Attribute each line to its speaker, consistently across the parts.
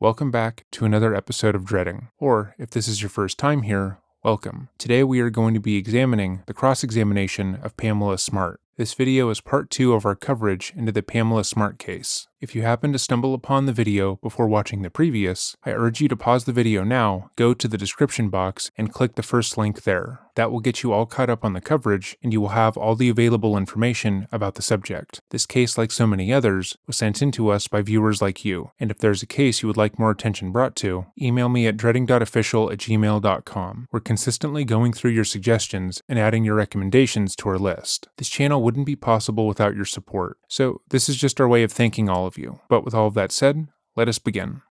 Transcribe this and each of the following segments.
Speaker 1: Welcome back to another episode of Dreading, or if this is your first time here, welcome. Today we are going to be examining the cross-examination of Pamela Smart. This video is part 2 of our coverage into the Pamela Smart case. If you happen to stumble upon the video before watching the previous, I urge you to pause the video now, go to the description box, and click the first link there. That will get you all caught up on the coverage, and you will have all the available information about the subject. This case, like so many others, was sent in to us by viewers like you, and if there's a case you would like more attention brought to, email me at dreading.official@gmail.com. We're consistently going through your suggestions and adding your recommendations to our list. This channel wouldn't be possible without your support, so this is just our way of thanking all of you. But with all of that said, let us begin.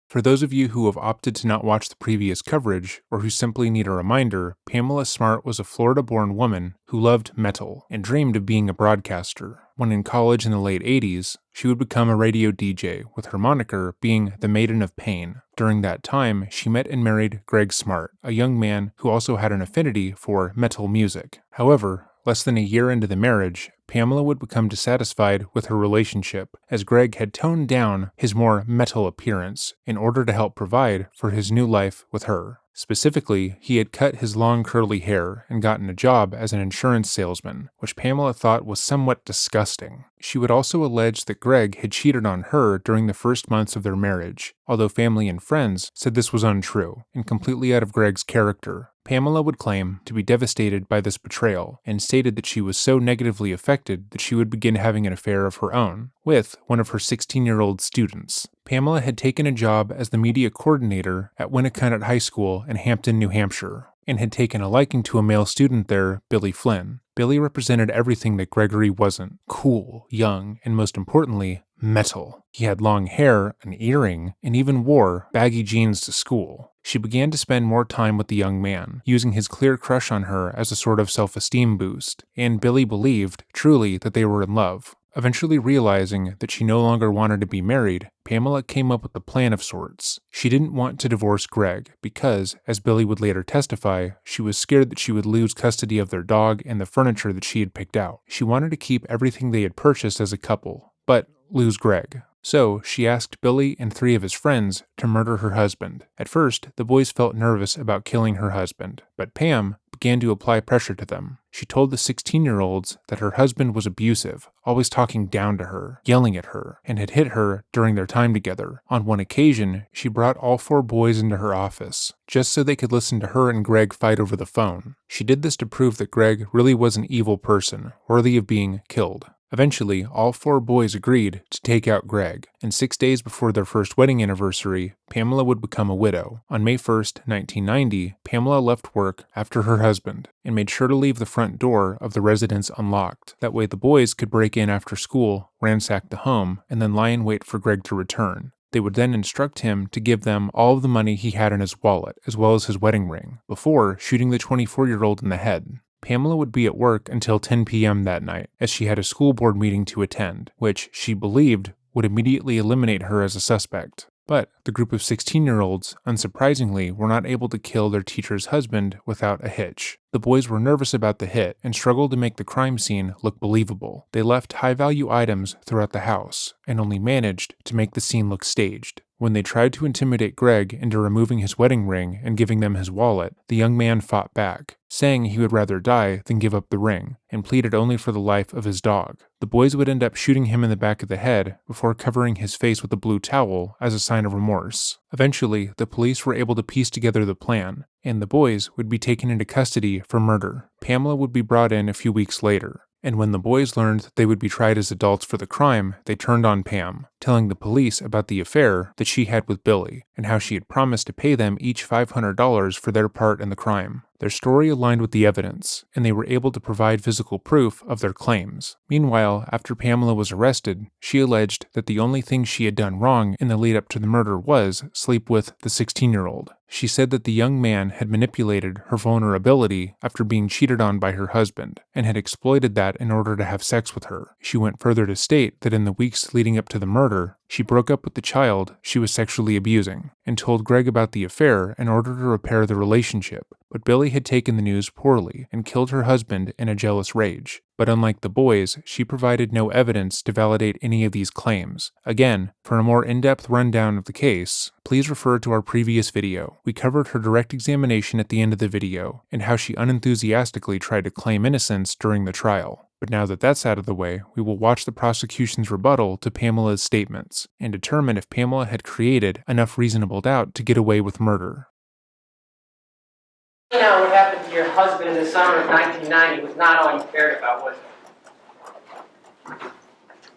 Speaker 1: For those of you who have opted to not watch the previous coverage, or who simply need a reminder, Pamela Smart was a Florida-born woman who loved metal and dreamed of being a broadcaster. When in college in the late 80s, she would become a radio DJ, with her moniker being the Maiden of Pain. During that time, she met and married Greg Smart, a young man who also had an affinity for metal music. However, less than a year into the marriage, Pamela would become dissatisfied with her relationship, as Greg had toned down his more metal appearance in order to help provide for his new life with her. Specifically, he had cut his long curly hair and gotten a job as an insurance salesman, which Pamela thought was somewhat disgusting. She would also allege that Greg had cheated on her during the first months of their marriage, although family and friends said this was untrue and completely out of Greg's character. Pamela would claim to be devastated by this betrayal and stated that she was so negatively affected that she would begin having an affair of her own with one of her 16-year-old students. Pamela had taken a job as the media coordinator at Winnicott High School in Hampton, New Hampshire, and had taken a liking to a male student there, Billy Flynn. Billy represented everything that Gregory wasn't: cool, young, and most importantly, metal. He had long hair, an earring, and even wore baggy jeans to school. She began to spend more time with the young man, using his clear crush on her as a sort of self-esteem boost, and Billy believed, truly, that they were in love. Eventually realizing that she no longer wanted to be married, Pamela came up with a plan of sorts. She didn't want to divorce Greg because, as Billy would later testify, she was scared that she would lose custody of their dog and the furniture that she had picked out. She wanted to keep everything they had purchased as a couple, but lose Greg. So, she asked Billy and 3 of his friends to murder her husband. At first, the boys felt nervous about killing her husband, but Pam began to apply pressure to them. She told the 16-year-olds that her husband was abusive, always talking down to her, yelling at her, and had hit her during their time together. On one occasion, she brought all 4 boys into her office, just so they could listen to her and Greg fight over the phone. She did this to prove that Greg really was an evil person, worthy of being killed. Eventually, all 4 boys agreed to take out Greg, and 6 days before their first wedding anniversary, Pamela would become a widow. On May 1st, 1990, Pamela left work after her husband and made sure to leave the front door of the residence unlocked. That way the boys could break in after school, ransack the home, and then lie in wait for Greg to return. They would then instruct him to give them all of the money he had in his wallet, as well as his wedding ring, before shooting the 24-year-old in the head. Pamela would be at work until 10 p.m. that night, as she had a school board meeting to attend, which she believed would immediately eliminate her as a suspect. But the group of 16-year-olds, unsurprisingly, were not able to kill their teacher's husband without a hitch. The boys were nervous about the hit and struggled to make the crime scene look believable. They left high-value items throughout the house and only managed to make the scene look staged. When they tried to intimidate Greg into removing his wedding ring and giving them his wallet, the young man fought back, saying he would rather die than give up the ring, and pleaded only for the life of his dog. The boys would end up shooting him in the back of the head before covering his face with a blue towel as a sign of remorse. Eventually, the police were able to piece together the plan, and the boys would be taken into custody for murder. Pamela would be brought in a few weeks later, and when the boys learned that they would be tried as adults for the crime, they turned on Pam, telling the police about the affair that she had with Billy, and how she had promised to pay them each $500 for their part in the crime. Their story aligned with the evidence, and they were able to provide physical proof of their claims. Meanwhile, after Pamela was arrested, she alleged that the only thing she had done wrong in the lead up to the murder was sleep with the 16-year-old. She said that the young man had manipulated her vulnerability after being cheated on by her husband, and had exploited that in order to have sex with her. She went further to state that in the weeks leading up to the murder, she broke up with the child she was sexually abusing, and told Greg about the affair in order to repair the relationship, but Billy had taken the news poorly and killed her husband in a jealous rage. But unlike the boys, she provided no evidence to validate any of these claims. Again, for a more in-depth rundown of the case, please refer to our previous video. We covered her direct examination at the end of the video, and how she unenthusiastically tried to claim innocence during the trial. But now that that's out of the way, we will watch the prosecution's rebuttal to Pamela's statements, and determine if Pamela had created enough reasonable doubt to get away with murder.
Speaker 2: You know what happened to your husband in the summer of 1990 was not all you cared about, was it?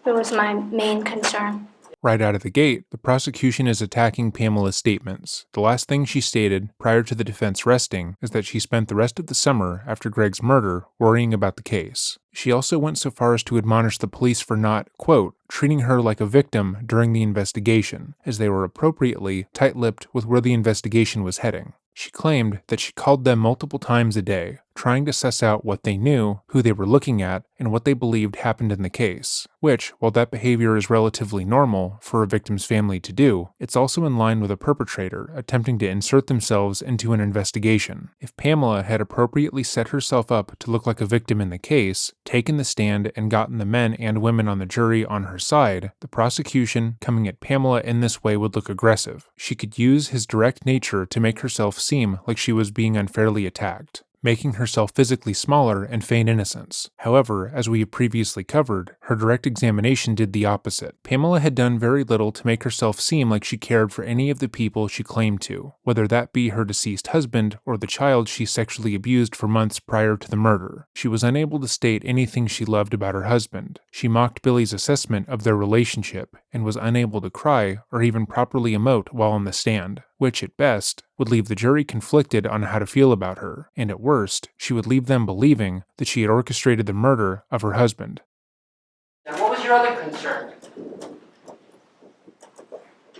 Speaker 3: It was my main concern.
Speaker 1: Right out of the gate, the prosecution is attacking Pamela's statements. The last thing she stated, prior to the defense resting, is that she spent the rest of the summer after Greg's murder worrying about the case. She also went so far as to admonish the police for not, quote, treating her like a victim during the investigation, as they were appropriately tight-lipped with where the investigation was heading. She claimed that she called them multiple times a day, trying to suss out what they knew, who they were looking at, and what they believed happened in the case, which, while that behavior is relatively normal for a victim's family to do, it's also in line with a perpetrator attempting to insert themselves into an investigation. If Pamela had appropriately set herself up to look like a victim in the case, taken the stand, and gotten the men and women on the jury on her side, the prosecution coming at Pamela in this way would look aggressive. She could use his direct nature to make herself seem like she was being unfairly attacked, making herself physically smaller and feign innocence. However, as we have previously covered, her direct examination did the opposite. Pamela had done very little to make herself seem like she cared for any of the people she claimed to, whether that be her deceased husband or the child she sexually abused for months prior to the murder. She was unable to state anything she loved about her husband. She mocked Billy's assessment of their relationship and was unable to cry or even properly emote while on the stand, which, at best, would leave the jury conflicted on how to feel about her, and at worst, she would leave them believing that she had orchestrated the murder of her husband.
Speaker 2: Now, what was your other concern?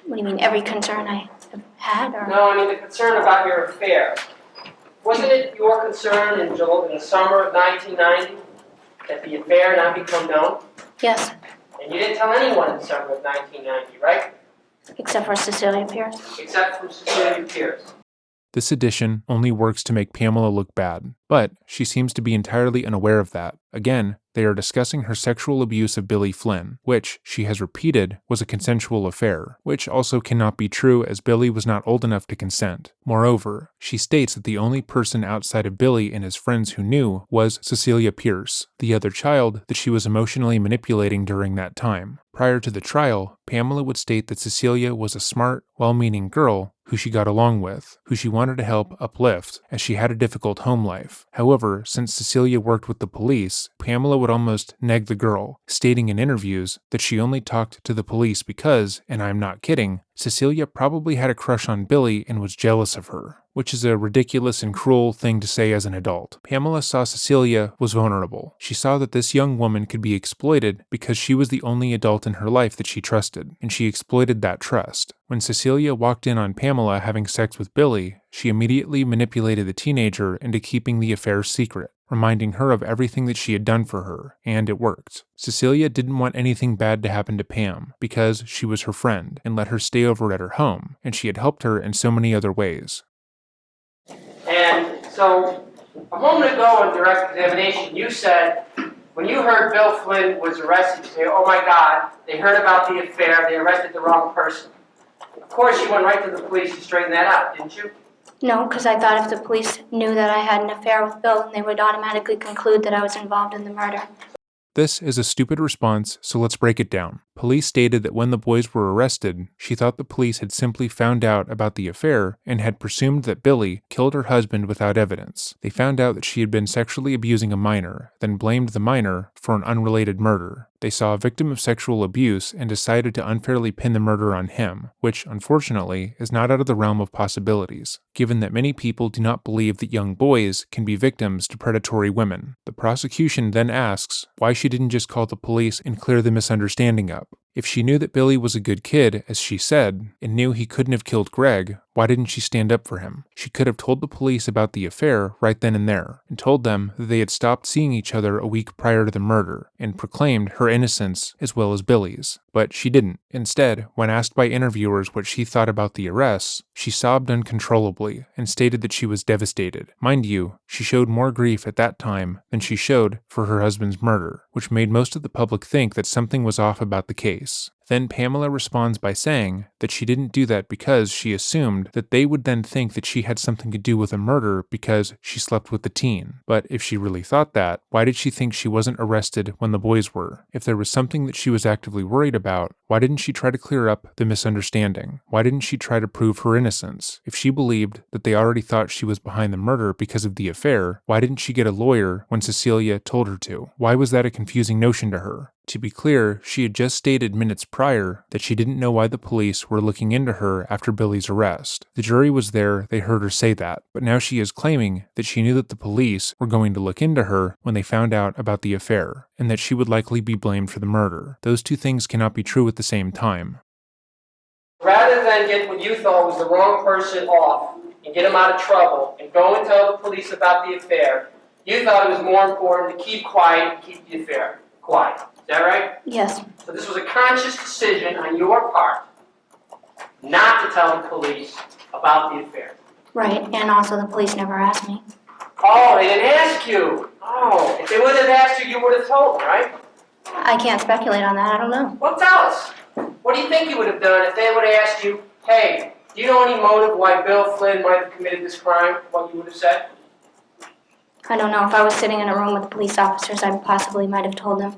Speaker 3: What do you mean, every concern I have had? Or?
Speaker 2: No, I mean the concern about your affair. Wasn't it your concern in the summer of 1990 that the affair not become known?
Speaker 3: Yes,
Speaker 2: And you didn't tell anyone in the summer of 1990, right?
Speaker 3: except for Cecilia Pierce.
Speaker 2: Except from Cecilia Pierce.
Speaker 1: This addition only works to make Pamela look bad, but she seems to be entirely unaware of that. Again, they are discussing her sexual abuse of Billy Flynn, which, she has repeated, was a consensual affair, which also cannot be true as Billy was not old enough to consent. Moreover, she states that the only person outside of Billy and his friends who knew was Cecilia Pierce, the other child that she was emotionally manipulating during that time. Prior to the trial, Pamela would state that Cecilia was a smart, well-meaning girl who she got along with, who she wanted to help uplift, as she had a difficult home life. However, since Cecilia worked with the police, Pamela would almost neg the girl, stating in interviews that she only talked to the police because, and I'm not kidding, Cecilia probably had a crush on Billy and was jealous of her, which is a ridiculous and cruel thing to say as an adult. Pamela saw Cecilia was vulnerable. She saw that this young woman could be exploited because she was the only adult in her life that she trusted, and she exploited that trust. When Cecilia walked in on Pamela having sex with Billy, she immediately manipulated the teenager into keeping the affair secret, reminding her of everything that she had done for her, and it worked. Cecilia didn't want anything bad to happen to Pam, because she was her friend, and let her stay over at her home, and she had helped her in so many other ways.
Speaker 2: And so, a moment ago in direct examination, you said, when you heard Bill Flynn was arrested, you say, oh my God, they heard about the affair, they arrested the wrong person. Of course, you went right to the police to straighten that out, didn't you?
Speaker 3: No, because I thought if the police knew that I had an affair with Bill, then they would automatically conclude that I was involved in the murder.
Speaker 1: This is a stupid response, so let's break it down. Police stated that when the boys were arrested, she thought the police had simply found out about the affair and had presumed that Billy killed her husband without evidence. They found out that she had been sexually abusing a minor, then blamed the minor for an unrelated murder. They saw a victim of sexual abuse and decided to unfairly pin the murder on him, which, unfortunately, is not out of the realm of possibilities, given that many people do not believe that young boys can be victims to predatory women. The prosecution then asks why she didn't just call the police and clear the misunderstanding up. If she knew that Billy was a good kid, as she said, and knew he couldn't have killed Greg, why didn't she stand up for him? She could have told the police about the affair right then and there, and told them that they had stopped seeing each other a week prior to the murder, and proclaimed her innocence as well as Billy's. But she didn't. Instead, when asked by interviewers what she thought about the arrests, she sobbed uncontrollably and stated that she was devastated. Mind you, she showed more grief at that time than she showed for her husband's murder, which made most of the public think that something was off about the case. Then Pamela responds by saying that she didn't do that because she assumed that they would then think that she had something to do with a murder because she slept with the teen. But if she really thought that, why did she think she wasn't arrested when the boys were? If there was something that she was actively worried about, why didn't she try to clear up the misunderstanding? Why didn't she try to prove her innocence? If she believed that they already thought she was behind the murder because of the affair, why didn't she get a lawyer when Cecilia told her to? Why was that a confusing notion to her? To be clear, she had just stated minutes prior that she didn't know why the police were looking into her after Billy's arrest. The jury was there, they heard her say that, but now she is claiming that she knew that the police were going to look into her when they found out about the affair, and that she would likely be blamed for the murder. Those two things cannot be true at the same time.
Speaker 2: Rather than get what you thought was the wrong person off and get him out of trouble and go and tell the police about the affair, you thought it was more important to keep quiet and keep the affair quiet. Is that right?
Speaker 3: Yes.
Speaker 2: So this was a conscious decision on your part not to tell the police about the affair.
Speaker 3: Right, and also the police never asked me.
Speaker 2: Oh, they didn't ask you. Oh, if they would have asked you, you would have told them, right?
Speaker 3: I can't speculate on that, I don't know.
Speaker 2: Well, tell us. What do you think you would have done if they would have asked you, hey, do you know any motive why Bill Flynn might have committed this crime? What you would have said?
Speaker 3: I don't know. If I was sitting in a room with the police officers, I possibly might have told them.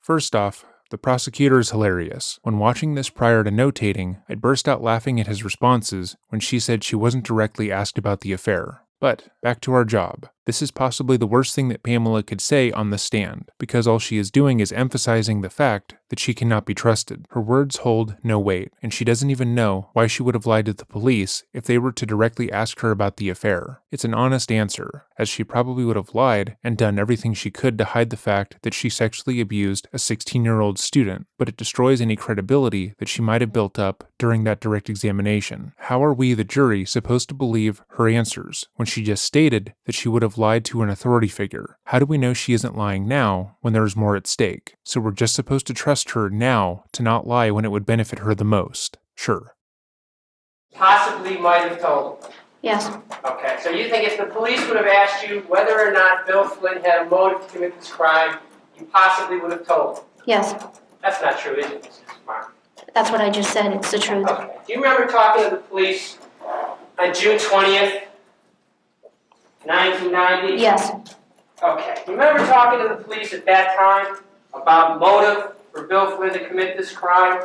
Speaker 1: First off, the prosecutor is hilarious. When watching this prior to notating, I burst out laughing at his responses when she said she wasn't directly asked about the affair. But, back to our job. This is possibly the worst thing that Pamela could say on the stand, because all she is doing is emphasizing the fact that she cannot be trusted. Her words hold no weight, and she doesn't even know why she would have lied to the police if they were to directly ask her about the affair. It's an honest answer, as she probably would have lied and done everything she could to hide the fact that she sexually abused a 16-year-old student, but it destroys any credibility that she might have built up during that direct examination. How are we, the jury, supposed to believe her answers when she just stated that she would have lied to an authority figure? How do we know she isn't lying now when there is more at stake? So we're just supposed to trust her now to not lie when it would benefit her the most? Sure.
Speaker 2: Possibly might have told them.
Speaker 3: Yes.
Speaker 2: Okay, so you think if the police would have asked you whether or not Bill Flynn had a motive to commit this crime, you possibly would have told them?
Speaker 3: Yes.
Speaker 2: That's not true, is it, Mrs. Mark?
Speaker 3: That's what I just said. It's the truth.
Speaker 2: Okay. Do you remember talking to the police on June 20th, 1990?
Speaker 3: Yes.
Speaker 2: Okay. Do you remember talking to the police at that time about motive for Bill Flynn to commit this crime?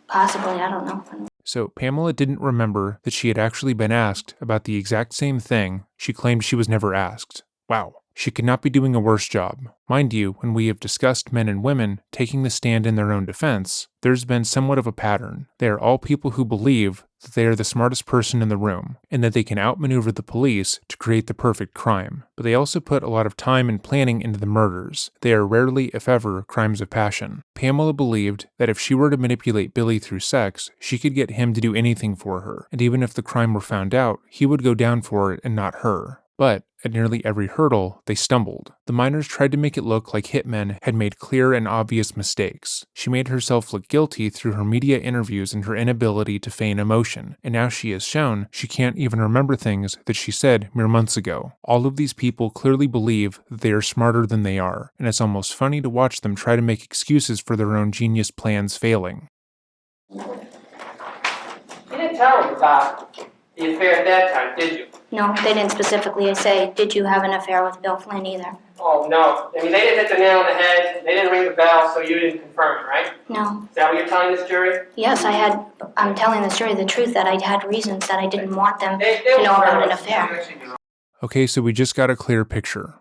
Speaker 3: Possibly. I don't know.
Speaker 1: So Pamela didn't remember that she had actually been asked about the exact same thing she claimed she was never asked. Wow. She could not be doing a worse job. Mind you, when we have discussed men and women taking the stand in their own defense, there's been somewhat of a pattern. They are all people who believe that they are the smartest person in the room, and that they can outmaneuver the police to create the perfect crime. But they also put a lot of time and planning into the murders. They are rarely, if ever, crimes of passion. Pamela believed that if she were to manipulate Billy through sex, she could get him to do anything for her, and even if the crime were found out, he would go down for it and not her. But at nearly every hurdle, they stumbled. The miners tried to make it look like hitmen had made clear and obvious mistakes. She made herself look guilty through her media interviews and her inability to feign emotion, and now she has shown she can't even remember things that she said mere months ago. All of these people clearly believe that they are smarter than they are, and it's almost funny to watch them try to make excuses for their own genius plans failing.
Speaker 2: You didn't tell them about the affair at that time, did you?
Speaker 3: No, they didn't specifically say, did you have an affair with Bill Flynn either?
Speaker 2: Oh, no. I mean, they didn't hit the nail on the head, they didn't ring the bell, so you didn't confirm it, right?
Speaker 3: No.
Speaker 2: Is that what you're telling this jury?
Speaker 3: Yes, I'm telling this jury the truth that I had reasons that I didn't want them
Speaker 2: They
Speaker 3: to know about an
Speaker 2: confirmed
Speaker 3: affair.
Speaker 2: it.
Speaker 1: Okay, so we just got a clear picture.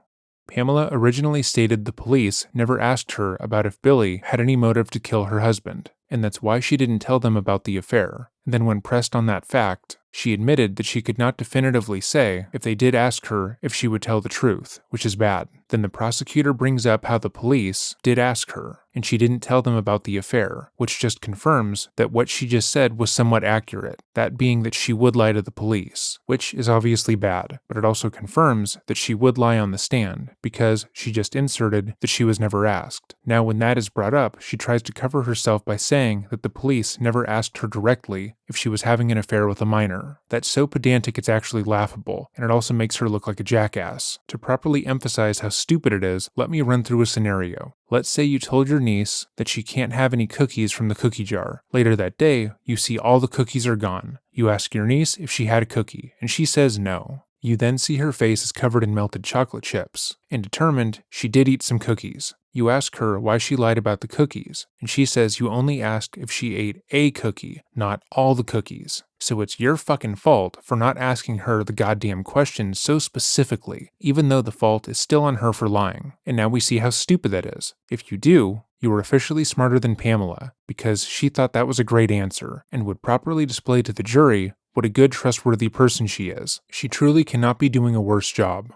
Speaker 1: Pamela originally stated the police never asked her about if Billy had any motive to kill her husband. and that's why she didn't tell them about the affair. And then when pressed on that fact, she admitted that she could not definitively say if they did ask her if she would tell the truth, which is bad. Then the prosecutor brings up how the police did ask her, and she didn't tell them about the affair, which just confirms that what she just said was somewhat accurate, that being that she would lie to the police, which is obviously bad, but it also confirms that she would lie on the stand, because she just inserted that she was never asked. Now when that is brought up, she tries to cover herself by saying that the police never asked her directly if she was having an affair with a minor. That's so pedantic it's actually laughable, and it also makes her look like a jackass. To properly emphasize how stupid it is, let me run through a scenario. Let's say you told your niece that she can't have any cookies from the cookie jar. Later that day, you see all the cookies are gone. You ask your niece if she had a cookie, and she says no. You then see her face is covered in melted chocolate chips, and determined she did eat some cookies. You ask her why she lied about the cookies, and she says you only asked if she ate a cookie, not all the cookies. So it's your fucking fault for not asking her the goddamn question so specifically, even though the fault is still on her for lying. And now we see how stupid that is. If you do, you are officially smarter than Pamela, because she thought that was a great answer, and would properly display to the jury what a good, trustworthy person she is. She truly cannot be doing a worse job.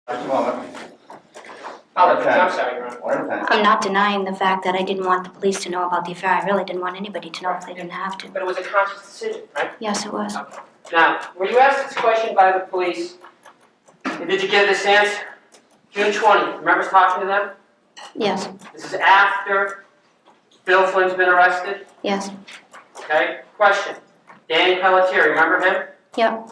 Speaker 2: I'm sorry, Your Honor.
Speaker 3: I'm not denying the fact that I didn't want the police to know about the affair. I really didn't want anybody to know if they didn't have to.
Speaker 2: But it was a conscious decision, right?
Speaker 3: Yes, it was.
Speaker 2: Now, were you asked this question by the police, and did you give this answer? June 20th, remember talking to them?
Speaker 3: Yes.
Speaker 2: This is after Bill Flynn's been arrested?
Speaker 3: Yes.
Speaker 2: Okay, question. Danny Pelletier, remember him?
Speaker 3: Yep.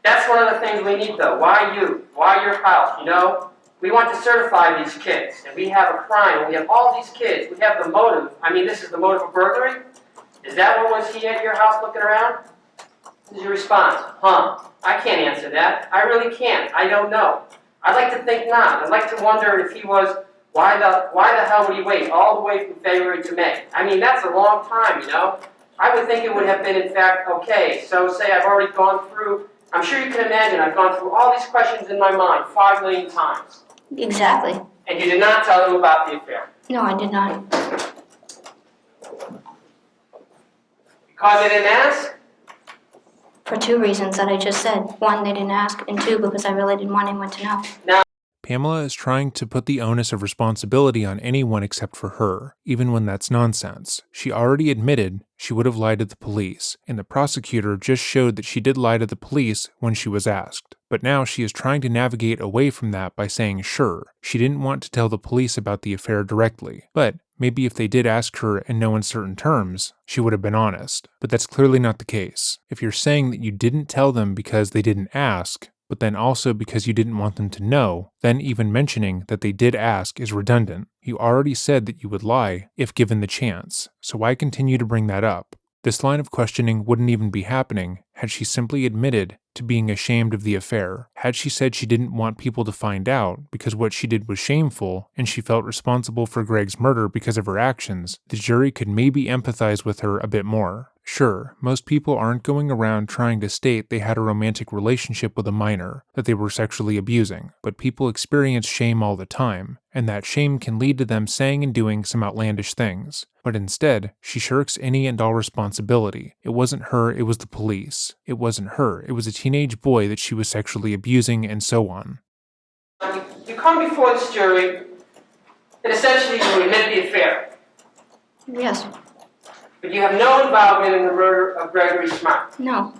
Speaker 2: That's one of the things we need, though. Why you? Why your house? You know, we want to certify these kids, and we have a crime, we have all these kids, we have the motive. I mean, this is the motive of burglary? Is that what was he at your house looking around? This is your response. I can't answer that. I really can't. I don't know. I'd like to think not. I'd like to wonder if he was, why the hell would he wait all the way from February to May? I mean, that's a long time, you know? I would think it would have been, in fact, okay. So say I've already gone through, I'm sure you can imagine, I've gone through all these questions in my mind 5 million times.
Speaker 3: Exactly.
Speaker 2: And you did not tell them about the affair.
Speaker 3: No, I did not.
Speaker 2: Because they didn't ask?
Speaker 3: For 2 reasons that I just said. 1, they didn't ask, and 2, because I really didn't want anyone to know.
Speaker 2: Now,
Speaker 1: Pamela is trying to put the onus of responsibility on anyone except for her, even when that's nonsense. She already admitted she would have lied to the police, and the prosecutor just showed that she did lie to the police when she was asked. But now she is trying to navigate away from that by saying sure, she didn't want to tell the police about the affair directly, but maybe if they did ask her in no uncertain terms, she would have been honest. But that's clearly not the case. If you're saying that you didn't tell them because they didn't ask, but then also because you didn't want them to know, then even mentioning that they did ask is redundant. You already said that you would lie if given the chance, so why continue to bring that up? This line of questioning wouldn't even be happening had she simply admitted to being ashamed of the affair. Had she said she didn't want people to find out because what she did was shameful and she felt responsible for Greg's murder because of her actions, the jury could maybe empathize with her a bit more. Sure, most people aren't going around trying to state they had a romantic relationship with a minor that they were sexually abusing, but people experience shame all the time, and that shame can lead to them saying and doing some outlandish things. But instead, she shirks any and all responsibility. It wasn't her, it was the police. It wasn't her, it was a teenage boy that she was sexually abusing, and so on.
Speaker 2: you come before this jury, and essentially you admit the affair.
Speaker 3: Yes.
Speaker 2: But you have no involvement in the murder of Gregory Smart.
Speaker 3: No.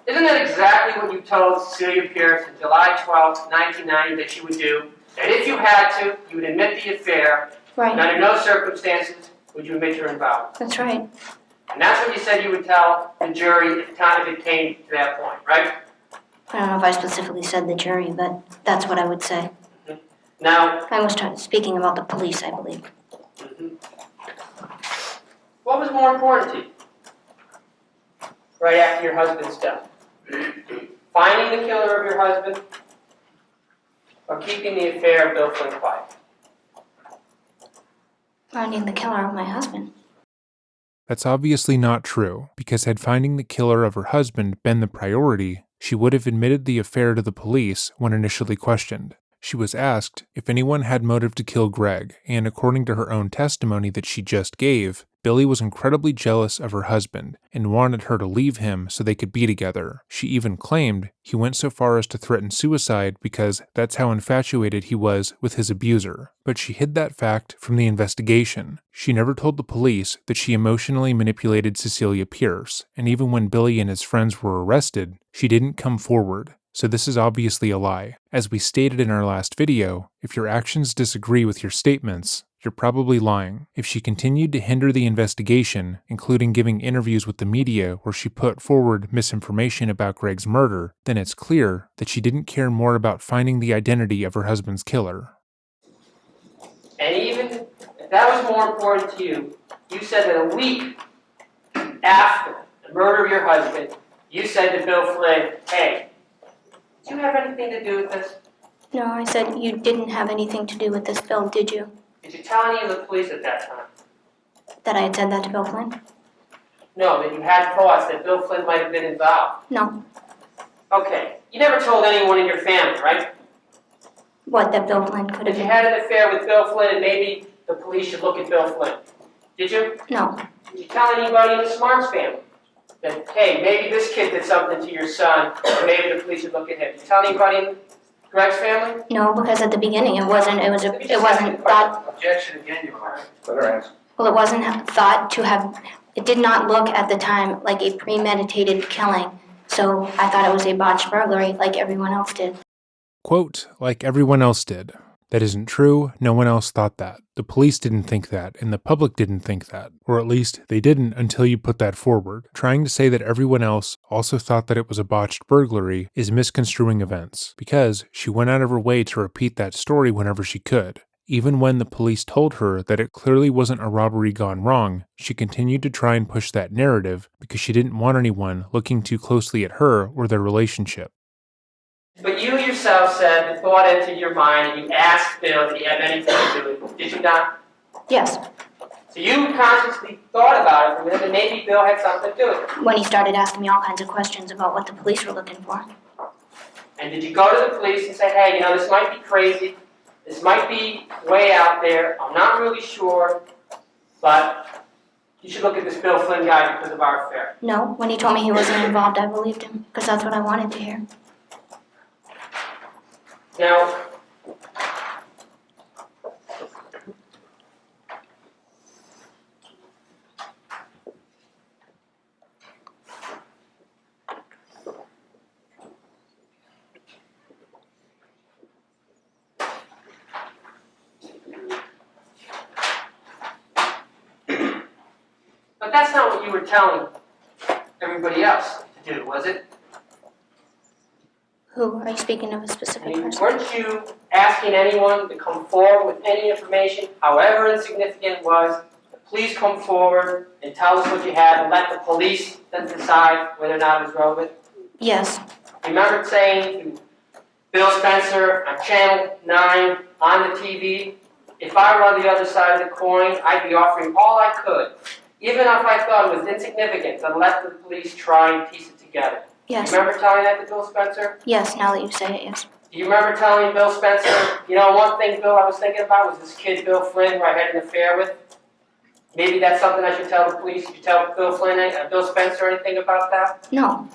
Speaker 2: Isn't that exactly what you told Cecilia Pierce on July 12, 1990 that you would do? That if you had to, you would admit the affair,
Speaker 3: Right.
Speaker 2: and under no circumstances would you admit your involvement.
Speaker 3: That's right.
Speaker 2: And that's what you said you would tell the jury if it came to that point, right?
Speaker 3: I don't know if I specifically said the jury, but that's what I would say.
Speaker 2: Now,
Speaker 3: I was speaking about the police, I believe.
Speaker 2: what was more important to you right after your husband's death? Finding the killer of your husband or keeping the affair of Bill Flynn quiet?
Speaker 3: Finding the killer of my husband.
Speaker 1: That's obviously not true, because had finding the killer of her husband been the priority, she would have admitted the affair to the police when initially questioned. She was asked if anyone had motive to kill Greg, and according to her own testimony that she just gave, Billy was incredibly jealous of her husband and wanted her to leave him so they could be together. She even claimed he went so far as to threaten suicide because that's how infatuated he was with his abuser. But she hid that fact from the investigation. She never told the police that she emotionally manipulated Cecilia Pierce, and even when Billy and his friends were arrested, she didn't come forward. So this is obviously a lie. As we stated in our last video, if your actions disagree with your statements, you're probably lying. If she continued to hinder the investigation, including giving interviews with the media where she put forward misinformation about Greg's murder, then it's clear that she didn't care more about finding the identity of her husband's killer.
Speaker 2: And even if that was more important to you, you said that a week after the murder of your husband, you said to Bill Flynn, hey, did you have anything to do with this?
Speaker 3: No, I said, you didn't have anything to do with this, Bill, did you?
Speaker 2: Did you tell any of the police at that time?
Speaker 3: That I had said that to Bill Flynn?
Speaker 2: No, that you had thoughts that Bill Flynn might have been involved?
Speaker 3: No.
Speaker 2: Okay. You never told anyone in your family, right?
Speaker 3: What, that Bill Flynn could have
Speaker 2: That you
Speaker 3: been?
Speaker 2: had an affair with Bill Flynn and maybe the police should look at Bill Flynn. Did you?
Speaker 3: No.
Speaker 2: Did you tell anybody in the Smarts family that, hey, maybe this kid did something to your son and maybe the police should look at him? Did you tell anybody in Greg's family?
Speaker 3: No, because at the beginning it wasn't thought,
Speaker 2: Objection again, Your Honor.
Speaker 4: Let her answer.
Speaker 3: well, it wasn't thought to have, it did not look at the time like a premeditated killing. So I thought it was a botched burglary like everyone else did.
Speaker 1: Quote, like everyone else did. That isn't true, no one else thought that. The police didn't think that, and the public didn't think that. Or at least, they didn't until you put that forward. Trying to say that everyone else also thought that it was a botched burglary is misconstruing events, because she went out of her way to repeat that story whenever she could. Even when the police told her that it clearly wasn't a robbery gone wrong, she continued to try and push that narrative because she didn't want anyone looking too closely at her or their relationship.
Speaker 2: But you yourself said the thought entered your mind and you asked Bill if he had anything to do with it. Did you not?
Speaker 3: Yes,
Speaker 2: So you consciously thought about it for a minute and maybe Bill had something to do with it.
Speaker 3: when he started asking me all kinds of questions about what the police were looking for.
Speaker 2: And did you go to the police and say, hey, you know, this might be crazy. This might be way out there. I'm not really sure. But you should look at this Bill Flynn guy because of our affair.
Speaker 3: No, when he told me he wasn't involved, I believed him, because that's what I wanted to hear.
Speaker 2: Now, but that's not what you were telling everybody else to do, was it?
Speaker 3: Who? Are you speaking of a
Speaker 2: I
Speaker 3: specific
Speaker 2: mean,
Speaker 3: person?
Speaker 2: weren't you asking anyone to come forward with any information, however insignificant it was? Please come forward and tell us what you had and let the police then decide whether or not it was relevant.
Speaker 3: Yes.
Speaker 2: Remember saying to Bill Spencer on Channel 9 on the TV, if I were on the other side of the coin, I'd be offering all I could, even if I thought it was insignificant, to let the police try and piece it together.
Speaker 3: Yes.
Speaker 2: You remember telling that to Bill Spencer?
Speaker 3: Yes, now that you say it, yes.
Speaker 2: Do you remember telling Bill Spencer, you know, one thing, Bill, I was thinking about was this kid, Bill Flynn, who I had an affair with? Maybe that's something I should tell the police. Should you tell Bill Flynn, Bill Spencer anything about that?
Speaker 3: No.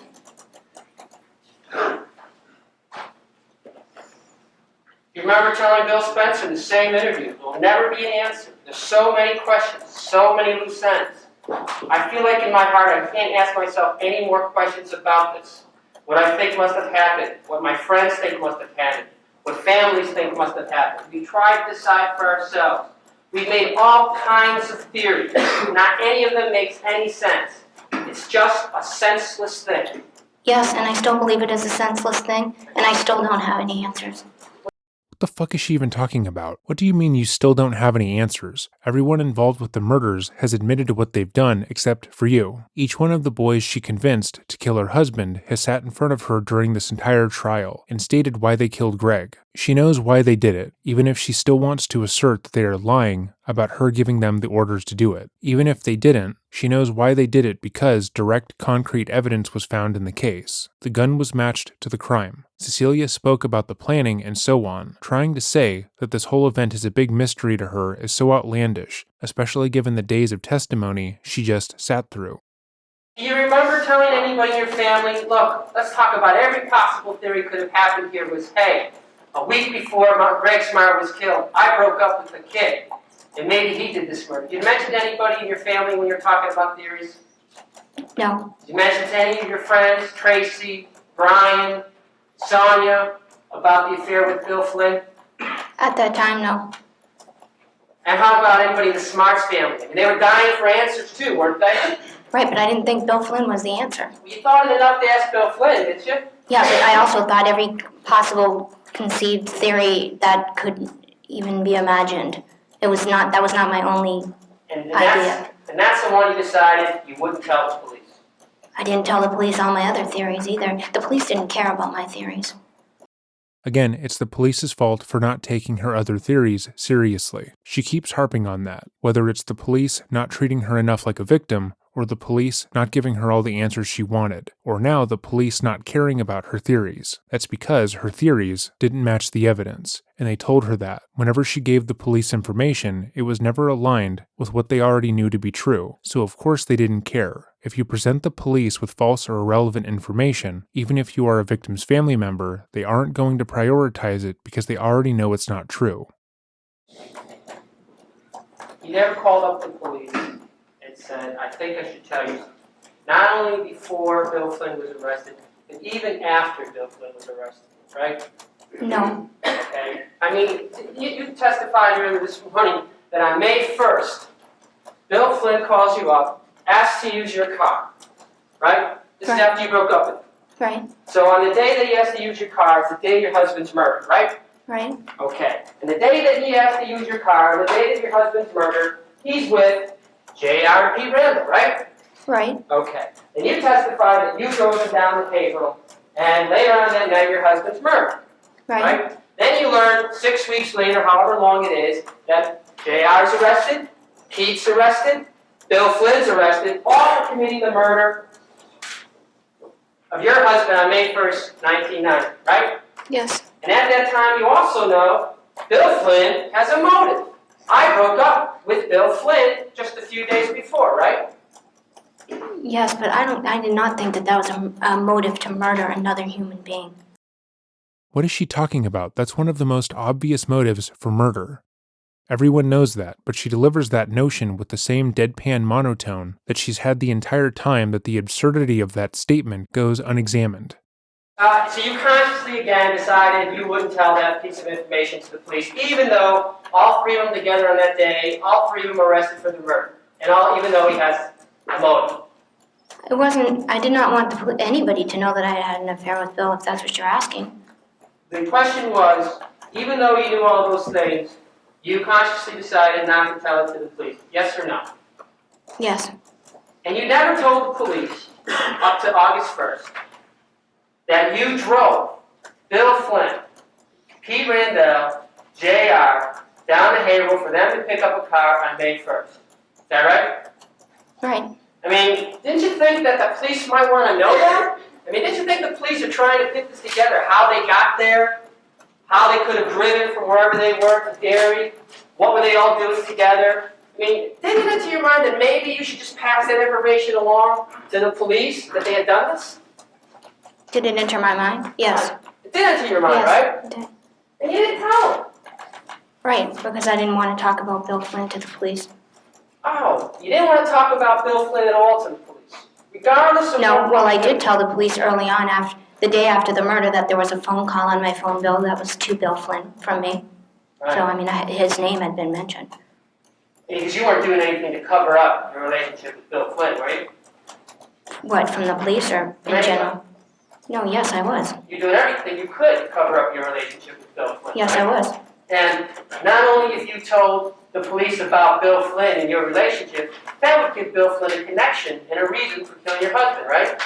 Speaker 2: You remember telling Bill Spencer in the same interview, there will never be an answer. There's so many questions, so many loose ends. I feel like in my heart I can't ask myself any more questions about this. What I think must have happened, what my friends think must have happened, what families think must have happened. We tried to decide for ourselves. We've made all kinds of theories. Not any of them makes any sense. It's just a senseless thing.
Speaker 3: Yes, and I still believe it is a senseless thing, and I still don't have any answers.
Speaker 1: What the fuck is she even talking about? What do you mean you still don't have any answers? Everyone involved with the murders has admitted to what they've done except for you. Each one of the boys she convinced to kill her husband has sat in front of her during this entire trial and stated why they killed Greg. She knows why they did it, even if she still wants to assert that they are lying about her giving them the orders to do it. Even if they didn't, she knows why they did it because direct, concrete evidence was found in the case. The gun was matched to the crime. Cecilia spoke about the planning and so on, trying to say that this whole event is a big mystery to her is so outlandish, especially given the days of testimony she just sat through.
Speaker 2: Do you remember telling anybody in your family, look, let's talk about every possible theory could have happened here was, hey, a week before Greg Smart was killed, I broke up with the kid, and maybe he did this murder. Did you mention to anybody in your family when you're talking about theories?
Speaker 3: No.
Speaker 2: Did you mention to any of your friends, Tracy, Brian, Sonia, about the affair with Bill Flynn?
Speaker 3: At that time, no.
Speaker 2: And how about anybody in the Smarts family? I mean, they were dying for answers too, weren't they?
Speaker 3: Right, but I didn't think Bill Flynn was the answer.
Speaker 2: Well, you thought it enough to ask Bill Flynn, didn't you?
Speaker 3: Yeah, but I also thought every possible conceived theory that could even be imagined. That was not my only idea.
Speaker 2: And that's the one you decided you wouldn't tell the police.
Speaker 3: I didn't tell the police all my other theories either. The police didn't care about my theories.
Speaker 1: Again, it's the police's fault for not taking her other theories seriously. She keeps harping on that, whether it's the police not treating her enough like a victim, or the police not giving her all the answers she wanted, or now the police not caring about her theories. That's because her theories didn't match the evidence, and they told her that. Whenever she gave the police information, it was never aligned with what they already knew to be true, so of course they didn't care. If you present the police with false or irrelevant information, even if you are a victim's family member, they aren't going to prioritize it because they already know it's not true.
Speaker 2: You never called up the police and said, I think I should tell you something. Not only before Bill Flynn was arrested, but even after Bill Flynn was arrested, right?
Speaker 3: No.
Speaker 2: Okay. I mean, you testified earlier this morning that on May 1st, Bill Flynn calls you up, asks to use your car, right? This is after you broke up with him.
Speaker 3: Right.
Speaker 2: So on the day that he asked to use your car, it's the day your husband's murdered, right?
Speaker 3: Right.
Speaker 2: Okay. And the day that he asked to use your car, the day that your husband's murdered, he's with J.R.P. Randall, right?
Speaker 3: Right.
Speaker 2: Okay. And you testified that you drove him down the Haverhill, and later on that night your husband's murdered, right? Then you learn 6 weeks later, however long it is, that J.R.'s arrested, Pete's arrested, Bill Flynn's arrested, all for committing the murder of your husband on May 1st, 1990, right?
Speaker 3: Yes.
Speaker 2: And at that time, you also know Bill Flynn has a motive. I broke up with Bill Flynn just a few days before, right?
Speaker 3: Yes, but I did not think that was a motive to murder another human being.
Speaker 1: What is she talking about? That's one of the most obvious motives for murder. Everyone knows that, but she delivers that notion with the same deadpan monotone that she's had the entire time that the absurdity of that statement goes unexamined.
Speaker 2: So you consciously again decided you wouldn't tell that piece of information to the police, even though all three of them together on that day, all three of them arrested for the murder, and even though he has a motive.
Speaker 3: I did not want anybody to know that I had an affair with Bill, if that's what you're asking.
Speaker 2: The question was, even though you knew all those things, you consciously decided not to tell it to the police. Yes or no?
Speaker 3: Yes.
Speaker 2: And you never told the police up to August 1st that you drove Bill Flynn, Pete Randall, JR down to Haverhill for them to pick up a car on May 1st. Is that right?
Speaker 3: Right.
Speaker 2: I mean, didn't you think that the police might want to know that? I mean, didn't you think the police are trying to put this together, how they got there, how they could have driven from wherever they were to Derry, what were they all doing together? I mean, didn't it enter your mind that maybe you should just pass that information along to the police, that they had done this?
Speaker 3: Did it enter my mind? Yes.
Speaker 2: It did enter your mind,
Speaker 3: yes,
Speaker 2: right?
Speaker 3: It did.
Speaker 2: And you didn't tell them.
Speaker 3: Right, because I didn't want to talk about Bill Flynn to the police.
Speaker 2: Oh, you didn't want to talk about Bill Flynn at all to the police, regardless of...
Speaker 3: No, well, I did tell the police early on, the day after the murder, that there was a phone call on my phone bill that was to Bill Flynn from me.
Speaker 2: Right.
Speaker 3: So, I mean, his name had been mentioned.
Speaker 2: Because you weren't doing anything to cover up your relationship with Bill Flynn, were you?
Speaker 3: What, from the police or in general? No, yes, I was.
Speaker 2: You're doing everything you could to cover up your relationship with Bill Flynn.
Speaker 3: Yes,
Speaker 2: right?
Speaker 3: I was.
Speaker 2: And not only if you told the police about Bill Flynn and your relationship, that would give Bill Flynn a connection and a reason for killing your husband, right?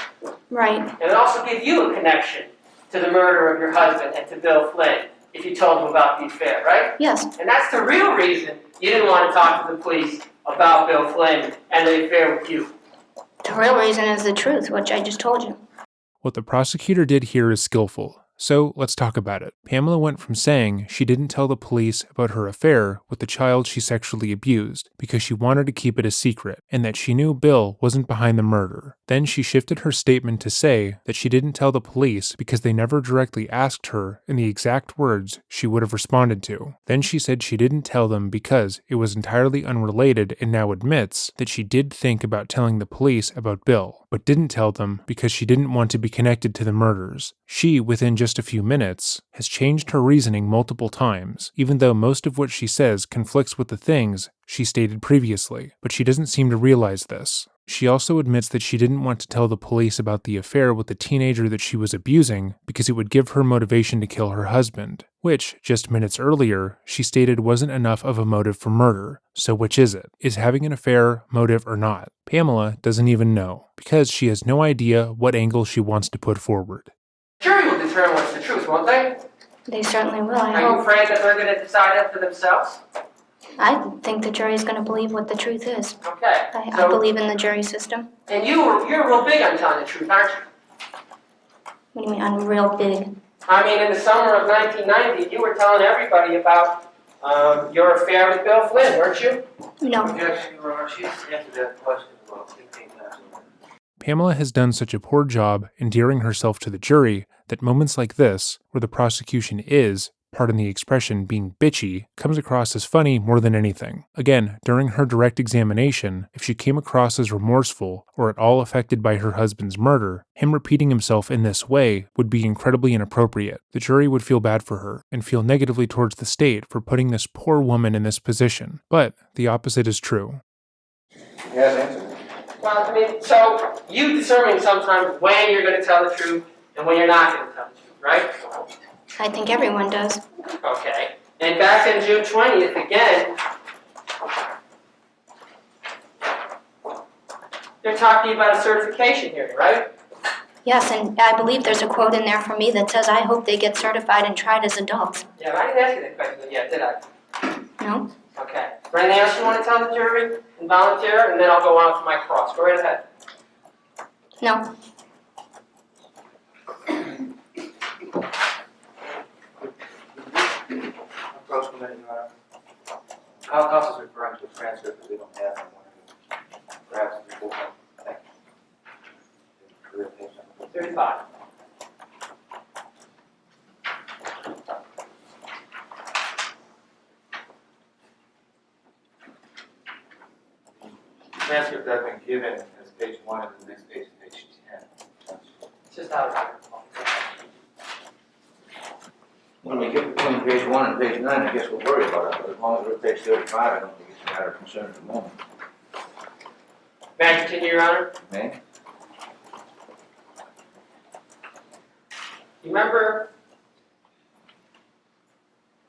Speaker 3: Right.
Speaker 2: And it would also give you a connection to the murder of your husband and to Bill Flynn. if you told them about the affair, right?
Speaker 3: Yes.
Speaker 2: And that's the real reason you didn't want to talk to the police about Bill Flynn and the affair with you.
Speaker 3: The real reason is the truth, which I just told you.
Speaker 1: What the prosecutor did here is skillful. So let's talk about it. Pamela went from saying she didn't tell the police about her affair with the child she sexually abused because she wanted to keep it a secret and that she knew Bill wasn't behind the murder. Then she shifted her statement to say that she didn't tell the police because they never directly asked her in the exact words she would have responded to. Then she said she didn't tell them because it was entirely unrelated and now admits that she did think about telling the police about Bill, but didn't tell them because she didn't want to be connected to the murders. She, within just a few minutes, has changed her reasoning multiple times, even though most of what she says conflicts with the things she stated previously, but she doesn't seem to realize this. She also admits that she didn't want to tell the police about the affair with the teenager that she was abusing because it would give her motivation to kill her husband, which, just minutes earlier, she stated wasn't enough of a motive for murder. So which is it? Is having an affair motive or not? Pamela doesn't even know, because she has no idea what angle she wants to put forward.
Speaker 2: The jury will determine what's the truth, won't they?
Speaker 3: They certainly will, I
Speaker 2: Are you
Speaker 3: hope.
Speaker 2: afraid that they're going to decide that for themselves?
Speaker 3: I think the jury's going to believe what the truth is.
Speaker 2: Okay.
Speaker 3: I believe in the jury system.
Speaker 2: And you're real big on telling the truth, aren't you?
Speaker 3: What do you mean, I'm real big?
Speaker 2: I mean, in the summer of 1990, you were telling everybody about your affair with Bill Flynn, weren't you?
Speaker 3: No.
Speaker 4: Objection, Your Honor. She's answered that question about 15 times.
Speaker 1: Pamela has done such a poor job endearing herself to the jury that moments like this, where the prosecution is, pardon the expression, being bitchy, comes across as funny more than anything. Again, during her direct examination, if she came across as remorseful or at all affected by her husband's murder, him repeating himself in this way would be incredibly inappropriate. The jury would feel bad for her and feel negatively towards the state for putting this poor woman in this position. But the opposite is true.
Speaker 4: Yes, answer.
Speaker 2: Well, I mean, so you determine sometimes when you're going to tell the truth and when you're not going to tell the truth, right?
Speaker 3: I think everyone does.
Speaker 2: Okay. And back on June 20th, again, they're talking about a certification hearing, right?
Speaker 3: Yes, and I believe there's a quote in there for me that says, I hope they get certified and tried as adults.
Speaker 2: Yeah, but I didn't ask you that question yet, did I?
Speaker 3: No?
Speaker 2: Okay. Is there anything else you want to tell the jury and volunteer? And then I'll go on to my cross. Go right ahead.
Speaker 3: No.
Speaker 4: Approach committee, Your Honor. Counsel's referring to a transcript that we don't have on one of them. Perhaps before. Thank you.
Speaker 2: 35.
Speaker 4: Transcript that's been given as page 1 and the next page is page 10.
Speaker 2: It's just out of here.
Speaker 5: When we get between page 1 and page 9, I guess we'll worry about it, but as long as we're at page 35, I don't think it's a matter of concern at the moment.
Speaker 2: May I continue, Your Honor?
Speaker 5: May?
Speaker 2: You remember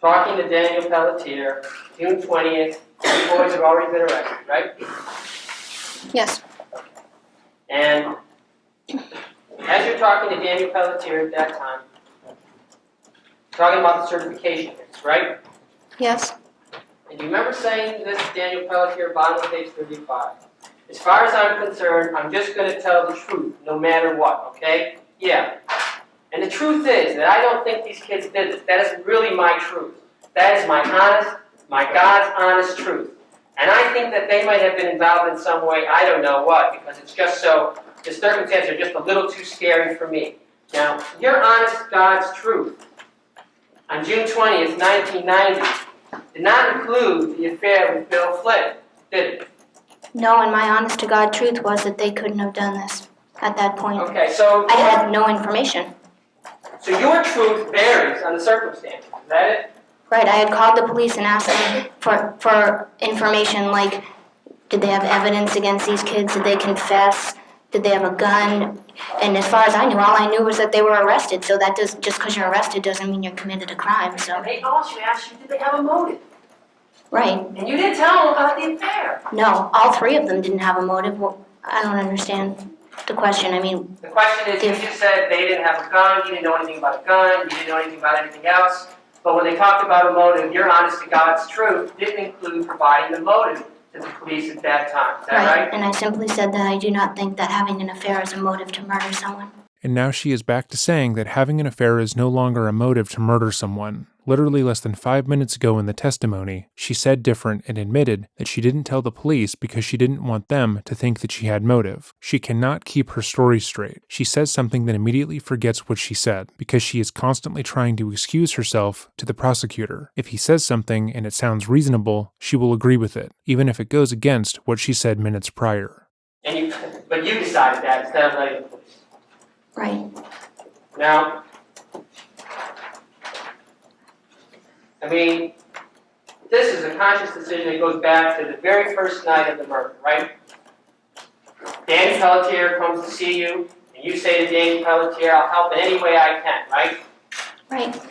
Speaker 2: talking to Daniel Pelletier, June 20th, the boys have already been arrested, right?
Speaker 3: Yes.
Speaker 2: And as you're talking to Daniel Pelletier at that time, talking about the certification hearings, right?
Speaker 3: Yes.
Speaker 2: And you remember saying this to Daniel Pelletier, bottom of page 35. As far as I'm concerned, I'm just going to tell the truth, no matter what, okay? Yeah. And the truth is that I don't think these kids did this. That is really my truth. That is my honest, my God's honest truth. And I think that they might have been involved in some way, I don't know what, because it's just so, the circumstances are just a little too scary for me. Now, your honest God's truth on June 20th, 1990, did not include the affair with Bill Flynn, did it?
Speaker 3: No, and my honest to God truth was that they couldn't have done this at that point.
Speaker 2: Okay, so
Speaker 3: I had no information.
Speaker 2: So your truth varies on the circumstances, is that it?
Speaker 3: Right, I had called the police and asked them for information like, did they have evidence against these kids? Did they confess? Did they have a gun? And as far as I knew, all I knew was that they were arrested. So that does, just because you're arrested doesn't mean you committed a crime. So
Speaker 2: And they also asked you, did they have a motive?
Speaker 3: right,
Speaker 2: And you didn't tell them about the affair.
Speaker 3: no, all three of them didn't have a motive. Well, I don't understand the question. I mean,
Speaker 2: The question is, you just said they didn't have a gun, you didn't know anything about a gun, you didn't know anything about anything else. But when they talked about a motive, your honest to God's truth didn't include providing the motive to the police at that time. Is that right?
Speaker 3: And I simply said that I do not think that having an affair is a motive to murder someone.
Speaker 1: And now she is back to saying that having an affair is no longer a motive to murder someone. Literally less than 5 minutes ago in the testimony, she said different and admitted that she didn't tell the police because she didn't want them to think that she had motive. She cannot keep her story straight. She says something then immediately forgets what she said because she is constantly trying to excuse herself to the prosecutor. If he says something and it sounds reasonable, she will agree with it, even if it goes against what she said minutes prior.
Speaker 2: But you decided that instead of letting the police.
Speaker 3: Right.
Speaker 2: Now, I mean, this is a conscious decision that goes back to the very first night of the murder, right? Danny Pelletier comes to see you, and you say to Danny Pelletier, I'll help in any way I can, right?
Speaker 3: Right.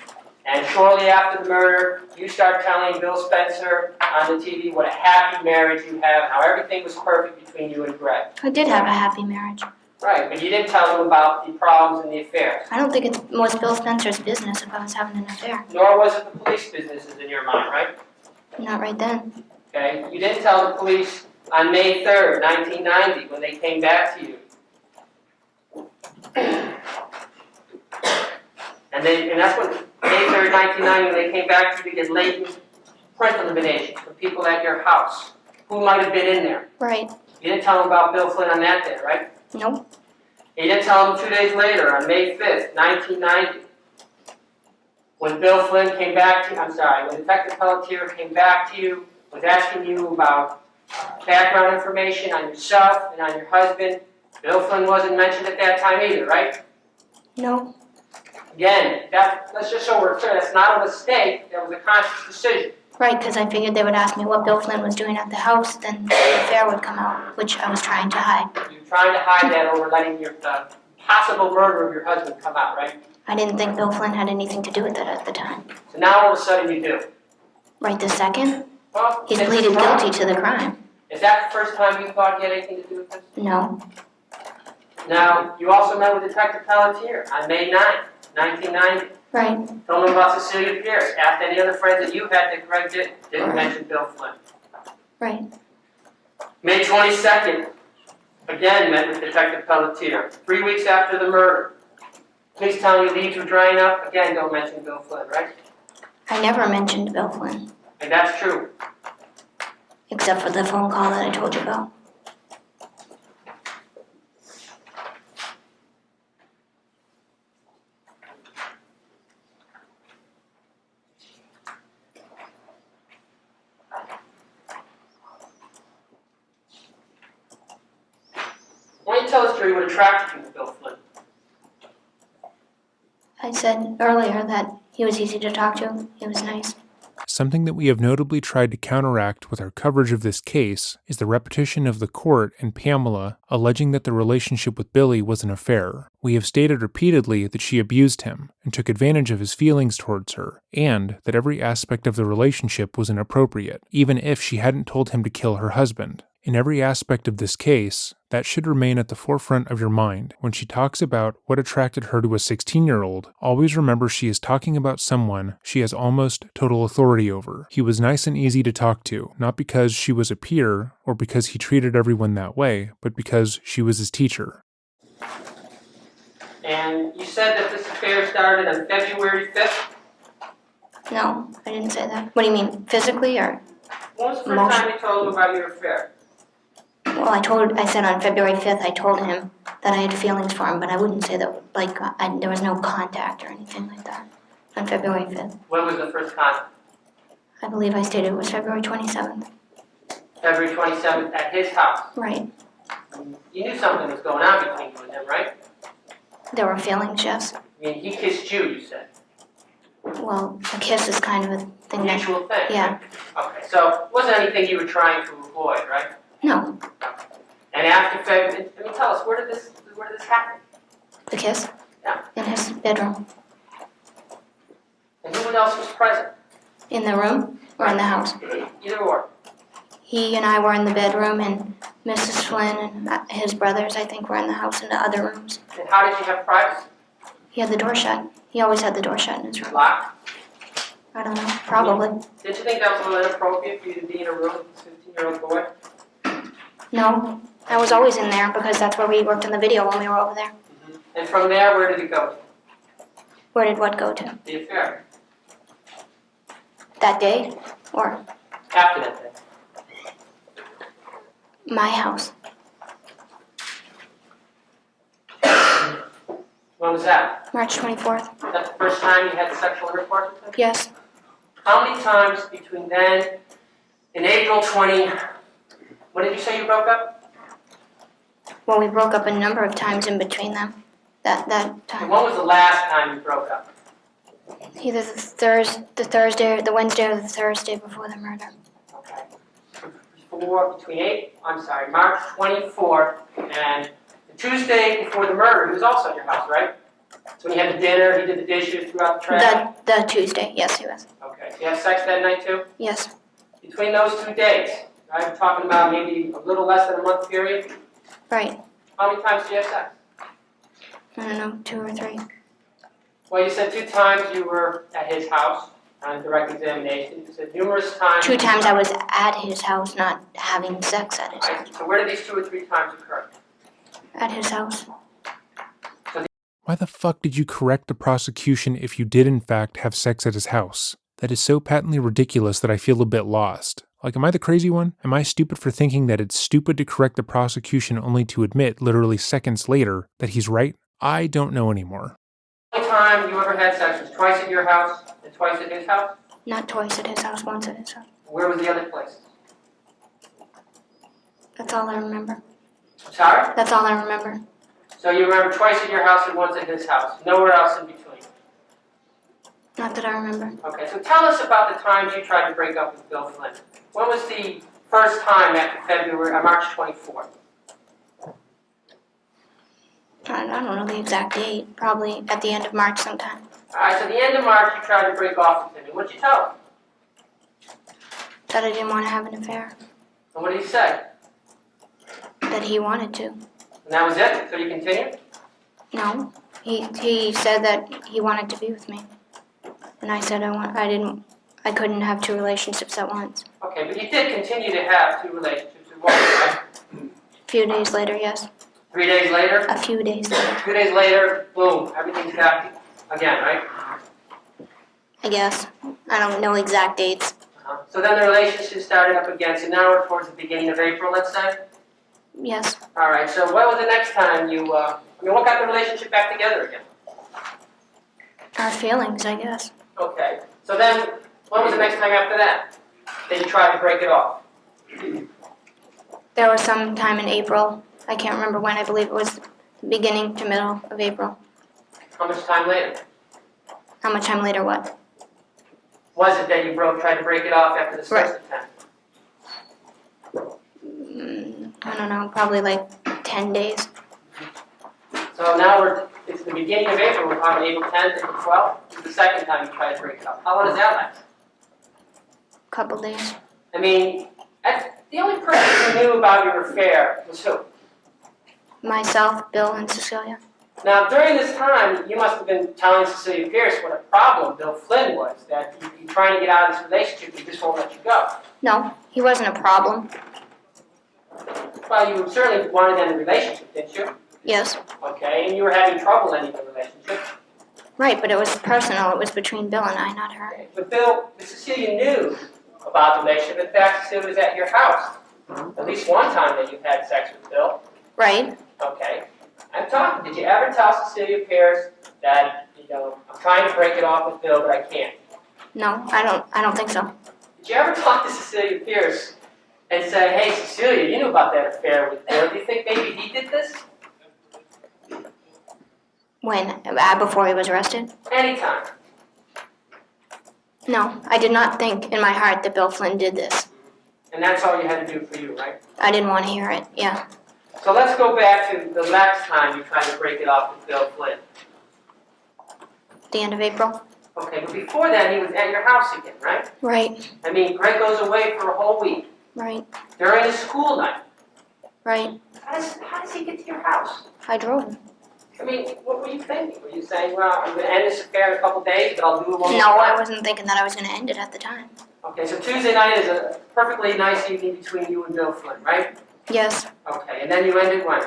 Speaker 2: And shortly after the murder, you start telling Bill Spencer on the TV what a happy marriage you have and how everything was perfect between you and Greg.
Speaker 3: I did have a happy marriage.
Speaker 2: Right, but you didn't tell him about the problems and the affairs.
Speaker 3: I don't think it was Bill Spencer's business if I was having an affair.
Speaker 2: Nor was it the police businesses in your mind, right?
Speaker 3: Not right then. Okay,
Speaker 2: you didn't tell the police on May 3rd, 1990, when they came back to you. And that's when, May 3rd, 1990, when they came back to you to get latent print elimination from people at your house. Who might have been in there?
Speaker 3: Right.
Speaker 2: You didn't tell them about Bill Flynn on that day, right?
Speaker 3: Nope.
Speaker 2: You didn't tell them 2 days later, on May 5th, 1990, when Bill Flynn came back to you, when Detective Pelletier came back to you, was asking you about background information on yourself and on your husband. Bill Flynn wasn't mentioned at that time either, right?
Speaker 3: No.
Speaker 2: Again, let's just so we're clear, that's not a mistake, that was a conscious decision.
Speaker 3: Right, because I figured they would ask me what Bill Flynn was doing at the house, then the affair would come out, which I was trying to hide.
Speaker 2: You're trying to hide that over letting the possible murder of your husband come out, right?
Speaker 3: I didn't think Bill Flynn had anything to do with it at the time.
Speaker 2: So now all of a sudden you do.
Speaker 3: Right this second?
Speaker 2: Well,
Speaker 3: He's pleaded guilty to the crime.
Speaker 2: Is that the first time you thought you had anything to do with this?
Speaker 3: No.
Speaker 2: Now, you also met with Detective Pelletier on May 9th, 1990.
Speaker 3: Right.
Speaker 2: Told him about Cecilia Pierce. Asked any other friends that you had that Greg didn't mention Bill Flynn.
Speaker 3: Right.
Speaker 2: May 22nd, again met with Detective Pelletier. 3 weeks after the murder. Police telling you leaves were drying up. Again, don't mention Bill Flynn, right?
Speaker 3: I never mentioned Bill Flynn.
Speaker 2: And that's true.
Speaker 3: Except for the phone call that I told you about.
Speaker 2: Why don't you tell us, Jerry, what attracted you to Bill Flynn?
Speaker 3: I said earlier that he was easy to talk to. He was nice.
Speaker 1: Something that we have notably tried to counteract with our coverage of this case is the repetition of the court and Pamela alleging that the relationship with Billy was an affair. We have stated repeatedly that she abused him and took advantage of his feelings towards her, and that every aspect of the relationship was inappropriate, even if she hadn't told him to kill her husband. In every aspect of this case, that should remain at the forefront of your mind. When she talks about what attracted her to a 16-year-old, always remember she is talking about someone she has almost total authority over. He was nice and easy to talk to, not because she was a peer or because he treated everyone that way, but because she was his teacher.
Speaker 2: And you said that this affair started on February 5th?
Speaker 3: No, I didn't say that. What do you mean, physically or?
Speaker 2: When was the first time you told him about your affair?
Speaker 3: Well, I said on February 5th, I told him that I had feelings for him, but I wouldn't say that, there was no contact or anything like that on February 5th.
Speaker 2: When was the first contact?
Speaker 3: I believe I stated it was February 27th.
Speaker 2: February 27th at his house?
Speaker 3: Right.
Speaker 2: You knew something was going on between you and him, right?
Speaker 3: There were feelings, yes.
Speaker 2: I mean, he kissed you said.
Speaker 3: Well, a kiss is kind of a thing that...
Speaker 2: Mutual thing?
Speaker 3: Yeah.
Speaker 2: Okay, so it wasn't anything you were trying to avoid, right?
Speaker 3: No.
Speaker 2: And after February, tell us, where did this happen?
Speaker 3: The kiss?
Speaker 2: Yeah.
Speaker 3: In his bedroom.
Speaker 2: And who else was present?
Speaker 3: In the room or in the house?
Speaker 2: Either or.
Speaker 3: He and I were in the bedroom, and Mrs. Flynn and his brothers, I think, were in the house in the other rooms.
Speaker 2: And how did you have privacy?
Speaker 3: He had the door shut. He always had the door shut in his room.
Speaker 2: Locked?
Speaker 3: I don't know, probably.
Speaker 2: Did you think that was a little inappropriate for you to be in a room with a 15-year-old boy?
Speaker 3: No, I was always in there because that's where we worked on the video when we were over there.
Speaker 2: And from there, where did it go?
Speaker 3: Where did what go to?
Speaker 2: The affair.
Speaker 3: That day? Or
Speaker 2: After that day.
Speaker 3: my house?
Speaker 2: When was that?
Speaker 3: March 24th.
Speaker 2: Was that the first time you had sexual intercourse with him?
Speaker 3: Yes.
Speaker 2: How many times between then and April 20, when did you say you broke up?
Speaker 3: Well, we broke up a number of times in between them. That
Speaker 2: And
Speaker 3: time.
Speaker 2: when was the last time you broke up?
Speaker 3: Either the Wednesday or the Thursday before the murder.
Speaker 2: Okay. March 24th and the Tuesday before the murder, he was also at your house, right? So when you had the dinner, he did the dishes, threw out the trash?
Speaker 3: The Tuesday, yes, he was.
Speaker 2: Okay, so you had sex that night too?
Speaker 3: Yes.
Speaker 2: Between those 2 days, right, we're talking about maybe a little less than a month period,
Speaker 3: Right.
Speaker 2: how many times did you have sex?
Speaker 3: I don't know, 2 or 3.
Speaker 2: Well, you said 2 times you were at his house on direct examination. You said numerous times.
Speaker 3: 2 times I was at his house, not having sex at his house.
Speaker 2: Right, so where did these 2 or 3 times occur?
Speaker 3: At his house.
Speaker 1: Why the fuck did you correct the prosecution if you did in fact have sex at his house? That is so patently ridiculous that I feel a bit lost. Like, am I the crazy one? Am I stupid for thinking that it's stupid to correct the prosecution only to admit, literally seconds later, that he's right? I don't know anymore.
Speaker 2: The only time you ever had sex was twice at your house and twice at his house?
Speaker 3: Not twice at his house, once at his house.
Speaker 2: Where was the other places?
Speaker 3: That's all I remember.
Speaker 2: I'm sorry?
Speaker 3: That's all I remember.
Speaker 2: So you remember twice at your house and once at his house. Nowhere else in between.
Speaker 3: Not that I remember.
Speaker 2: Okay, so tell us about the times you tried to break up with Bill Flynn. When was the first time after March 24th?
Speaker 3: I don't know the exact date. Probably at the end of March sometime.
Speaker 2: All right, so the end of March you tried to break off with him. And what'd you tell him?
Speaker 3: That I didn't want to have an affair.
Speaker 2: And what did he say?
Speaker 3: That he wanted to.
Speaker 2: And that was it? So you continued?
Speaker 3: No. He said that he wanted to be with me. And I said I couldn't have 2 relationships at once.
Speaker 2: Okay, but you did continue to have 2 relationships at once, right?
Speaker 3: A few days later, yes.
Speaker 2: 3 days later?
Speaker 3: A few days later,
Speaker 2: 2 days later, boom, everything's back again, right?
Speaker 3: I guess. I don't know exact dates.
Speaker 2: So then the relationship started up again, so now we're towards the beginning of April, let's say?
Speaker 3: Yes.
Speaker 2: All right, so what was the next time what got the relationship back together again?
Speaker 3: Our feelings, I guess.
Speaker 2: Okay, so then what was the next time after that? Then you tried to break it off?
Speaker 3: There was some time in April. I can't remember when. I believe it was beginning to middle of April.
Speaker 2: How much time later?
Speaker 3: How much time later, what?
Speaker 2: Was it that you tried to break it off after the first attempt?
Speaker 3: I don't know, probably like 10 days.
Speaker 2: So now it's the beginning of April, we're talking April 10th, April 12th. This is the second time you tried to break it off. How long does that last?
Speaker 3: Couple days.
Speaker 2: I mean, the only person who knew about your affair was who?
Speaker 3: Myself, Bill, and Cecilia.
Speaker 2: Now, during this time, you must have been telling Cecilia Pierce what a problem Bill Flynn was, that you're trying to get out of this relationship, he just won't let you go.
Speaker 3: No, he wasn't a problem.
Speaker 2: Well, you certainly wanted to end the relationship, didn't you?
Speaker 3: Yes.
Speaker 2: Okay, and you were having trouble ending the relationship.
Speaker 3: Right, but it was personal. It was between Bill and I, not her.
Speaker 2: Okay. But Cecilia knew about the relationship. In fact, Cecilia was at your house at least one time that you had sex with Bill.
Speaker 3: Right.
Speaker 2: Okay. I'm talking. Did you ever tell Cecilia Pierce that, I'm trying to break it off with Bill, but I can't?
Speaker 3: No, I don't think so.
Speaker 2: Did you ever talk to Cecilia Pierce and say, hey, Cecilia, you knew about that affair with Bill. Do you think maybe he did this?
Speaker 3: When? Before he was arrested?
Speaker 2: Anytime.
Speaker 3: No, I did not think in my heart that Bill Flynn did this.
Speaker 2: And that's all you had to do for you, right?
Speaker 3: I didn't want to hear it, yeah.
Speaker 2: So let's go back to the last time you tried to break it off with Bill Flynn.
Speaker 3: The end of April?
Speaker 2: Okay, but before that, he was at your house again, right?
Speaker 3: Right,
Speaker 2: I mean, Greg goes away for a whole week
Speaker 3: right,
Speaker 2: during a school night.
Speaker 3: right.
Speaker 2: How does he get to your house?
Speaker 3: I drove him.
Speaker 2: I mean, what were you thinking? Were you saying, well, I'm going to end this affair in a couple days, but I'll do it one more
Speaker 3: No, I
Speaker 2: time?
Speaker 3: wasn't thinking that I was going to end it at the time.
Speaker 2: Okay, so Tuesday night is a perfectly nice evening between you and Bill Flynn, right?
Speaker 3: Yes,
Speaker 2: Okay, and then you end it when?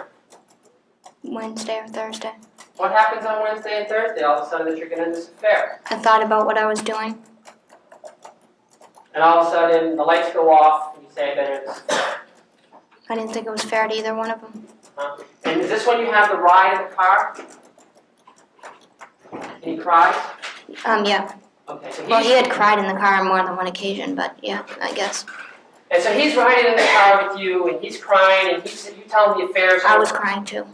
Speaker 3: Wednesday or Thursday.
Speaker 2: What happens on Wednesday and Thursday all of a sudden that you're going to end this affair?
Speaker 3: I thought about what I was doing.
Speaker 2: And all of a sudden the lights go off and you say that it's...
Speaker 3: I didn't think it was fair to either one of them.
Speaker 2: And is this when you have the ride in the car? And he cries?
Speaker 3: Yeah.
Speaker 2: Okay, so
Speaker 3: Well,
Speaker 2: he's...
Speaker 3: he had cried in the car on more than one occasion, but yeah, I guess.
Speaker 2: And so he's riding in the car with you and he's crying and you tell him the affair's
Speaker 3: I
Speaker 2: over.
Speaker 3: was crying too.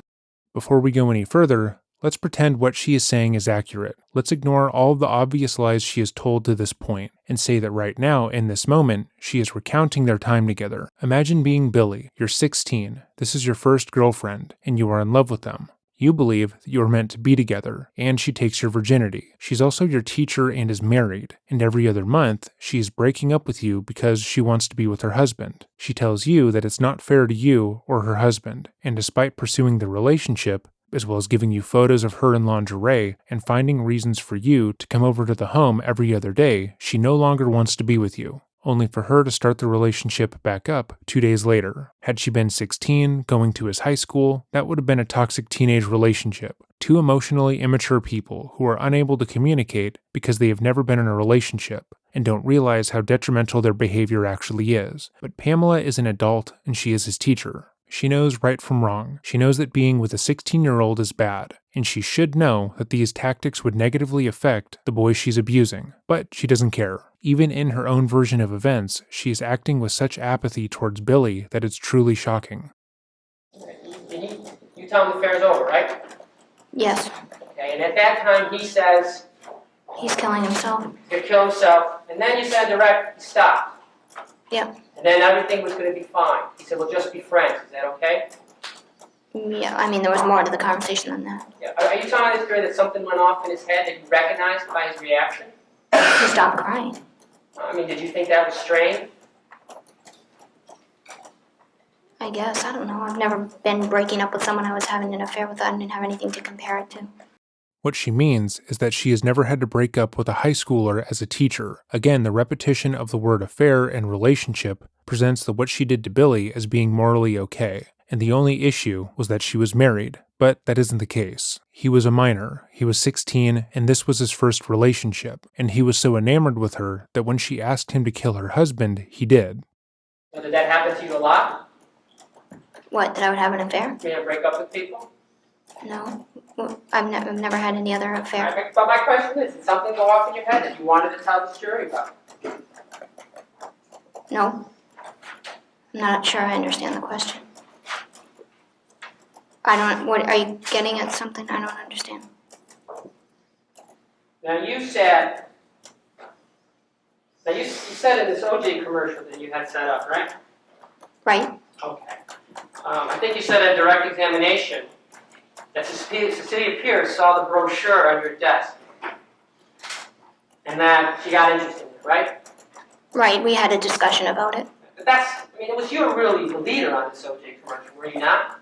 Speaker 1: Before we go any further, let's pretend what she is saying is accurate. Let's ignore all of the obvious lies she has told to this point and say that right now, in this moment, she is recounting their time together. Imagine being Billy. You're 16. This is your first girlfriend, and you are in love with them. You believe that you are meant to be together, and she takes your virginity. She's also your teacher and is married, and every other month, she is breaking up with you because she wants to be with her husband. She tells you that it's not fair to you or her husband, and despite pursuing the relationship, as well as giving you photos of her in lingerie and finding reasons for you to come over to the home every other day, she no longer wants to be with you, only for her to start the relationship back up 2 days later. Had she been 16, going to his high school, that would have been a toxic teenage relationship. Two emotionally immature people who are unable to communicate because they have never been in a relationship and don't realize how detrimental their behavior actually is. But Pamela is an adult and she is his teacher. She knows right from wrong. She knows that being with a 16-year-old is bad, and she should know that these tactics would negatively affect the boy she's abusing. But she doesn't care. Even in her own version of events, she is acting with such apathy towards Billy that it's truly shocking.
Speaker 2: And you tell him the affair's over, right?
Speaker 3: Yes,
Speaker 2: Okay, and at that time he says
Speaker 3: he's killing himself.
Speaker 2: he'll kill himself, and then you said direct, he stopped.
Speaker 3: Yeah.
Speaker 2: And then everything was going to be fine. He said, we'll just be friends. Is that okay?
Speaker 3: Yeah, I mean, there was more to the conversation than that.
Speaker 2: Yeah. Are you telling this girl that something went off in his head that you recognized by his reaction?
Speaker 3: He stopped crying.
Speaker 2: I mean, did you think that was strange?
Speaker 3: I guess, I don't know. I've never been breaking up with someone I was having an affair with. I didn't have anything to compare it to.
Speaker 1: What she means is that she has never had to break up with a high schooler as a teacher. Again, the repetition of the word affair and relationship presents that what she did to Billy as being morally okay, and the only issue was that she was married. But that isn't the case. He was a minor, he was 16, and this was his first relationship, and he was so enamored with her that when she asked him to kill her husband, he did.
Speaker 2: So did that happen to you a lot?
Speaker 3: What, that I would have an affair?
Speaker 2: You know, break up with people?
Speaker 3: No. Well, I've never had any other affair.
Speaker 2: But my question is, did something go off in your head that you wanted to tell the jury about?
Speaker 3: No. I'm not sure I understand the question. What, are you getting at something I don't understand?
Speaker 2: Now you said in this OJ commercial that you had set up, right?
Speaker 3: Right?
Speaker 2: Okay. I think you said at direct examination that Cecilia Pierce saw the brochure on your desk and that she got interested in it, right?
Speaker 3: Right, we had a discussion about it.
Speaker 2: But it was you really the leader on this OJ commercial, were you not?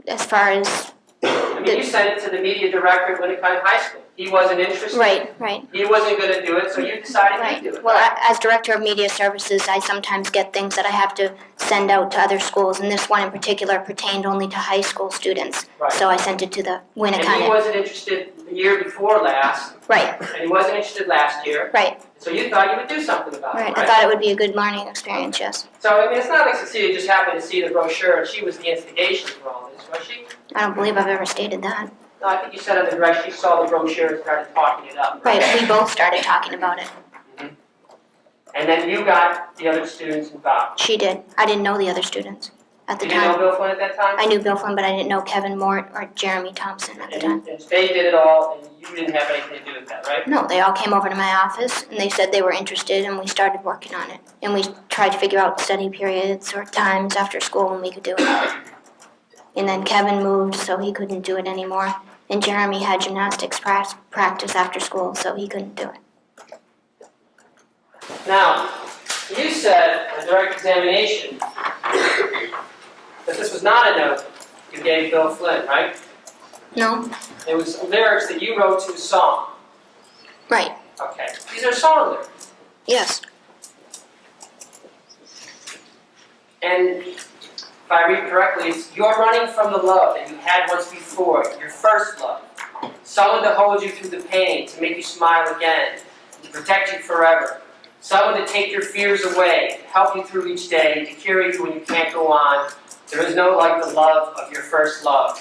Speaker 3: As far as...
Speaker 2: You sent it to the media director at Winnicott High School. He wasn't interested.
Speaker 3: Right.
Speaker 2: He wasn't going to do it, so you decided to do it.
Speaker 3: Well, as director of media services, I sometimes get things that I have to send out to other schools, and this one in particular pertained only to high school students.
Speaker 2: Right.
Speaker 3: So I sent it to the Winnicott.
Speaker 2: And he wasn't interested the year before last.
Speaker 3: Right.
Speaker 2: And he wasn't interested last year.
Speaker 3: Right.
Speaker 2: So you thought you would do something about it,
Speaker 3: Right.
Speaker 2: right?
Speaker 3: I thought it would be a good learning experience, yes.
Speaker 2: So, it's not like Cecilia just happened to see the brochure and she was the instigation for all this, was she?
Speaker 3: I don't believe I've ever stated that.
Speaker 2: No, I think you said on the direct she saw the brochure and started talking it up.
Speaker 3: Right, we both started talking about it.
Speaker 2: And then you got the other students involved.
Speaker 3: She did. I didn't know the other students at the
Speaker 2: You didn't know
Speaker 3: time.
Speaker 2: Bill Flynn at that time?
Speaker 3: I knew Bill Flynn, but I didn't know Kevin Mort or Jeremy Thompson at the time.
Speaker 2: And they did it all, and you didn't have anything to do with that, right?
Speaker 3: No, they all came over to my office, and they said they were interested, and we started working on it. And we tried to figure out study periods or times after school when we could do it. And then Kevin moved, so he couldn't do it anymore. And Jeremy had gymnastics practice after school, so he couldn't do it.
Speaker 2: Now, you said on direct examination that this was not a note you gave Bill Flynn, right?
Speaker 3: No?
Speaker 2: It was lyrics that you wrote to a song.
Speaker 3: Right.
Speaker 2: Okay. These are song lyrics.
Speaker 3: Yes.
Speaker 2: And if I read correctly, it's you're running from the love that you had once before, your first love. Someone to hold you through the pain, to make you smile again, to protect you forever. Someone to take your fears away, to help you through each day, to carry you when you can't go on. There is no like the love of your first love.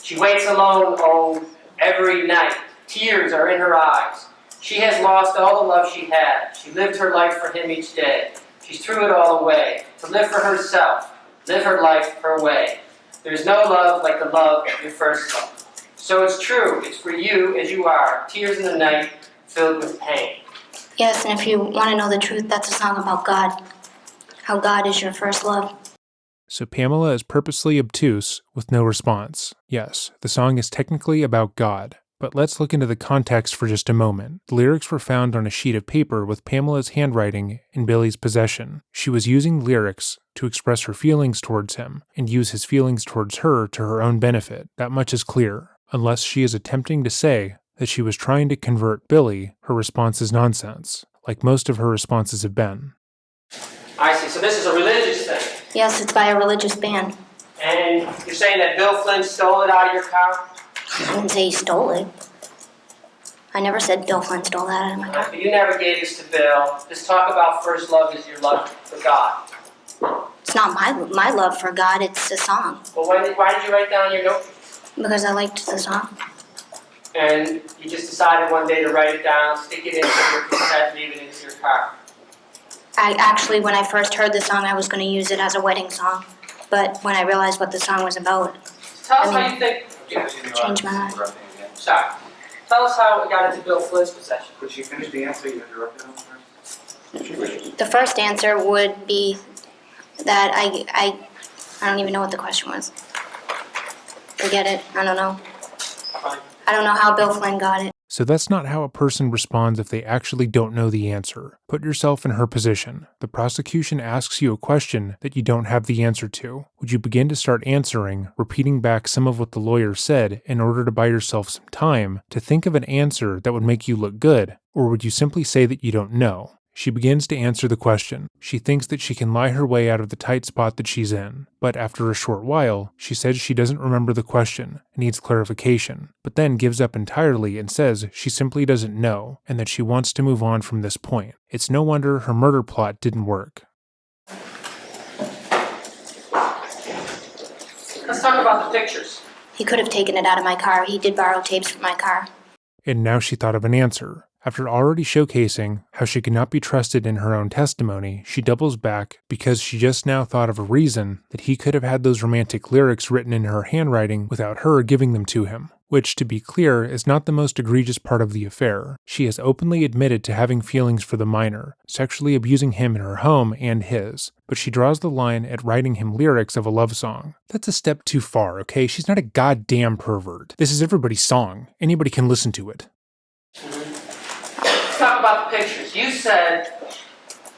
Speaker 2: She waits alone, oh, every night. Tears are in her eyes. She has lost all the love she had. She lived her life for him each day. She threw it all away, to live for herself, live her life her way. There's no love like the love of your first love. So it's true, it's for you as you are, tears in the night, filled with pain.
Speaker 3: Yes, and if you want to know the truth, that's a song about God. How God is your first love.
Speaker 1: So Pamela is purposely obtuse with no response. Yes, the song is technically about God. But let's look into the context for just a moment. The lyrics were found on a sheet of paper with Pamela's handwriting in Billy's possession. She was using lyrics to express her feelings towards him and use his feelings towards her to her own benefit. That much is clear. Unless she is attempting to say that she was trying to convert Billy, her response is nonsense, like most of her responses have been.
Speaker 2: I see, so this is a religious thing.
Speaker 3: Yes, it's by a religious band.
Speaker 2: And you're saying that Bill Flynn stole it out of your car?
Speaker 3: I didn't say he stole it. I never said Bill Flynn stole that out of my car.
Speaker 2: But you never gave this to Bill. Just talk about first love as your love for God.
Speaker 3: It's not my love for God, it's a song.
Speaker 2: Well, why did you write down your note?
Speaker 3: Because I liked the song.
Speaker 2: And you just decided one day to write it down, stick it into your cassette, leave it into your car.
Speaker 3: When I first heard the song, I was going to use it as a wedding song. But when I realized what the song was about,
Speaker 2: Tell us how you think.
Speaker 3: changed my mind.
Speaker 2: Sorry. Tell us how it got into Bill Flynn's possession.
Speaker 4: Could she finish the answer you interrupted him first?
Speaker 3: The first answer would be that I don't even know what the question was. Forget it. I don't know.
Speaker 2: Fine.
Speaker 3: I don't know how Bill Flynn got it.
Speaker 1: So that's not how a person responds if they actually don't know the answer. Put yourself in her position. The prosecution asks you a question that you don't have the answer to. Would you begin to start answering, repeating back some of what the lawyer said in order to buy yourself some time to think of an answer that would make you look good? Or would you simply say that you don't know? She begins to answer the question. She thinks that she can lie her way out of the tight spot that she's in. But after a short while, she says she doesn't remember the question, needs clarification, but then gives up entirely and says she simply doesn't know, and that she wants to move on from this point. It's no wonder her murder plot didn't work.
Speaker 2: Let's talk about the pictures.
Speaker 3: He could have taken it out of my car. He did borrow tapes from my car.
Speaker 1: And now she thought of an answer. After already showcasing how she could not be trusted in her own testimony, she doubles back because she just now thought of a reason that he could have had those romantic lyrics written in her handwriting without her giving them to him. Which, to be clear, is not the most egregious part of the affair. She has openly admitted to having feelings for the minor, sexually abusing him in her home and his, but she draws the line at writing him lyrics of a love song. That's a step too far, okay? She's not a goddamn pervert. This is everybody's song. Anybody can listen to it.
Speaker 2: Let's talk about the pictures. You said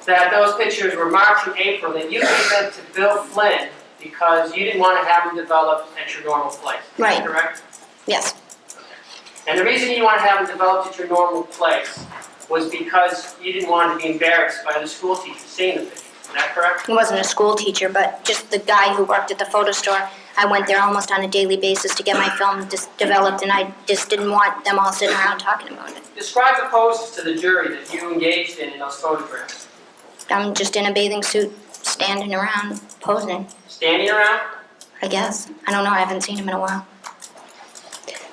Speaker 2: that those pictures were March and April, that you gave them to Bill Flynn because you didn't want to have them developed at your normal place. Is
Speaker 3: Right.
Speaker 2: that correct?
Speaker 3: Yes.
Speaker 2: And the reason you didn't want to have them developed at your normal place was because you didn't want to be embarrassed by the school teacher seeing the pictures. Is that correct?
Speaker 3: He wasn't a school teacher, but just the guy who worked at the photo store. I went there almost on a daily basis to get my film developed, and I just didn't want them all sitting around talking about it.
Speaker 2: Describe the poses to the jury that you engaged in those photographs.
Speaker 3: I'm just in a bathing suit, standing around, posing,
Speaker 2: Standing around?
Speaker 3: I guess. I don't know, I haven't seen him in a while.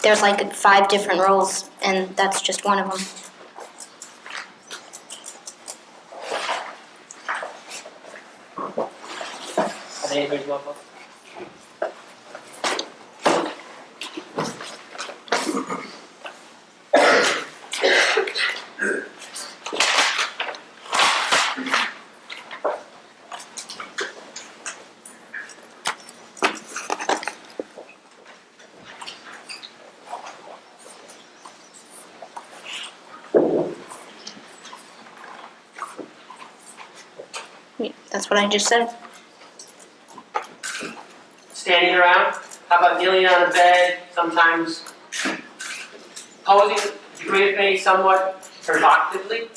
Speaker 3: There's like 5 different roles, and that's just one of them.
Speaker 2: Are they anybody's love book?
Speaker 3: That's what I just said.
Speaker 2: Standing around? How about kneeling on a bed, sometimes posing, agree with me, somewhat provocatively?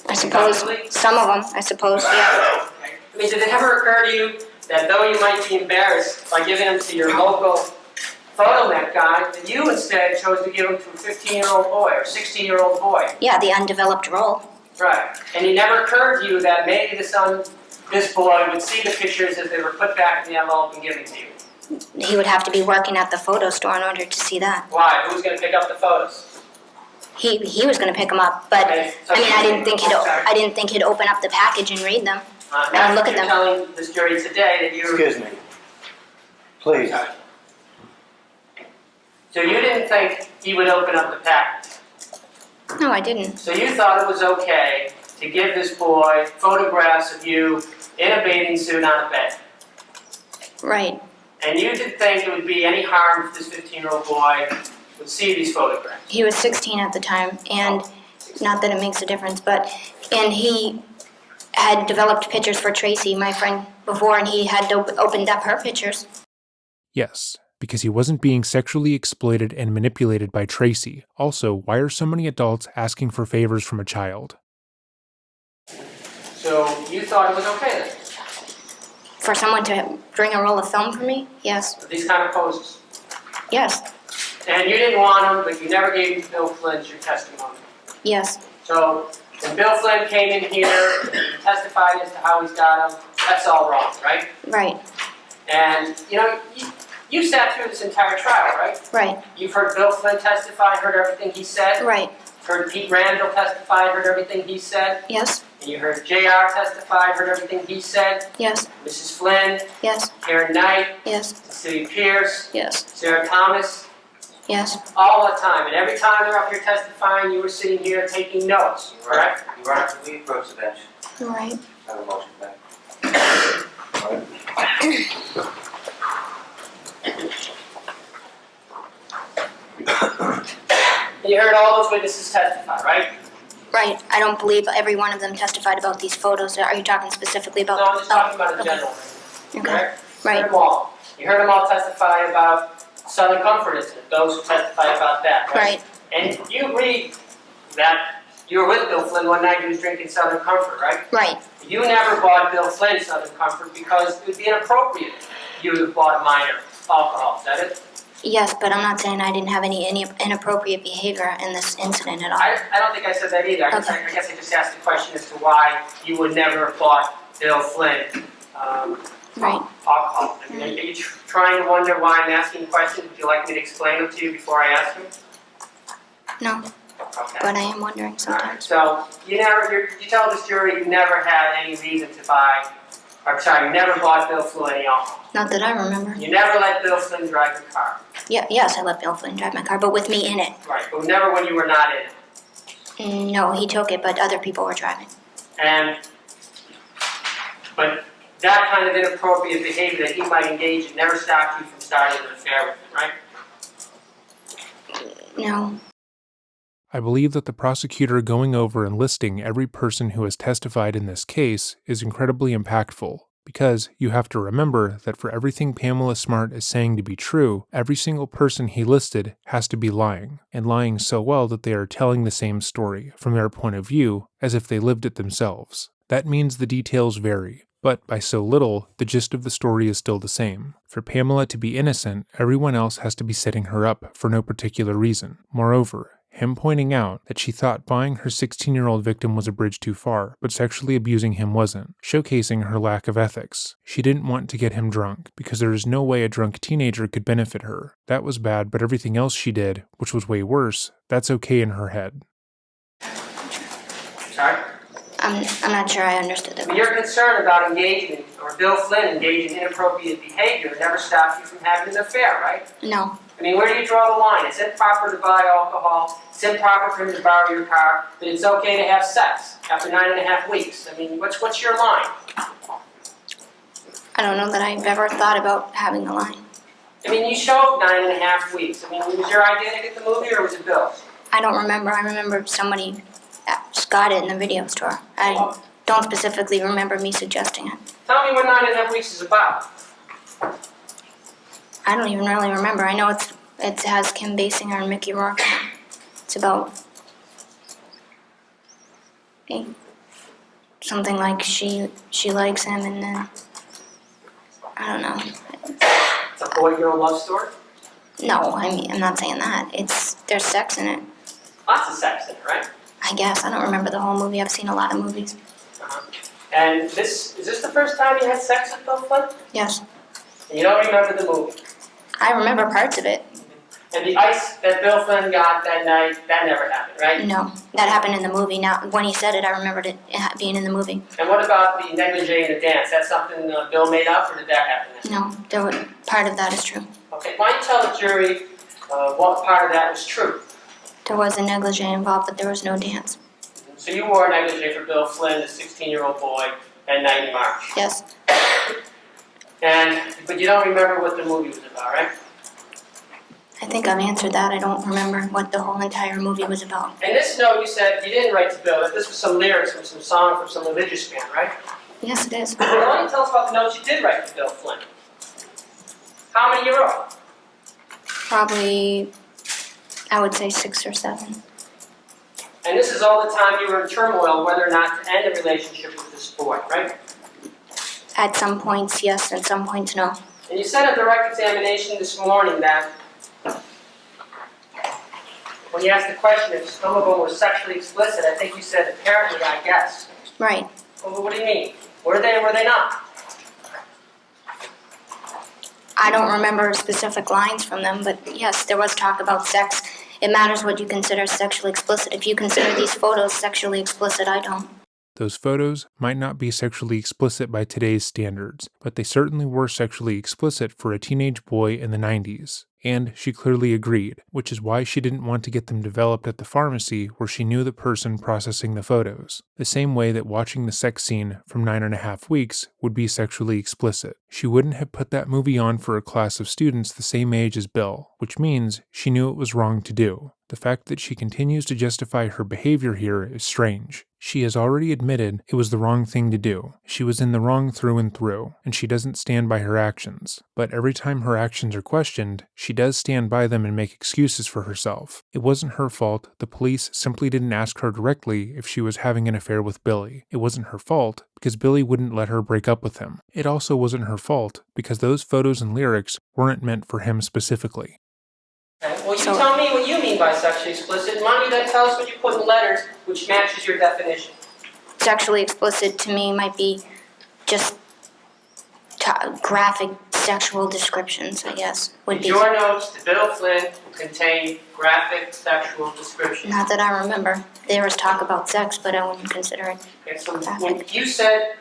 Speaker 3: I suppose some of them, I suppose, yeah.
Speaker 2: Okay. I mean, did it ever occur to you that though you might be embarrassed by giving them to your local photomet guy, that you instead chose to give them to a 15-year-old boy or 16-year-old boy?
Speaker 3: Yeah, the undeveloped role.
Speaker 2: Right. And it never occurred to you that maybe this boy would see the pictures as they were put back in the envelope and given to you?
Speaker 3: He would have to be working at the photo store in order to see that.
Speaker 2: Why? Who's going to pick up the photos?
Speaker 3: He was going to pick them up, but
Speaker 2: Okay, so
Speaker 3: I mean, I didn't think he'd open up the package and read them.
Speaker 2: Now
Speaker 3: look at
Speaker 2: you're
Speaker 3: them.
Speaker 2: telling this jury today that you.
Speaker 5: Excuse me. Please.
Speaker 2: So you didn't think he would open up the package.
Speaker 3: No, I didn't.
Speaker 2: So you thought it was okay to give this boy photographs of you in a bathing suit on a bed.
Speaker 3: Right.
Speaker 2: And you didn't think it would be any harm if this 15-year-old boy would see these photographs.
Speaker 3: He was 16 at the time, and not that it makes a difference, and he had developed pictures for Tracy, my friend, before, and he had opened up her pictures.
Speaker 1: Yes, because he wasn't being sexually exploited and manipulated by Tracy. Also, why are so many adults asking for favors from a child?
Speaker 2: So you thought it was okay then?
Speaker 3: For someone to bring a roll of film for me? Yes.
Speaker 2: With these kind of poses?
Speaker 3: Yes.
Speaker 2: And you didn't want them, but you never gave them to Bill Flynn your testimony.
Speaker 3: Yes.
Speaker 2: So when Bill Flynn came in here and testified as to how he's got them, that's all wrong, right?
Speaker 3: Right.
Speaker 2: And, you sat through this entire trial, right?
Speaker 3: Right.
Speaker 2: You've heard Bill Flynn testify, heard everything he said.
Speaker 3: Right.
Speaker 2: Heard Pete Randall testify, heard everything he said.
Speaker 3: Yes.
Speaker 2: And you heard JR testify, heard everything he said.
Speaker 3: Yes.
Speaker 2: Mrs. Flynn,
Speaker 3: Yes.
Speaker 2: Karen Knight,
Speaker 3: Yes.
Speaker 2: City Pierce,
Speaker 3: Yes.
Speaker 2: Sarah Thomas,
Speaker 3: Yes.
Speaker 2: all the time. And every time they're up here testifying, you were sitting here taking notes, correct?
Speaker 4: You are to leave, approach the bench.
Speaker 3: Right.
Speaker 4: Have a motion back.
Speaker 2: And you heard all those witnesses testify, right?
Speaker 3: Right. I don't believe every one of them testified about these photos. Are you talking specifically about?
Speaker 2: No, I'm just talking about in
Speaker 3: okay.
Speaker 2: general.
Speaker 3: Okay.
Speaker 2: Correct? You
Speaker 3: Right.
Speaker 2: heard them all. You heard them all testify about Southern Comfort incident, those who testified about that, right?
Speaker 3: Right.
Speaker 2: And you agreed that you were with Bill Flynn one night, he was drinking Southern Comfort, right?
Speaker 3: Right.
Speaker 2: You never bought Bill Flynn Southern Comfort because it would be inappropriate. You would have bought a minor alcohol, is that it?
Speaker 3: Yes, but I'm not saying I didn't have any inappropriate behavior in this incident at all.
Speaker 2: I don't think I said that either. I guess I just asked the question as to why you would never have bought Bill Flynn
Speaker 3: Right.
Speaker 2: alcohol. I mean, are you trying to wonder why I'm asking questions? Would you like me to explain them to you before I ask them?
Speaker 3: No,
Speaker 2: Okay.
Speaker 3: but I am wondering
Speaker 2: Alright,
Speaker 3: sometimes.
Speaker 2: so you tell this jury you never had any reason to buy, you never bought Bill Flynn any alcohol.
Speaker 3: Not that I remember.
Speaker 2: You never let Bill Flynn drive your car.
Speaker 3: Yeah. Yes, I let Bill Flynn drive my car, but with me in it.
Speaker 2: Right, but never when you were not in it.
Speaker 3: No, he took it, but other people were driving.
Speaker 2: But that kind of inappropriate behavior that he might engage in never stopped you from starting an affair with him, right?
Speaker 3: No.
Speaker 1: I believe that the prosecutor going over and listing every person who has testified in this case is incredibly impactful, because you have to remember that for everything Pamela Smart is saying to be true, every single person he listed has to be lying, and lying so well that they are telling the same story, from their point of view, as if they lived it themselves. That means the details vary, but by so little, the gist of the story is still the same. For Pamela to be innocent, everyone else has to be setting her up for no particular reason. Moreover, him pointing out that she thought buying her 16-year-old victim was a bridge too far, but sexually abusing him wasn't, showcasing her lack of ethics. She didn't want to get him drunk, because there is no way a drunk teenager could benefit her. That was bad, but everything else she did, which was way worse, that's okay in her head.
Speaker 2: Sorry?
Speaker 3: I'm not sure I understood that.
Speaker 2: I mean, your concern about engaging, or Bill Flynn engaging in inappropriate behavior never stopped you from having an affair, right?
Speaker 3: No.
Speaker 2: I mean, where do you draw the line? It's improper to buy alcohol, it's improper for him to borrow your car, but it's okay to have sex after 9.5 weeks. I mean, what's your line?
Speaker 3: I don't know that I've ever thought about having a line.
Speaker 2: I mean, you showed 9.5 weeks. I mean, was your idea to get the movie, or was it Bill's?
Speaker 3: I don't remember. I remember somebody got it in the video store. I don't specifically remember me suggesting it.
Speaker 2: Tell me what 9.5 weeks is about.
Speaker 3: I don't even really remember. I know it has Kim Basinger and Mickey Rourke. It's about something like she likes him, and then I don't know.
Speaker 2: It's a boy-girl love story?
Speaker 3: No, I mean, I'm not saying that. There's sex in it.
Speaker 2: Lots of sex in it, right?
Speaker 3: I guess. I don't remember the whole movie. I've seen a lot of movies.
Speaker 2: Uh-huh. And is this the first time you had sex with Bill Flynn?
Speaker 3: Yes.
Speaker 2: And you don't remember the movie?
Speaker 3: I remember parts of it.
Speaker 2: And the ice that Bill Flynn got that night, that never happened, right?
Speaker 3: No, that happened in the movie. Now, when he said it, I remembered it being in the movie.
Speaker 2: And what about the negligee and the dance? That's something Bill made up, or did that happen?
Speaker 3: No, part of that is true.
Speaker 2: Okay, why don't you tell the jury what part of that was true?
Speaker 3: There was a negligee involved, but there was no dance.
Speaker 2: So you wore a negligee for Bill Flynn, the 16-year-old boy, that night in March.
Speaker 3: Yes.
Speaker 2: But you don't remember what the movie was about, right?
Speaker 3: I think I've answered that. I don't remember what the whole entire movie was about.
Speaker 2: And this note you said you didn't write to Bill, that this was some lyrics from some song from some religious band, right?
Speaker 3: Yes, it is.
Speaker 2: Well, why don't you tell us about the notes you did write to Bill Flynn? How many you wrote?
Speaker 3: Probably, I would say 6 or 7.
Speaker 2: And this is all the time you were in turmoil whether or not to end a relationship with this boy, right?
Speaker 3: At some points, yes, and some points, no.
Speaker 2: And you said at direct examination this morning that when you asked the question if some of them were sexually explicit, I think you said apparently, I guess.
Speaker 3: Right.
Speaker 2: Well, what do you mean? Were they or were they not?
Speaker 3: I don't remember specific lines from them, but yes, there was talk about sex. It matters what you consider sexually explicit. If you consider these photos sexually explicit, I don't.
Speaker 1: Those photos might not be sexually explicit by today's standards, but they certainly were sexually explicit for a teenage boy in the 90s. And she clearly agreed, which is why she didn't want to get them developed at the pharmacy where she knew the person processing the photos, the same way that watching the sex scene from 9.5 Weeks would be sexually explicit. She wouldn't have put that movie on for a class of students the same age as Bill, which means she knew it was wrong to do. The fact that she continues to justify her behavior here is strange. She has already admitted it was the wrong thing to do. She was in the wrong through and through, and she doesn't stand by her actions. But every time her actions are questioned, she does stand by them and make excuses for herself. It wasn't her fault. The police simply didn't ask her directly if she was having an affair with Billy. It wasn't her fault because Billy wouldn't let her break up with him. It also wasn't her fault because those photos and lyrics weren't meant for him specifically.
Speaker 2: Okay. Well, you tell me what you mean by sexually explicit, and why don't you then tell us what you put in letters which matches your definition?
Speaker 3: Sexually explicit to me might be just graphic sexual descriptions, I guess. Would be.
Speaker 2: Your notes to Bill Flynn contain graphic sexual descriptions.
Speaker 3: Not that I remember. There was talk about sex, but I wouldn't consider it.
Speaker 2: Okay, so when you said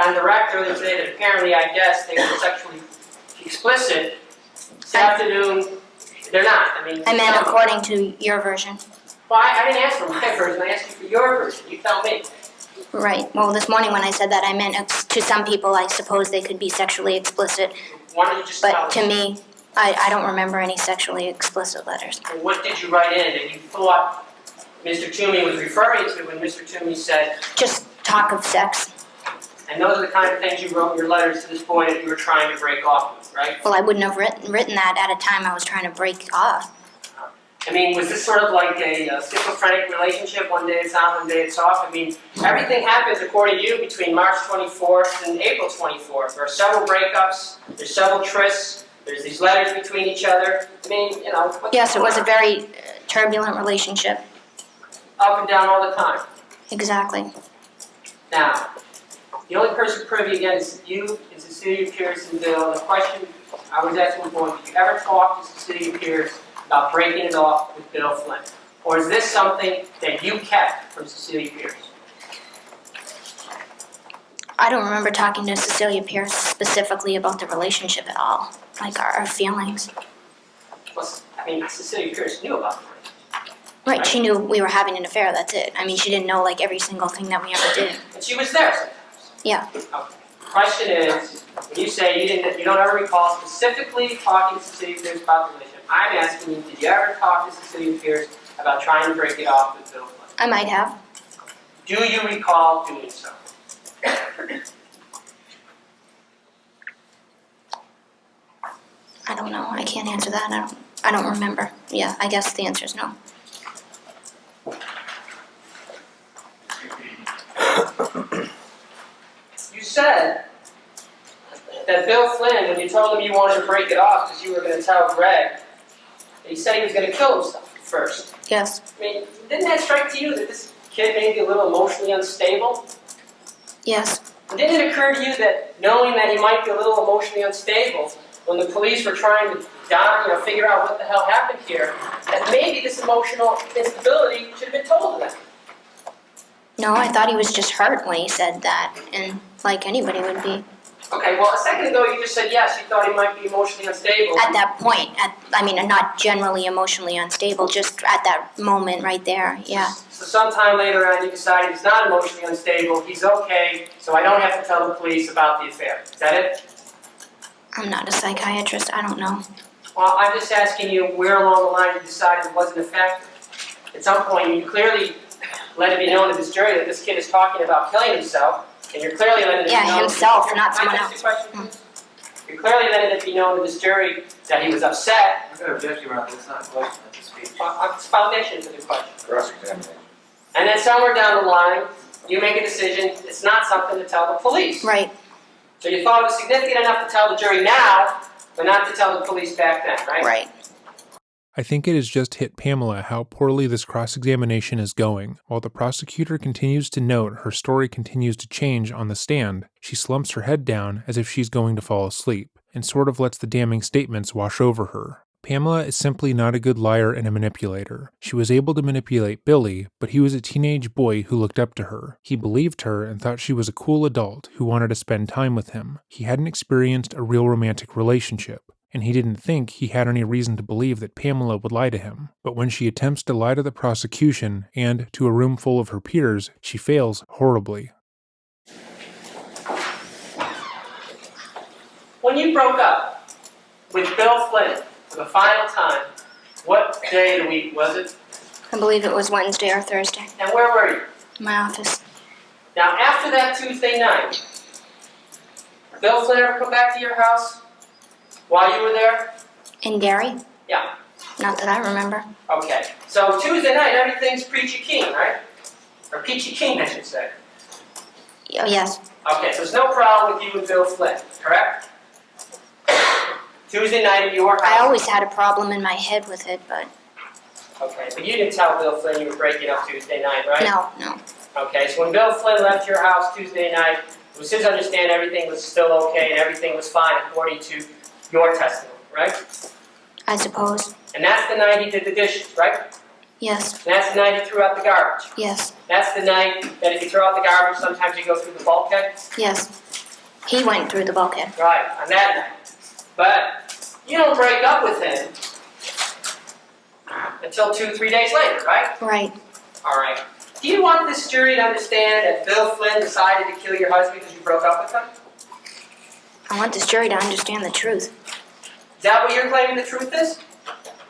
Speaker 2: on the record earlier today that apparently, I guess, they were sexually explicit, this afternoon, they're not.
Speaker 3: I meant according to your version.
Speaker 2: Well, I didn't ask for my version. I asked you for your version. You tell me.
Speaker 3: Right. Well, this morning when I said that, I meant to some people, I suppose they could be sexually explicit.
Speaker 2: Why don't you just tell
Speaker 3: But
Speaker 2: us?
Speaker 3: to me, I don't remember any sexually explicit letters.
Speaker 2: And what did you write in that you thought Mr. Toomey was referring to when Mr. Toomey said,
Speaker 3: Just talk of sex.
Speaker 2: and those are the kind of things you wrote in your letters to this boy that you were trying to break off with, right?
Speaker 3: Well, I wouldn't have written that at a time I was trying to break off.
Speaker 2: Was this sort of like a schizophrenic relationship? One day it's on, one day it's off? Everything happens, according to you, between March 24th and April 24th. There are several breakups, there's several trysts, there's these letters between each other.
Speaker 3: Yes, it was a very turbulent relationship.
Speaker 2: Up and down all the time.
Speaker 3: Exactly.
Speaker 2: Now, the only person privy again is you and Cecilia Pierce and Bill. The question I was asking before, did you ever talk to Cecilia Pierce about breaking it off with Bill Flynn? Or is this something that you kept from Cecilia Pierce?
Speaker 3: I don't remember talking to Cecilia Pierce specifically about the relationship at all, like our feelings.
Speaker 2: Well, Cecilia Pierce knew about it.
Speaker 3: Right, she knew we were having an affair, that's it. She didn't know every single thing that we ever did.
Speaker 2: And she was there sometimes.
Speaker 3: Yeah.
Speaker 2: Okay. The question is, when you say you don't ever recall specifically talking to Cecilia Pierce about the relationship, I'm asking you, did you ever talk to Cecilia Pierce about trying to break it off with Bill Flynn?
Speaker 3: I might have.
Speaker 2: Do you recall doing so?
Speaker 3: I don't know. I can't answer that. I don't remember. Yeah, I guess the answer is no.
Speaker 2: You said that Bill Flynn, when you told him you wanted to break it off because you were going to tell Greg, he said he was going to kill himself first.
Speaker 3: Yes.
Speaker 2: I mean, didn't that strike to you that this kid may be a little emotionally unstable?
Speaker 3: Yes.
Speaker 2: Didn't it occur to you that knowing that he might be a little emotionally unstable, when the police were trying to figure out what the hell happened here, that maybe this emotional instability should have been told to them?
Speaker 3: No, I thought he was just hurt when he said that, and like anybody would be.
Speaker 2: Okay, well, a second ago you just said yes, you thought he might be emotionally unstable.
Speaker 3: At that point, not generally emotionally unstable, just at that moment right there, yeah.
Speaker 2: So sometime later on you decided he's not emotionally unstable, he's okay, so I don't have to tell the police about the affair. Is that it?
Speaker 3: I'm not a psychiatrist, I don't know.
Speaker 2: Well, I'm just asking you where along the line you decided it wasn't a factor. At some point you clearly let it be known to this jury that this kid is talking about killing himself, and you're clearly letting it be known...
Speaker 3: Yeah, himself, not someone else.
Speaker 2: You're clearly letting it be known to this jury that he was upset.
Speaker 4: I'm going to object you around this. It's not a question, it's a speech.
Speaker 2: It's foundation for the question.
Speaker 5: Cross-examination.
Speaker 2: And then somewhere down the line, you make a decision, it's not something to tell the police.
Speaker 3: Right.
Speaker 2: So you thought it was significant enough to tell the jury now, but not to tell the police back then, right?
Speaker 3: Right.
Speaker 1: I think it has just hit Pamela how poorly this cross-examination is going. While the prosecutor continues to note her story continues to change on the stand, she slumps her head down as if she's going to fall asleep, and sort of lets the damning statements wash over her. Pamela is simply not a good liar and a manipulator. She was able to manipulate Billy, but he was a teenage boy who looked up to her. He believed her and thought she was a cool adult who wanted to spend time with him. He hadn't experienced a real romantic relationship, and he didn't think he had any reason to believe that Pamela would lie to him. But when she attempts to lie to the prosecution and to a room full of her peers, she fails horribly.
Speaker 2: When you broke up with Bill Flynn for the final time, what day of the week was it?
Speaker 3: I believe it was Wednesday or Thursday.
Speaker 2: And where were you?
Speaker 3: In my office.
Speaker 2: Now, after that Tuesday night, Bill Flynn ever come back to your house while you were there?
Speaker 3: In Gary?
Speaker 2: Yeah.
Speaker 3: Not that I remember.
Speaker 2: Okay. So Tuesday night, everything's peachy keen, right? Or peachy keen, I should say.
Speaker 3: Oh, yes.
Speaker 2: Okay, so there's no problem with you and Bill Flynn, correct? Tuesday night at your house.
Speaker 3: I always had a problem in my head with it, but
Speaker 2: Okay, but you didn't tell Bill Flynn you were breaking up Tuesday night, right?
Speaker 3: no.
Speaker 2: Okay, so when Bill Flynn left your house Tuesday night, it was his understanding everything was still okay and everything was fine according to your testimony, right?
Speaker 3: I suppose.
Speaker 2: And that's the night he did the dishes, right?
Speaker 3: Yes.
Speaker 2: And that's the night he threw out the garbage.
Speaker 3: Yes.
Speaker 2: That's the night that if you throw out the garbage, sometimes you go through the bulkhead.
Speaker 3: Yes. He went through the bulkhead.
Speaker 2: Right, on that night. But you don't break up with him until 2-3 days later, right?
Speaker 3: Right.
Speaker 2: All right. Do you want this jury to understand that Bill Flynn decided to kill your husband because you broke up with him?
Speaker 3: I want this jury to understand the truth.
Speaker 2: Is that what you're claiming the truth is?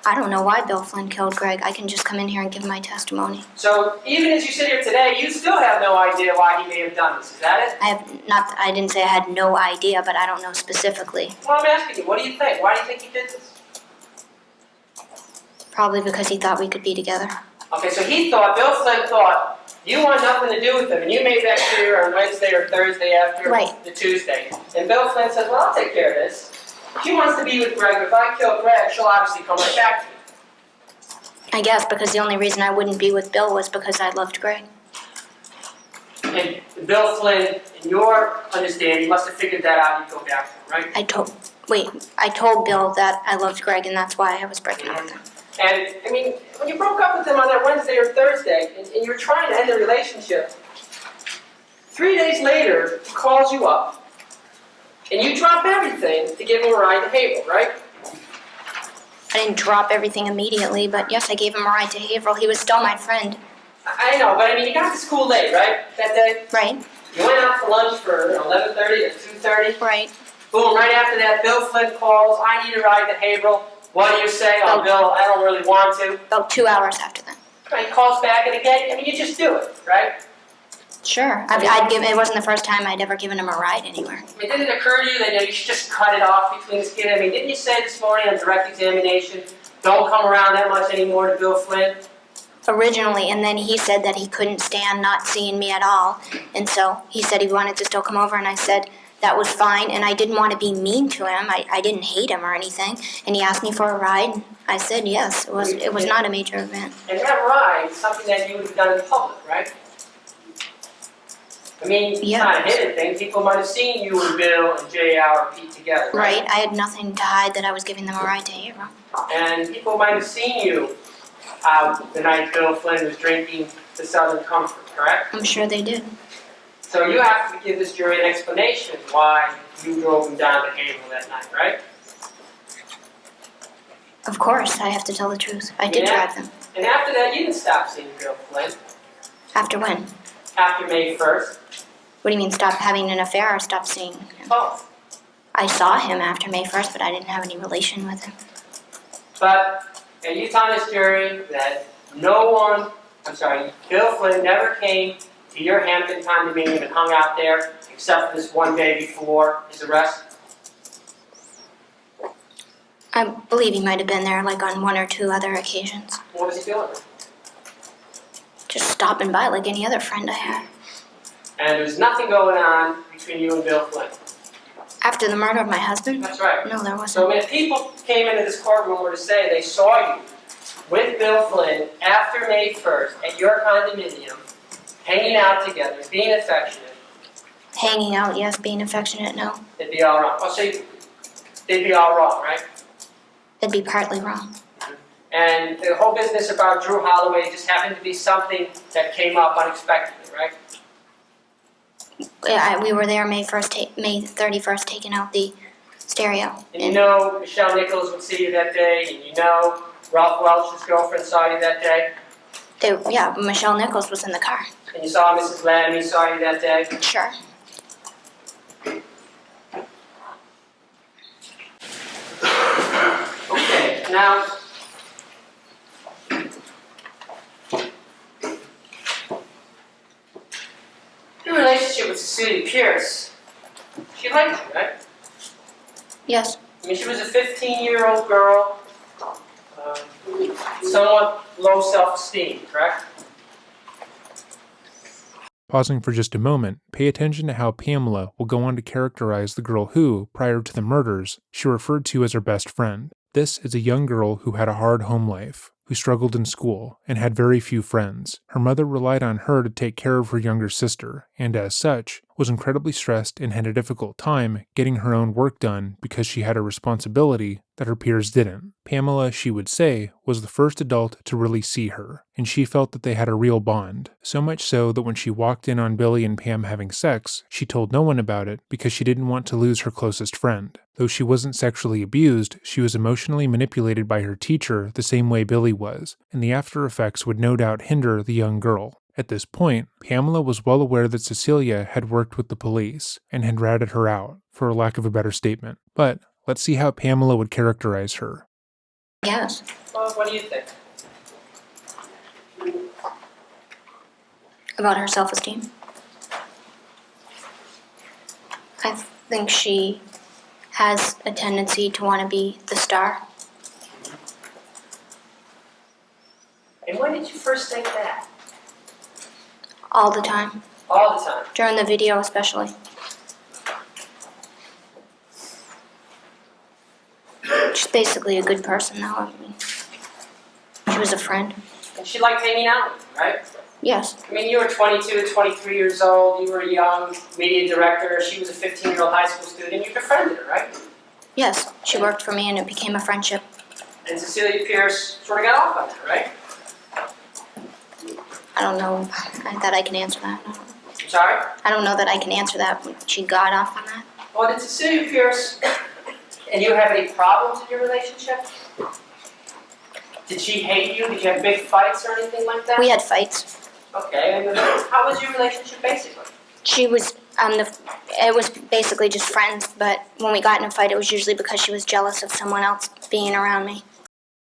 Speaker 3: I don't know why Bill Flynn killed Greg. I can just come in here and give my testimony.
Speaker 2: So even as you sit here today, you still have no idea why he may have done this. Is that it?
Speaker 3: I didn't say I had no idea, but I don't know specifically.
Speaker 2: Well, I'm asking you, what do you think? Why do you think he did this?
Speaker 3: Probably because he thought we could be together.
Speaker 2: Okay, so Bill Flynn thought, you want nothing to do with him, and you made that clear on Wednesday or Thursday after the Tuesday. And Bill Flynn says, well, I'll take care of this. She wants to be with Greg, but if I kill Greg, she'll obviously come right back to me.
Speaker 3: I guess because the only reason I wouldn't be with Bill was because I loved Greg.
Speaker 2: And Bill Flynn, in your understanding, must have figured that out and you'd go back to him, right?
Speaker 3: I told Bill that I loved Greg, and that's why I was breaking up with him.
Speaker 2: And, I mean, when you broke up with him on that Wednesday or Thursday, and you were trying to end the relationship, 3 days later, he calls you up, and you drop everything to give him a ride to Haverhill, right?
Speaker 3: I didn't drop everything immediately, but yes, I gave him a ride to Haverhill. He was still my friend.
Speaker 2: I know, but I mean, you got to school late, right, that day?
Speaker 3: Right.
Speaker 2: You went out for lunch for 11:30 to 2:30.
Speaker 3: Right.
Speaker 2: Boom, right after that, Bill Flynn calls, I need a ride to Haverhill. What do you say? Oh, Bill, I don't really want to.
Speaker 3: About 2 hours after that.
Speaker 2: He calls back, and again, I mean, you just do it, right?
Speaker 3: Sure. It wasn't the first time I'd ever given him a ride anywhere.
Speaker 2: I mean, didn't it occur to you that you should just cut it off between this kid? I mean, didn't you say this morning on direct examination, don't come around that much anymore to Bill Flynn?
Speaker 3: Originally, and then he said that he couldn't stand not seeing me at all. And so he said he wanted to still come over, and I said that was fine, and I didn't want to be mean to him. I didn't hate him or anything. And he asked me for a ride, and I said yes. It was not a major event.
Speaker 2: And that ride is something that you would have done in public, right? I mean, it's not a hidden thing. People might have seen you and Bill and J.R. or Pete together, right?
Speaker 3: Right. I had nothing to hide that I was giving them a ride to April.
Speaker 2: And people might have seen you out the night Bill Flynn was drinking the Southern Comfort, correct?
Speaker 3: I'm sure they did.
Speaker 2: So you have to give this jury an explanation why you drove him down to Havel that night, right?
Speaker 3: Of course, I have to tell the truth. I did drive them.
Speaker 2: And after that, you didn't stop seeing Bill Flynn.
Speaker 3: After when?
Speaker 2: After May 1st.
Speaker 3: What do you mean, stop having an affair or stop seeing him?
Speaker 2: Both.
Speaker 3: I saw him after May 1st, but I didn't have any relation with him.
Speaker 2: But, and you tell this jury that Bill Flynn never came to your Hampton condominium and hung out there except for this one day before his arrest?
Speaker 3: I believe he might have been there like on one or two other occasions.
Speaker 2: What was he doing?
Speaker 3: Just stopping by like any other friend I had.
Speaker 2: And there was nothing going on between you and Bill Flynn?
Speaker 3: After the murder of my husband?
Speaker 2: That's right.
Speaker 3: No, there wasn't.
Speaker 2: So if people came into this courtroom were to say they saw you with Bill Flynn after May 1st at your condominium, hanging out together, being affectionate.
Speaker 3: Hanging out, yes. Being affectionate, no.
Speaker 2: It'd be all wrong. They'd be all wrong, right?
Speaker 3: It'd be partly wrong.
Speaker 2: And the whole business about Drew Holloway just happened to be something that came up unexpectedly, right?
Speaker 3: We were there May 31st, taking out the stereo.
Speaker 2: And you know Michelle Nichols would see you that day, and you know Ralph Welch's girlfriend saw you that day.
Speaker 3: Michelle Nichols was in the car.
Speaker 2: And you saw Mrs. Lamb, saw you that day.
Speaker 3: Sure.
Speaker 2: Okay, now, your relationship with Cecilia Pierce, she liked you, right?
Speaker 3: Yes.
Speaker 2: I mean, she was a 15-year-old girl, somewhat low self-esteem, correct?
Speaker 1: Pausing for just a moment, pay attention to how Pamela will go on to characterize the girl who, prior to the murders, she referred to as her best friend. This is a young girl who had a hard home life, who struggled in school, and had very few friends. Her mother relied on her to take care of her younger sister, and as such, was incredibly stressed and had a difficult time getting her own work done because she had a responsibility that her peers didn't. Pamela, she would say, was the first adult to really see her, and she felt that they had a real bond, so much so that when she walked in on Billy and Pam having sex, she told no one about it because she didn't want to lose her closest friend. Though she wasn't sexually abused, she was emotionally manipulated by her teacher the same way Billy was, and the after effects would no doubt hinder the young girl. At this point, Pamela was well aware that Cecilia had worked with the police and had ratted her out, for lack of a better statement. But let's see how Pamela would characterize her.
Speaker 3: Yes.
Speaker 2: Well, what do you think?
Speaker 3: About her self-esteem? I think she has a tendency to want to be the star.
Speaker 2: And when did you first think that?
Speaker 3: All the time.
Speaker 2: All the time.
Speaker 3: During the video especially. She's basically a good person now. I mean, she was a friend.
Speaker 2: And she liked hanging out with you, right?
Speaker 3: Yes.
Speaker 2: I mean, you were 22, 23 years old, you were a young media director, she was a 15-year-old high school student, you befriended her, right?
Speaker 3: Yes. She worked for me and it became a friendship.
Speaker 2: And Cecilia Pierce sort of got off on that, right?
Speaker 3: I don't know that I can answer that.
Speaker 2: I'm sorry?
Speaker 3: I don't know that I can answer that. She got off on that.
Speaker 2: Well, did Cecilia Pierce and you have any problems in your relationship? Did she hate you? Did you have big fights or anything like that?
Speaker 3: We had fights.
Speaker 2: Okay, and how was your relationship basically?
Speaker 3: She was it was basically just friends, but when we got in a fight, it was usually because she was jealous of someone else being around me.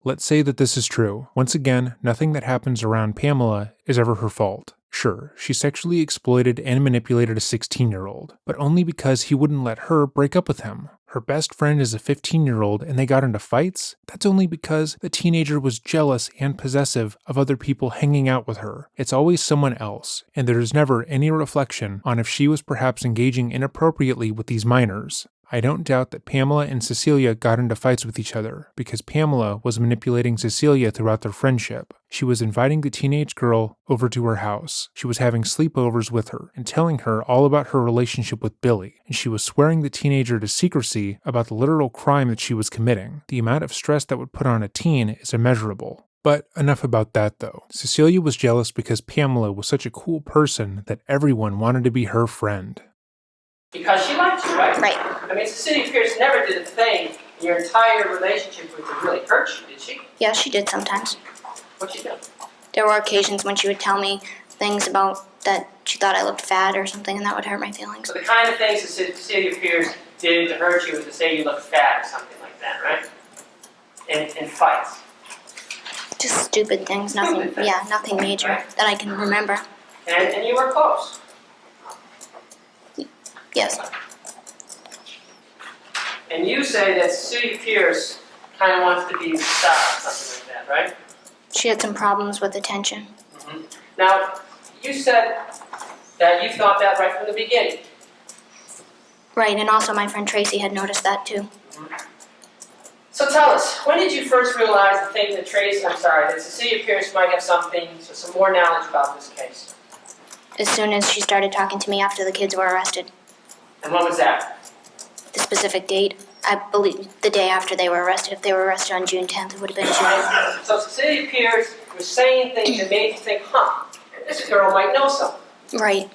Speaker 1: Let's say that this is true. Once again, nothing that happens around Pamela is ever her fault. Sure, she sexually exploited and manipulated a 16-year-old, but only because he wouldn't let her break up with him. Her best friend is a 15-year-old and they got into fights? That's only because the teenager was jealous and possessive of other people hanging out with her. It's always someone else, and there is never any reflection on if she was perhaps engaging inappropriately with these minors. I don't doubt that Pamela and Cecilia got into fights with each other, because Pamela was manipulating Cecilia throughout their friendship. She was inviting the teenage girl over to her house. She was having sleepovers with her and telling her all about her relationship with Billy, and she was swearing the teenager to secrecy about the literal crime that she was committing. The amount of stress that would put on a teen is immeasurable. But enough about that though. Cecilia was jealous because Pamela was such a cool person that everyone wanted to be her friend.
Speaker 2: Because she liked you, right?
Speaker 3: Right.
Speaker 2: I mean, Cecilia Pierce never did a thing in your entire relationship with her really hurt you, did she?
Speaker 3: Yeah, she did sometimes.
Speaker 2: What'd she do?
Speaker 3: There were occasions when she would tell me things about that she thought I looked fat or something, and that would hurt my feelings.
Speaker 2: So the kind of things that Cecilia Pierce did to hurt you was to say you looked fat or something like that, right? In fights.
Speaker 3: Just stupid things, nothing.
Speaker 2: Stupid things.
Speaker 3: Yeah, nothing major
Speaker 2: Right.
Speaker 3: that I can remember.
Speaker 2: And you were close.
Speaker 3: Yes.
Speaker 2: And you say that Cecilia Pierce kind of wants to be the star or something like that, right?
Speaker 3: She had some problems with attention.
Speaker 2: Mm-hmm. Now, you said that you thought that right from the beginning.
Speaker 3: Right, and also my friend Tracy had noticed that too.
Speaker 2: So tell us, when did you first realize the thing that that Cecilia Pierce might have some more knowledge about this case?
Speaker 3: As soon as she started talking to me after the kids were arrested.
Speaker 2: And when was that?
Speaker 3: The specific date, I believe the day after they were arrested. If they were arrested on June 10th, it would have been June.
Speaker 2: So Cecilia Pierce was saying things that made you think, this girl might know something.
Speaker 3: Right.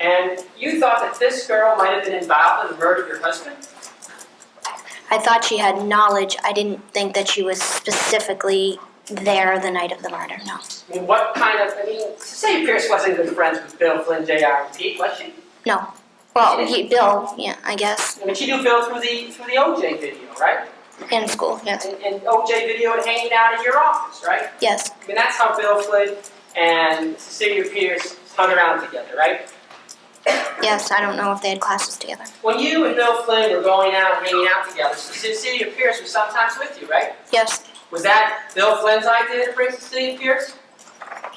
Speaker 2: And you thought that this girl might have been involved in the murder of your husband?
Speaker 3: I thought she had knowledge. I didn't think that she was specifically there the night of the murder, no.
Speaker 2: I mean, Cecilia Pierce wasn't good friends with Bill, Flynn, JR, and Pete, was she?
Speaker 3: No. Well, Bill, yeah, I guess.
Speaker 2: I mean, she knew Bill through the OJ video, right?
Speaker 3: In school, yes.
Speaker 2: And OJ video and hanging out in your office, right?
Speaker 3: Yes.
Speaker 2: I mean, that's how Bill Flynn and Cecilia Pierce hung around together, right?
Speaker 3: Yes, I don't know if they had classes together.
Speaker 2: When you and Bill Flynn were going out and hanging out together, Cecilia Pierce was sometimes with you, right?
Speaker 3: Yes.
Speaker 2: Was that Bill Flynn's idea to bring Cecilia Pierce?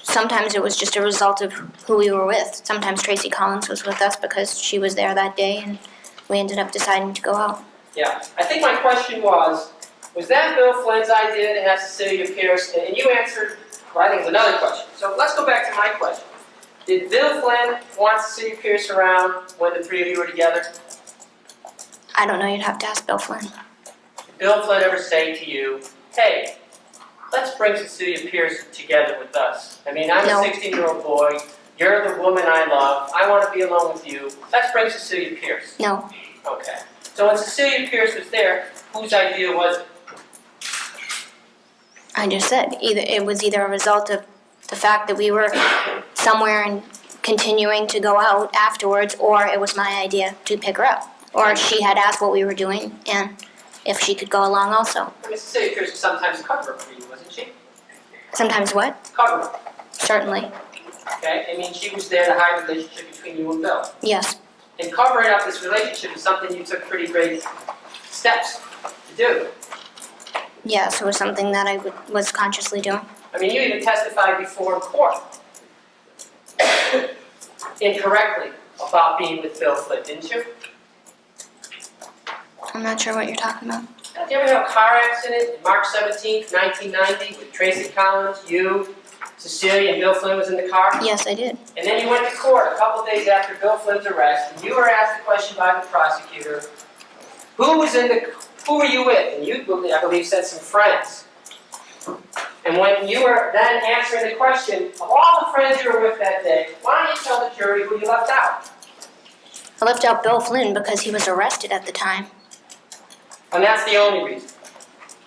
Speaker 3: Sometimes it was just a result of who we were with. Sometimes Tracy Collins was with us because she was there that day, and we ended up deciding to go out.
Speaker 2: Yeah. I think my question was that Bill Flynn's idea to have Cecilia Pierce? And you answered, well, I think it's another question. So let's go back to my question. Did Bill Flynn want Cecilia Pierce around when the three of you were together?
Speaker 3: I don't know, you'd have to ask Bill Flynn.
Speaker 2: Did Bill Flynn ever say to you, hey, let's bring Cecilia Pierce together with us? I mean, I'm
Speaker 3: No.
Speaker 2: a 16-year-old boy. You're the woman I love. I want to be alone with you. Let's bring Cecilia Pierce.
Speaker 3: No.
Speaker 2: Okay. So when Cecilia Pierce was there, whose idea was it?
Speaker 3: I just said, it was either a result of the fact that we were somewhere and continuing to go out afterwards, or it was my idea to pick her up. Or she had asked what we were doing, and if she could go along also.
Speaker 2: I mean, Cecilia Pierce was sometimes cover up for you, wasn't she?
Speaker 3: Sometimes what?
Speaker 2: Cover up.
Speaker 3: Certainly.
Speaker 2: Okay? I mean, she was there to hide the relationship between you and Bill.
Speaker 3: Yes.
Speaker 2: And covering up this relationship is something you took pretty great steps to do.
Speaker 3: Yes, it was something that I was consciously doing.
Speaker 2: I mean, you even testified before in court incorrectly about being with Bill Flynn, didn't you?
Speaker 3: I'm not sure what you're talking about.
Speaker 2: Did you ever have a car accident on March 17th, 1990 with Tracy Collins, you, Cecilia, and Bill Flynn was in the car?
Speaker 3: Yes, I did.
Speaker 2: And then you went to court a couple days after Bill Flynn's arrest, and you were asked a question by the prosecutor, who were you with? And you, I believe, said some friends. And when you were then answering the question, of all the friends you were with that day, why don't you tell the jury who you left out?
Speaker 3: I left out Bill Flynn because he was arrested at the time.
Speaker 2: And that's the only reason.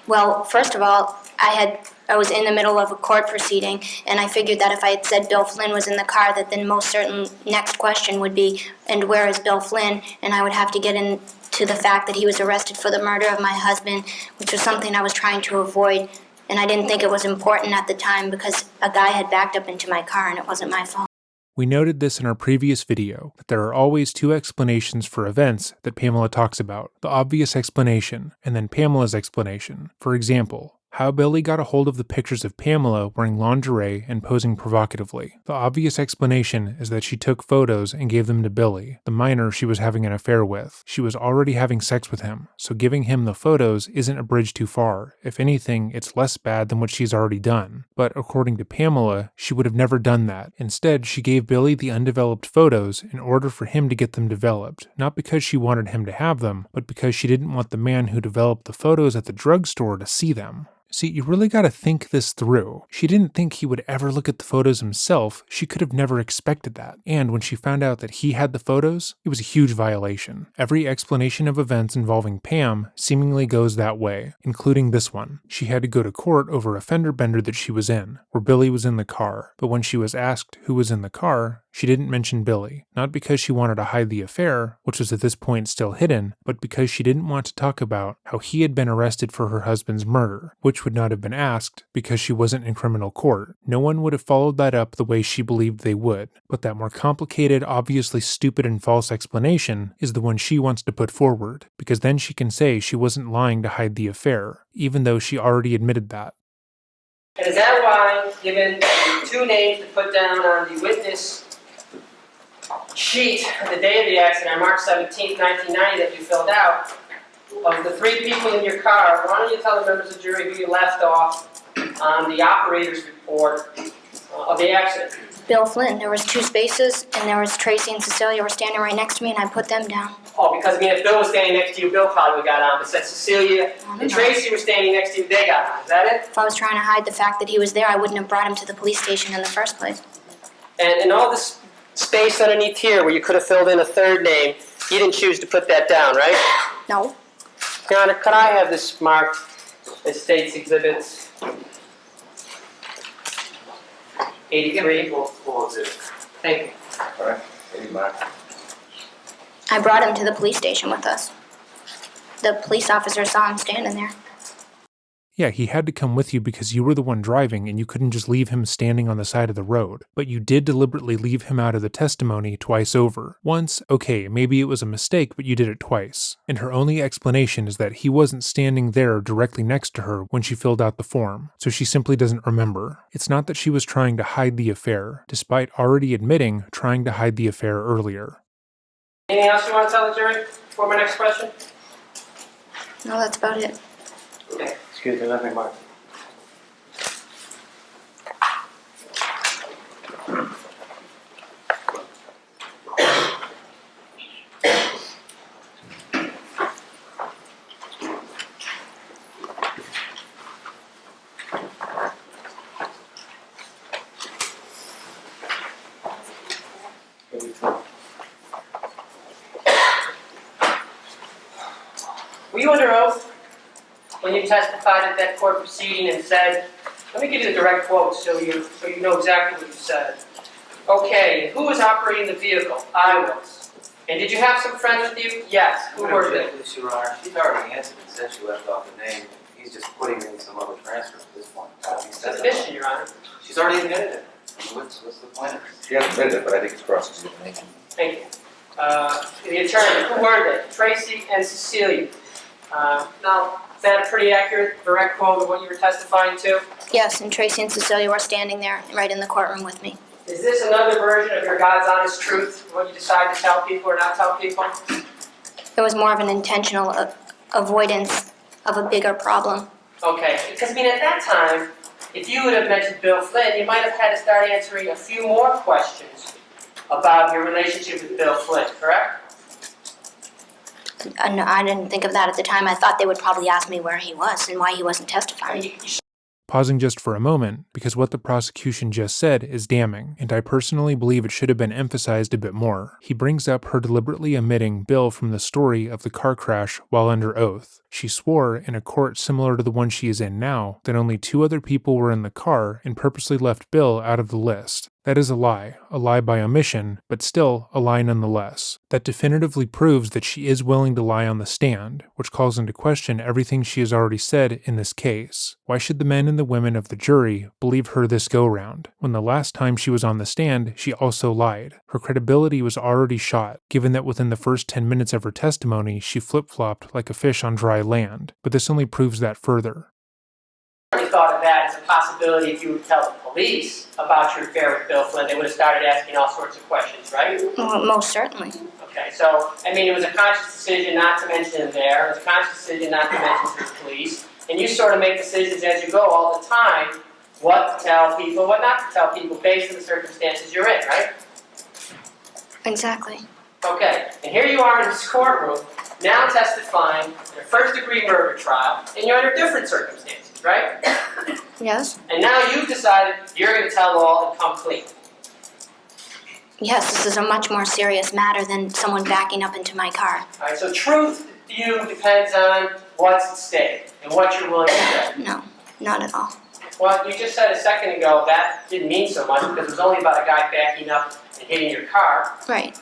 Speaker 3: Well, first of all, I was in the middle of a court proceeding, and I figured that if I had said Bill Flynn was in the car, that then most certain next question would be, and where is Bill Flynn? And I would have to get into the fact that he was arrested for the murder of my husband, which was something I was trying to avoid. And I didn't think it was important at the time because a guy had backed up into my car and it wasn't my fault.
Speaker 1: We noted this in our previous video, that there are always two explanations for events that Pamela talks about, the obvious explanation, and then Pamela's explanation. For example, how Billy got a hold of the pictures of Pamela wearing lingerie and posing provocatively. The obvious explanation is that she took photos and gave them to Billy, the minor she was having an affair with. She was already having sex with him, so giving him the photos isn't a bridge too far. If anything, it's less bad than what she's already done. But according to Pamela, she would have never done that. Instead, she gave Billy the undeveloped photos in order for him to get them developed, not because she wanted him to have them, but because she didn't want the man who developed the photos at the drugstore to see them. See, you really gotta think this through. She didn't think he would ever look at the photos himself. She could have never expected that. And when she found out that he had the photos, it was a huge violation. Every explanation of events involving Pam seemingly goes that way, including this one. She had to go to court over a fender bender that she was in, where Billy was in the car. But when she was asked who was in the car, she didn't mention Billy, not because she wanted to hide the affair, which was at this point still hidden, but because she didn't want to talk about how he had been arrested for her husband's murder, which would not have been asked because she wasn't in criminal court. No one would have followed that up the way she believed they would, but that more complicated, obviously stupid and false explanation is the one she wants to put forward, because then she can say she wasn't lying to hide the affair, even though she already admitted that.
Speaker 2: And is that why, given two names to put down on the witness sheet of the day of the accident, on March 17th, 1990, that you filled out, of the three people in your car, why don't you tell the members of the jury who you left off on the operator's report of the accident?
Speaker 3: Bill Flynn. There was 2 spaces, and there was Tracy and Cecilia were standing right next to me, and I put them down.
Speaker 2: Oh, because I mean, if Bill was standing next to you, Bill probably would have got on. But since Cecilia and Tracy were standing next to you, they got on. Is that it?
Speaker 3: If I was trying to hide the fact that he was there, I wouldn't have brought him to the police station in the first place.
Speaker 2: And all this space underneath here where you could have filled in a third name, you didn't choose to put that down, right?
Speaker 3: No.
Speaker 2: Your Honor, could I have this marked as State's Exhibits 83? Thank you.
Speaker 5: All right, maybe Mark.
Speaker 3: I brought him to the police station with us. The police officer saw him standing there.
Speaker 1: Yeah, he had to come with you because you were the one driving and you couldn't just leave him standing on the side of the road. But you did deliberately leave him out of the testimony twice over. Once, okay, maybe it was a mistake, but you did it twice. And her only explanation is that he wasn't standing there directly next to her when she filled out the form, so she simply doesn't remember. It's not that she was trying to hide the affair, despite already admitting trying to hide the affair earlier.
Speaker 2: Anything else you want to tell the jury before my next question?
Speaker 3: No, that's about it.
Speaker 2: Okay.
Speaker 4: Excuse me, let me mark.
Speaker 2: Were you under oath when you testified at that court proceeding and said, let me give you the direct quote so you know exactly what you said. Okay, who was operating the vehicle? I was. And did you have some friends with you? Yes. Who were they?
Speaker 4: Your Honor, she's already answered and said she left off the name. He's just putting in some other transcript at this point.
Speaker 2: It's an admission, Your Honor.
Speaker 4: She's already admitted it. What's the point?
Speaker 5: She hasn't admitted it, but I think it's cross-examination.
Speaker 2: Thank you. The attorney, who were they? Tracy and Cecilia. Now, is that a pretty accurate, direct quote of what you were testifying to?
Speaker 3: Yes, and Tracy and Cecilia were standing there right in the courtroom with me.
Speaker 2: Is this another version of your God's honest truth, what you decide to tell people or not tell people?
Speaker 3: It was more of an intentional avoidance of a bigger problem.
Speaker 2: Okay, because I mean at that time, if you would have mentioned Bill Flynn, you might have had to start answering a few more questions about your relationship with Bill Flynn, correct?
Speaker 3: No, I didn't think of that at the time. I thought they would probably ask me where he was and why he wasn't testifying.
Speaker 1: Pausing just for a moment, because what the prosecution just said is damning, and I personally believe it should have been emphasized a bit more. He brings up her deliberately omitting Bill from the story of the car crash while under oath. She swore, in a court similar to the one she is in now, that only 2 other people were in the car and purposely left Bill out of the list. That is a lie by omission, but still a lie nonetheless. That definitively proves that she is willing to lie on the stand, which calls into question everything she has already said in this case. Why should the men and the women of the jury believe her this go-round, when the last time she was on the stand, she also lied? Her credibility was already shot, given that within the first 10 minutes of her testimony, she flip-flopped like a fish on dry land, but this only proves that further.
Speaker 2: I thought of that as a possibility. If you would tell the police about your affair with Bill Flynn, they would have started asking all sorts of questions, right?
Speaker 3: Well, most certainly.
Speaker 2: Okay, so, I mean, it was a conscious decision not to mention him there. It was a conscious decision not to mention to the police. And you sort of make decisions as you go all the time, what to tell people, what not to tell people, based on the circumstances you're in, right?
Speaker 3: Exactly.
Speaker 2: Okay, and here you are in this courtroom, now testifying in a first-degree murder trial, and you're under different circumstances, right?
Speaker 3: Yes?
Speaker 2: And now you've decided you're going to tell all and come clean.
Speaker 3: Yes, this is a much more serious matter than someone backing up into my car.
Speaker 2: All right, so truth to you depends on what's at stake and what you're willing to say.
Speaker 3: No, not at all.
Speaker 2: Well, you just said a second ago that didn't mean so much because it was only about a guy backing up and hitting your car.
Speaker 3: Right.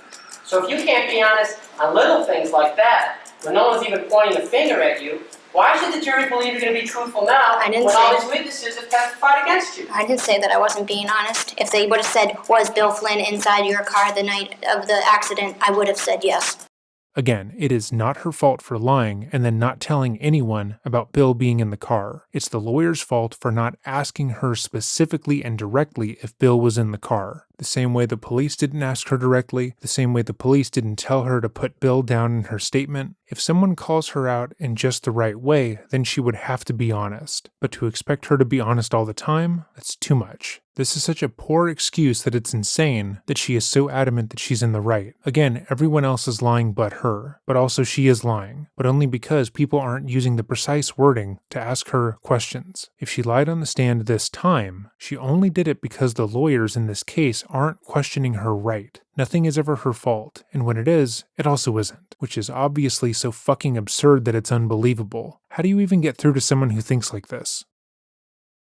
Speaker 2: So if you can't be honest on little things like that, when no one's even pointing the finger at you, why should the jury believe you're going to be truthful now when all these witnesses have testified against you?
Speaker 3: I didn't say that I wasn't being honest. If they would have said, was Bill Flynn inside your car the night of the accident, I would have said yes.
Speaker 1: Again, it is not her fault for lying and then not telling anyone about Bill being in the car. It's the lawyer's fault for not asking her specifically and directly if Bill was in the car. The same way the police didn't ask her directly, the same way the police didn't tell her to put Bill down in her statement. If someone calls her out in just the right way, then she would have to be honest. But to expect her to be honest all the time, that's too much. This is such a poor excuse that it's insane that she is so adamant that she's in the right. Again, everyone else is lying but her, but also she is lying, but only because people aren't using the precise wording to ask her questions. If she lied on the stand this time, she only did it because the lawyers in this case aren't questioning her right. Nothing is ever her fault, and when it is, it also isn't, which is obviously so fucking absurd that it's unbelievable. How do you even get through to someone who thinks like this?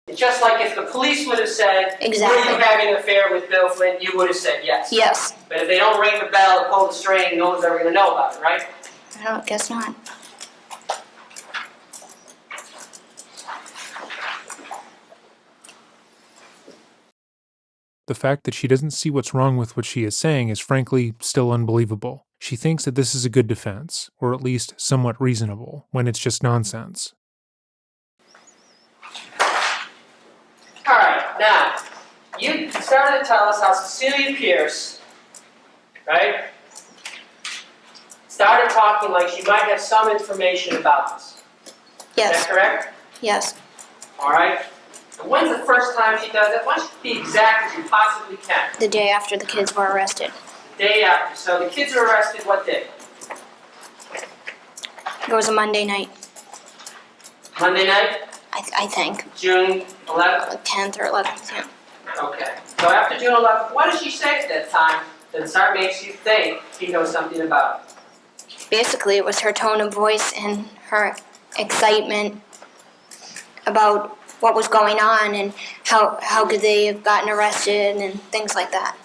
Speaker 2: It's just like if the police would have said,
Speaker 3: Exactly.
Speaker 2: were you having an affair with Bill Flynn, you would have said yes.
Speaker 3: Yes.
Speaker 2: But if they don't ring the bell or pull the string, no one's ever going to know about it, right?
Speaker 3: I don't guess not.
Speaker 1: The fact that she doesn't see what's wrong with what she is saying is frankly still unbelievable. She thinks that this is a good defense, or at least somewhat reasonable, when it's just nonsense.
Speaker 2: All right, now, you started to tell us how Cecilia Pierce, right, started talking like she might have some information about this. Is
Speaker 3: Yes.
Speaker 2: that correct?
Speaker 3: Yes.
Speaker 2: All right. And when's the first time she does it? Why don't you be exact as you possibly can?
Speaker 3: The day after the kids were arrested.
Speaker 2: The day after. So the kids are arrested what day?
Speaker 3: It was a Monday night,
Speaker 2: Monday night?
Speaker 3: I think.
Speaker 2: June 11th?
Speaker 3: Like 10th or 11th, yeah.
Speaker 2: Okay. So after June 11th, what does she say at that time that makes you think she knows something about it?
Speaker 3: Basically, it was her tone of voice and her excitement about what was going on and how could they have gotten arrested and things like that.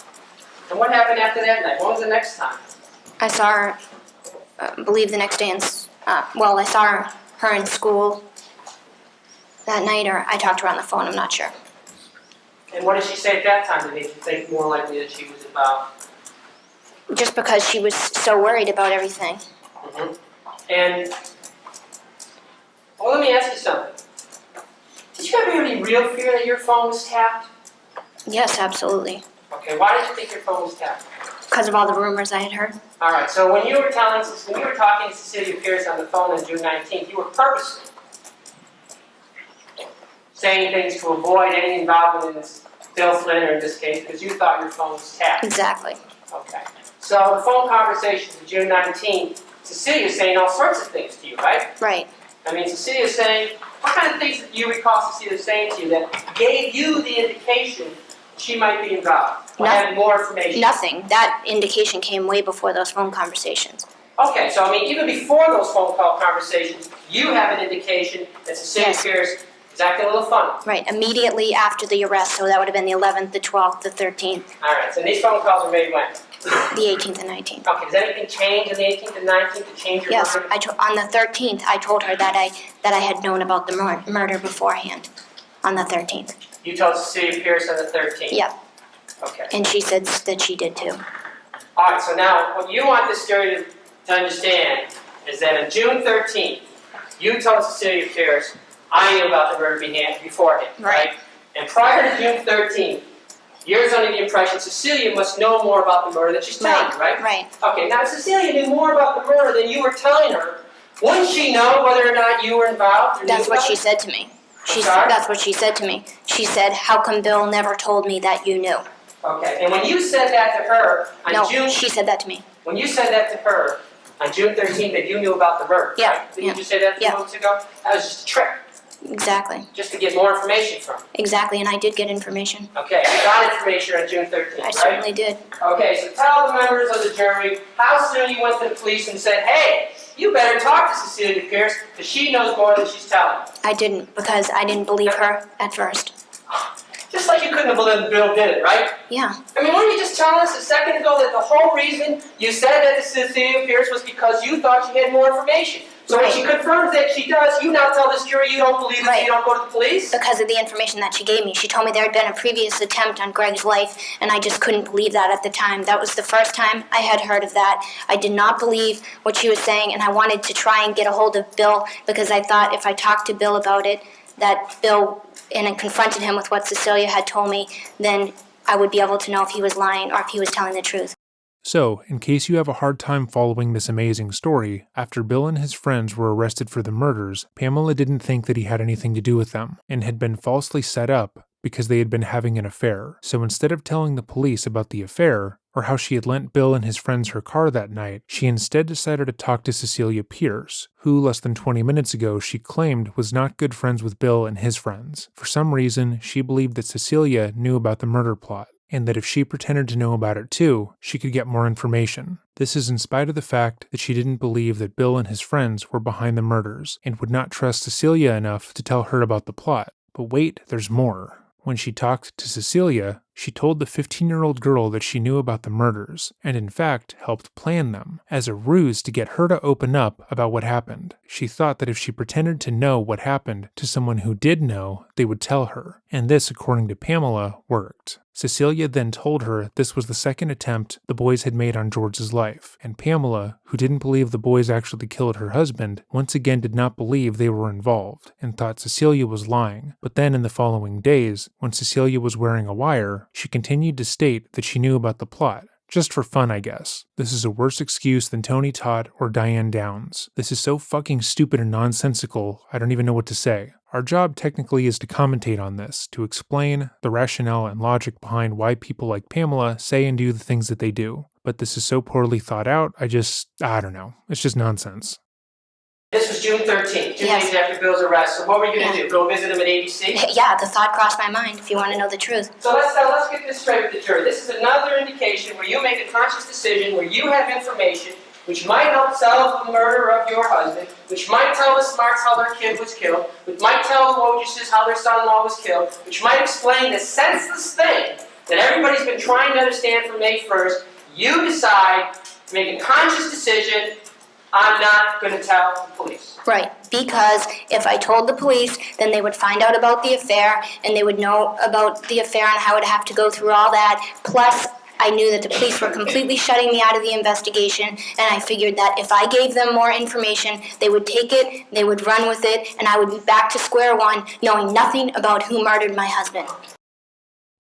Speaker 2: And what happened after that night? What was the next time?
Speaker 3: I saw her, I believe the next day I saw her in school that night, or I talked to her on the phone, I'm not sure.
Speaker 2: And what did she say at that time that made you think more likely that she was involved?
Speaker 3: Just because she was so worried about everything.
Speaker 2: Mm-hmm. And, well, let me ask you something. Did you ever have any real fear that your phone was tapped?
Speaker 3: Yes, absolutely.
Speaker 2: Okay, why did you think your phone was tapped?
Speaker 3: Because of all the rumors I had heard.
Speaker 2: All right, so when you were talking to Cecilia Pierce on the phone on June 19th, you were purposely saying things to avoid any involvement in this Bill Flynn, or in this case, because you thought your phone was tapped.
Speaker 3: Exactly.
Speaker 2: Okay. So the phone conversations of June 19th, Cecilia's saying all sorts of things to you, right?
Speaker 3: Right.
Speaker 2: I mean, Cecilia's saying, what kind of things do you recall Cecilia saying to you that gave you the indication she might be involved? Or had more information?
Speaker 3: Nothing. That indication came way before those phone conversations.
Speaker 2: Okay, so I mean, even before those phone call conversations, you have an indication that Cecilia
Speaker 3: Yes.
Speaker 2: Pierce is acting a little funny.
Speaker 3: Right, immediately after the arrest, so that would have been the 11th, the 12th, the 13th,
Speaker 2: All right, so these phone calls were made when?
Speaker 3: the 18th and 19th.
Speaker 2: Okay, does anything change on the 18th and 19th to change your
Speaker 3: Yes,
Speaker 2: mind?
Speaker 3: on the 13th, I told her that I had known about the murder beforehand, on the 13th.
Speaker 2: You told Cecilia Pierce on the 13th?
Speaker 3: Yep,
Speaker 2: Okay.
Speaker 3: and she said that she did too.
Speaker 2: All right, so now what you want this jury to understand is that on June 13th, you told Cecilia Pierce, I knew about the murder beforehand, right? And prior to June 13th, you're under the impression Cecilia must know more about the murder than she's telling you, right?
Speaker 3: Right.
Speaker 2: Okay, now if Cecilia knew more about the murder than you were telling her, wouldn't she know whether or not you were involved? Or
Speaker 3: That's
Speaker 2: knew
Speaker 3: what
Speaker 2: about
Speaker 3: she
Speaker 2: it?
Speaker 3: said to me.
Speaker 2: Sorry?
Speaker 3: That's what she said to me. She said, how come Bill never told me that you knew?
Speaker 2: Okay, and when you said that to her on
Speaker 3: No,
Speaker 2: June...
Speaker 3: she said that to me.
Speaker 2: When you said that to her on June 13th that you knew about the murder,
Speaker 3: Yeah,
Speaker 2: right? Didn't
Speaker 3: yeah,
Speaker 2: you just say that a few
Speaker 3: yeah.
Speaker 2: moments ago? That was just a trick,
Speaker 3: Exactly.
Speaker 2: just to get more information from her.
Speaker 3: Exactly, and I did get information.
Speaker 2: Okay, you got information on June 13th,
Speaker 3: I
Speaker 2: right?
Speaker 3: certainly did.
Speaker 2: Okay, so tell the members of the jury how soon you went to the police and said, hey, you better talk to Cecilia Pierce because she knows more than she's telling you.
Speaker 3: I didn't, because I didn't believe her at first.
Speaker 2: Just like you couldn't have believed Bill did it, right?
Speaker 3: Yeah,
Speaker 2: I mean, weren't you just telling us a second ago that the whole reason you said that to Cecilia Pierce was because you thought she had more information? So when she confirms that she does, you now tell this jury you don't believe it, so you don't go to the police?
Speaker 3: because of the information that she gave me. She told me there had been a previous attempt on Greg's life, and I just couldn't believe that at the time. That was the first time I had heard of that. I did not believe what she was saying, and I wanted to try and get a hold of Bill because I thought if I talked to Bill about it, that Bill, and I confronted him with what Cecilia had told me, then I would be able to know if he was lying or if he was telling the truth.
Speaker 1: So, in case you have a hard time following this amazing story, after Bill and his friends were arrested for the murders, Pamela didn't think that he had anything to do with them, and had been falsely set up because they had been having an affair. So instead of telling the police about the affair, or how she had lent Bill and his friends her car that night, she instead decided to talk to Cecilia Pierce, who less than 20 minutes ago she claimed was not good friends with Bill and his friends. For some reason, she believed that Cecilia knew about the murder plot, and that if she pretended to know about it too, she could get more information. This is in spite of the fact that she didn't believe that Bill and his friends were behind the murders, and would not trust Cecilia enough to tell her about the plot. But wait, there's more. When she talked to Cecilia, she told the 15-year-old girl that she knew about the murders, and in fact helped plan them, as a ruse to get her to open up about what happened. She thought that if she pretended to know what happened to someone who did know, they would tell her, and this, according to Pamela, worked. Cecilia then told her this was the second attempt the boys had made on George's life, and Pamela, who didn't believe the boys actually killed her husband, once again did not believe they were involved, and thought Cecilia was lying. But then in the following days, when Cecilia was wearing a wire, she continued to state that she knew about the plot. Just for fun, I guess. This is a worse excuse than Tony Todd or Diane Downs. This is so fucking stupid and nonsensical, I don't even know what to say. Our job technically is to commentate on this, to explain the rationale and logic behind why people like Pamela say and do the things that they do. But this is so poorly thought out, I don't know. It's just nonsense.
Speaker 2: This was June 13th, 2
Speaker 3: Yes.
Speaker 2: days after Bill's arrest. So what were you going to do? Go visit him at ABC?
Speaker 3: Yeah, the thought crossed my mind, if you want to know the truth.
Speaker 2: So let's get this straight with the jury. This is another indication where you make a conscious decision, where you have information which might help solve the murder of your husband, which might tell the Smarts how their kid was killed, which might tell the Wojciech's how their son-in-law was killed, which might explain the senseless thing that everybody's been trying to understand from May 1st. You decide to make a conscious decision, I'm not going to tell the police.
Speaker 3: Right, because if I told the police, then they would find out about the affair, and they would know about the affair and how I would have to go through all that. Plus, I knew that the police were completely shutting me out of the investigation, and I figured that if I gave them more information, they would take it, they would run with it, and I would be back to square one, knowing nothing about who murdered my husband.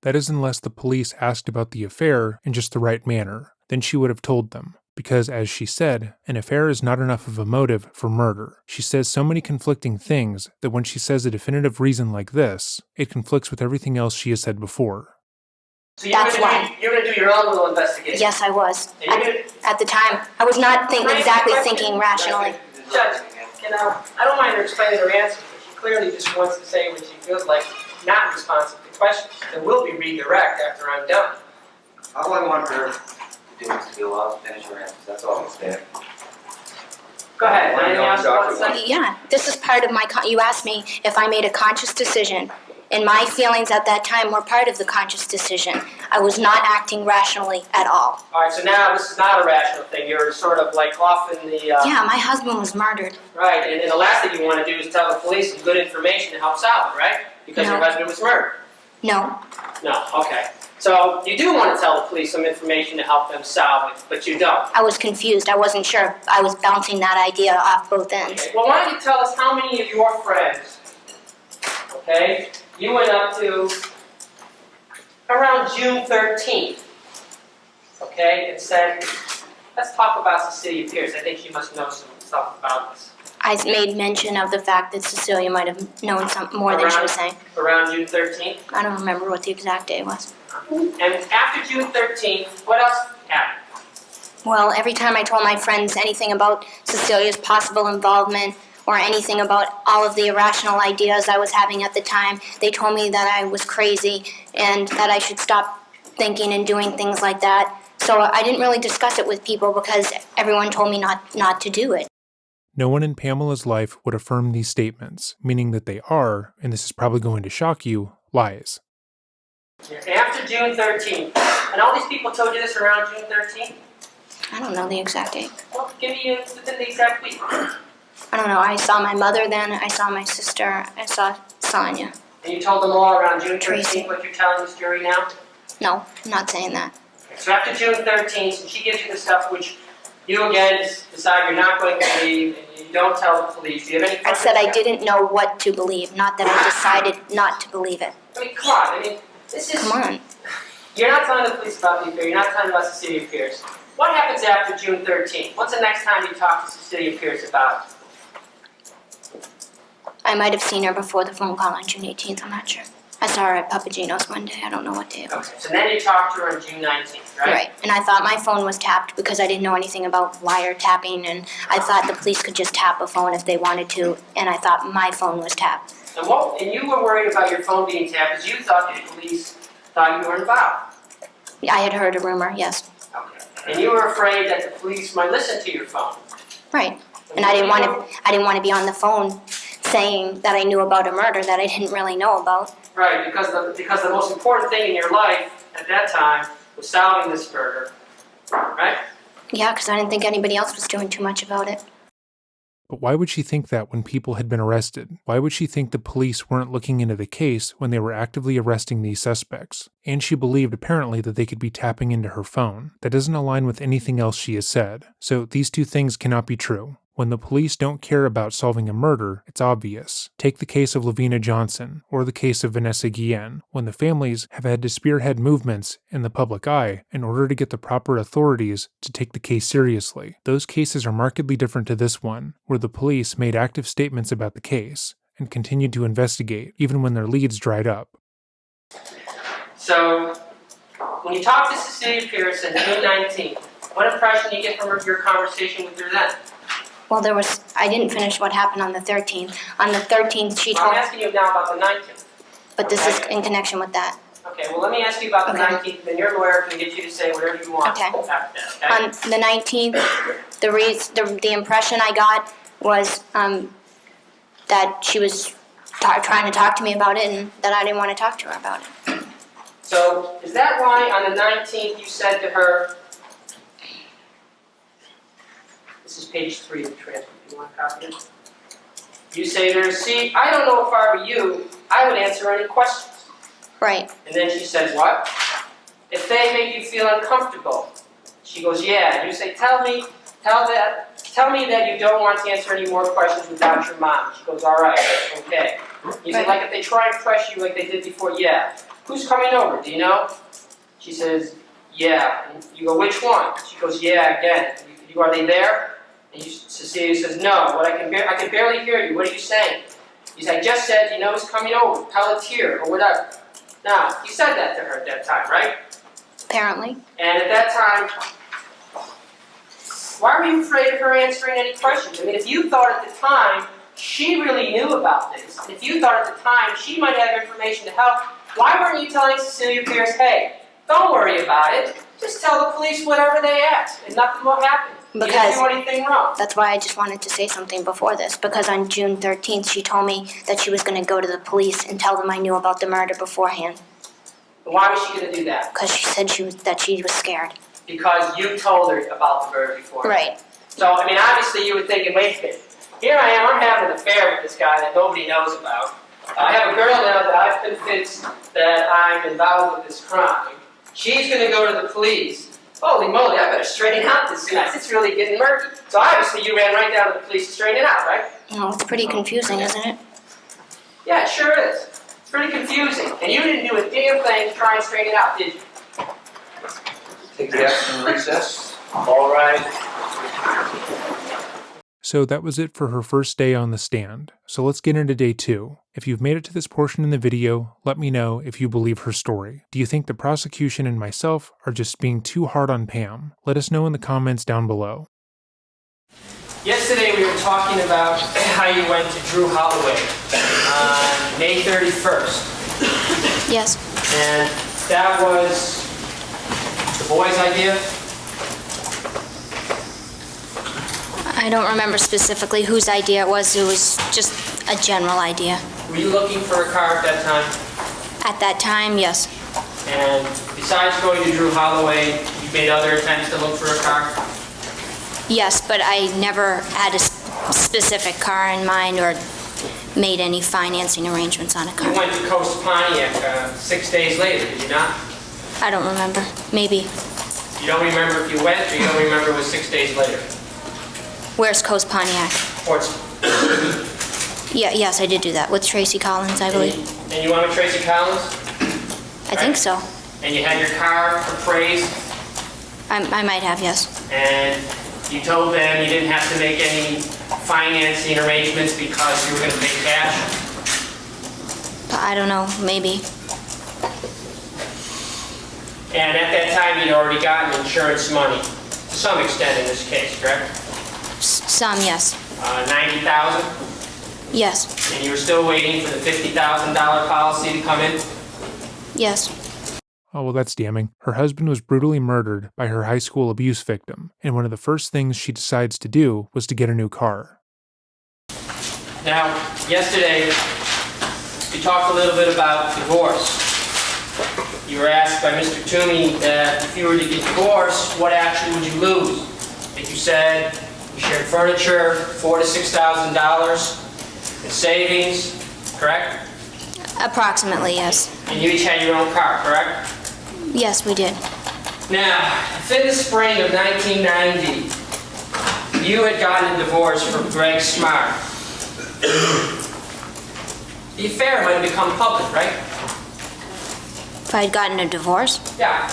Speaker 1: That is unless the police asked about the affair in just the right manner. Then she would have told them. Because, as she said, an affair is not enough of a motive for murder. She says so many conflicting things that when she says a definitive reason like this, it conflicts with everything else she has said before.
Speaker 2: So you're going to do your own little investigation?
Speaker 3: Yes, I was.
Speaker 2: And you're gonna,
Speaker 3: At the time, I was not exactly thinking rationally.
Speaker 2: Judge, I don't mind her explaining her answer, but she clearly just wants to say what she feels like, not responsive to questions. There will be redirect after I'm done.
Speaker 4: All I want her to do is to be allowed to finish her answers, that's all I'm saying.
Speaker 2: Go ahead, anything else you want to say?
Speaker 3: Yeah, this is part of you asked me if I made a conscious decision, and my feelings at that time were part of the conscious decision. I was not acting rationally at all.
Speaker 2: All right, so now this is not a rational thing. You're sort of like off in the...
Speaker 3: Yeah, my husband was murdered.
Speaker 2: Right, and the last thing you want to do is tell the police some good information to help solve it, right? Because your husband was murdered.
Speaker 3: No.
Speaker 2: No, okay. So you do want to tell the police some information to help them solve it, but you don't.
Speaker 3: I was confused. I wasn't sure. I was bouncing that idea off both ends.
Speaker 2: Okay. Well, why don't you tell us how many of your friends, okay, you went up to around June 13th, okay, and said, let's talk about Cecilia Pierce. I think she must know some stuff about this.
Speaker 3: I made mention of the fact that Cecilia might have known more than she was saying.
Speaker 2: Around June 13th?
Speaker 3: I don't remember what the exact day was.
Speaker 2: And after June 13th, what else happened?
Speaker 3: Well, every time I told my friends anything about Cecilia's possible involvement or anything about all of the irrational ideas I was having at the time, they told me that I was crazy and that I should stop thinking and doing things like that. So I didn't really discuss it with people because everyone told me not to do it.
Speaker 1: No one in Pamela's life would affirm these statements, meaning that they are, and this is probably going to shock you, lies.
Speaker 2: After June 13th, and all these people told you this around June 13th?
Speaker 3: I don't know the exact date.
Speaker 2: Well, give me within the exact week.
Speaker 3: I don't know. I saw my mother then. I saw my sister. I saw Sonia.
Speaker 2: And you told them all around June 13th
Speaker 3: Tracy.
Speaker 2: what you're telling this jury now?
Speaker 3: No, I'm not saying that.
Speaker 2: So after June 13th, and she gives you the stuff which you again decide you're not going to believe, and you don't tell the police. Do you have any
Speaker 3: I said I didn't know what to believe, not that I decided not to believe it.
Speaker 2: I mean, come on. I mean, this is...
Speaker 3: Come on.
Speaker 2: You're not telling the police about the affair. You're not telling about Cecilia Pierce. What happens after June 13th? What's the next time you talk to Cecilia Pierce about it?
Speaker 3: I might have seen her before the phone call on June 18th, I'm not sure. I saw her at Papagino's one day, I don't know what day it was.
Speaker 2: Okay, so then you talked to her on June 19th, right?
Speaker 3: Right, and I thought my phone was tapped because I didn't know anything about wiretapping, and I thought the police could just tap a phone if they wanted to, and I thought my phone was tapped.
Speaker 2: And you were worried about your phone being tapped because you thought the police thought you were involved.
Speaker 3: I had heard a rumor, yes.
Speaker 2: Okay. And you were afraid that the police might listen to your phone.
Speaker 3: Right, and I didn't want to be on the phone saying that I knew about a murder that I didn't really know about.
Speaker 2: Right, because the most important thing in your life at that time was solving this murder, right?
Speaker 3: Yeah, because I didn't think anybody else was doing too much about it.
Speaker 1: But why would she think that when people had been arrested? Why would she think the police weren't looking into the case when they were actively arresting these suspects? And she believed apparently that they could be tapping into her phone. That doesn't align with anything else she has said. So these two things cannot be true. When the police don't care about solving a murder, it's obvious. Take the case of Lavina Johnson, or the case of Vanessa Guillen, when the families have had to spearhead movements in the public eye in order to get the proper authorities to take the case seriously. Those cases are markedly different to this one, where the police made active statements about the case, and continued to investigate, even when their leads dried up.
Speaker 2: So, when you talk to Cecilia Pierce on June 19th, what impression do you get from your conversation with her then?
Speaker 3: Well, I didn't finish what happened on the 13th. On the 13th, she told...
Speaker 2: I'm asking you now about the 19th.
Speaker 3: But this is in connection with that.
Speaker 2: Okay, well let me ask you about the 19th, then your lawyer can get you to say whatever you want
Speaker 3: Okay.
Speaker 2: after that, okay?
Speaker 3: On the 19th, the impression I got was that she was trying to talk to me about it and that I didn't want to talk to her about it.
Speaker 2: So, is that why on the 19th you said to her, this is page 3 of the transcript, you want a copy of it? You say to her, see, I don't know if I were you, I would answer any questions.
Speaker 3: Right.
Speaker 2: And then she said, what? If they make you feel uncomfortable. She goes, yeah. And you say, tell me that you don't want to answer any more questions without your mom. She goes, all right, okay. You say, like if they try and press you like they did before, yeah. Who's coming over, do you know? She says, yeah. And you go, which one? She goes, yeah, again. Are they there? And Cecilia says, no. I can barely hear you. What are you saying? He says, I just said, you know who's coming over. Pelletier, or whatever. Now, you said that to her at that time, right?
Speaker 3: Apparently.
Speaker 2: And at that time, why were you afraid of her answering any questions? I mean, if you thought at the time she really knew about this, if you thought at the time she might have information to help, why weren't you telling Cecilia Pierce, hey, don't worry about it. Just tell the police whatever they ask, and nothing will happen. You didn't
Speaker 3: Because
Speaker 2: do anything wrong.
Speaker 3: that's why I just wanted to say something before this, because on June 13th, she told me that she was going to go to the police and tell them I knew about the murder beforehand,
Speaker 2: Why was she going to do that?
Speaker 3: because she said that she was scared.
Speaker 2: Because you told her about the murder before.
Speaker 3: Right.
Speaker 2: So, I mean, obviously you were thinking, wait a minute, here I am, I'm having an affair with this guy that nobody knows about. I have a girl now that I've convinced that I'm involved with this crime. She's going to go to the police. Holy moly, I better straighten out this mess. It's really getting murky. So obviously you ran right down to the police to straighten it out, right?
Speaker 3: No, it's pretty confusing, isn't it?
Speaker 2: Yeah, it sure is. It's pretty confusing. And you didn't do a damn thing to try and straighten it out, did you?
Speaker 5: Take the action recess.
Speaker 2: All right.
Speaker 1: So that was it for her first day on the stand. So let's get into day 2. If you've made it to this portion in the video, let me know if you believe her story. Do you think the prosecution and myself are just being too hard on Pam? Let us know in the comments down below.
Speaker 2: Yesterday we were talking about how you went to Drew Holloway on May 31st.
Speaker 3: Yes.
Speaker 2: And that was the boy's idea?
Speaker 3: I don't remember specifically whose idea it was. It was just a general idea.
Speaker 2: Were you looking for a car at that time?
Speaker 3: At that time, yes.
Speaker 2: And besides going to Drew Holloway, you made other attempts to look for a car?
Speaker 3: Yes, but I never had a specific car in mind or made any financing arrangements on a
Speaker 2: You
Speaker 3: car.
Speaker 2: went to Coast Pontiac 6 days later, did you not?
Speaker 3: I don't remember. Maybe.
Speaker 2: You don't remember if you went, or you don't remember it was 6 days later?
Speaker 3: Where's Coast Pontiac?
Speaker 2: Portsmouth.
Speaker 3: Yeah, yes, I did do that with Tracy Collins, I believe.
Speaker 2: And you went with Tracy Collins?
Speaker 3: I think so.
Speaker 2: And you had your car appraised?
Speaker 3: I might have, yes.
Speaker 2: And you told them you didn't have to make any financing arrangements because you were going to pay cash?
Speaker 3: But I don't know, maybe.
Speaker 2: And at that time, you'd already gotten insurance money, to some extent in this case, correct?
Speaker 3: Some, yes.
Speaker 2: 90,000,
Speaker 3: Yes.
Speaker 2: and you were still waiting for the $50,000 policy to come in?
Speaker 3: Yes.
Speaker 1: Oh, well, that's damning. Her husband was brutally murdered by her high school abuse victim, and one of the first things she decides to do was to get a new car.
Speaker 2: Now, yesterday, you talked a little bit about divorce. You were asked by Mr. Toomey that if you were to get divorced, what action would you lose? I think you said you shared furniture, $4,000 to $6,000 in savings, correct?
Speaker 3: Approximately, yes.
Speaker 2: And you each had your own car, correct?
Speaker 3: Yes, we did.
Speaker 2: Now, if in the spring of 1990, you had gotten a divorce from Greg Smart, the affair might have become public, right?
Speaker 3: If I had gotten a divorce,
Speaker 2: Yeah.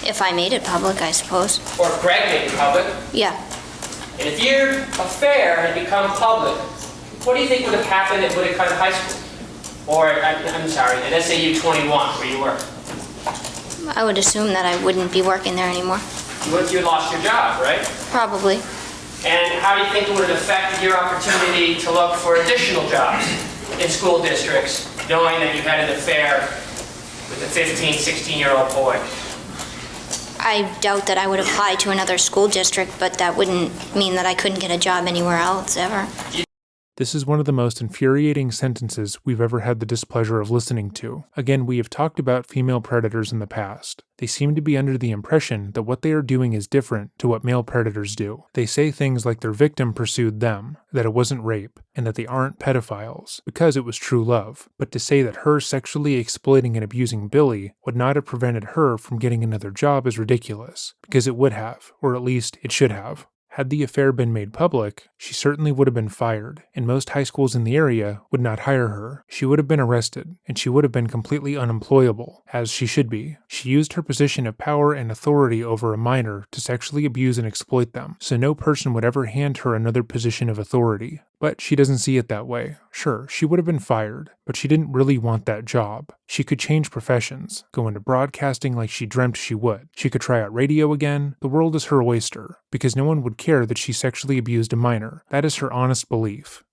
Speaker 3: if I made it public, I suppose.
Speaker 2: Or if Greg made it public.
Speaker 3: Yeah.
Speaker 2: And if your affair had become public, what do you think would have happened at Whitacott High School? Or, I'm sorry, at SAU 21, where you were?
Speaker 3: I would assume that I wouldn't be working there anymore.
Speaker 2: You had lost your job, right?
Speaker 3: Probably.
Speaker 2: And how do you think it would have affected your opportunity to look for additional jobs in school districts, knowing that you had an affair with a 15, 16-year-old boy?
Speaker 3: I doubt that I would apply to another school district, but that wouldn't mean that I couldn't get a job anywhere else, ever.
Speaker 1: This is one of the most infuriating sentences we've ever had the displeasure of listening to. Again, we have talked about female predators in the past. They seem to be under the impression that what they are doing is different to what male predators do. They say things like their victim pursued them, that it wasn't rape, and that they aren't pedophiles, because it was true love. But to say that her sexually exploiting and abusing Billy would not have prevented her from getting another job is ridiculous, because it would have, or at least it should have. Had the affair been made public, she certainly would have been fired, and most high schools in the area would not hire her. She would have been arrested, and she would have been completely unemployable, as she should be. She used her position of power and authority over a minor to sexually abuse and exploit them, so no person would ever hand her another position of authority. But she doesn't see it that way. Sure, she would have been fired, but she didn't really want that job. She could change professions, go into broadcasting like she dreamt she would. She could try out radio again. The world is her oyster, because no one would care that she sexually abused a minor. That is her honest belief.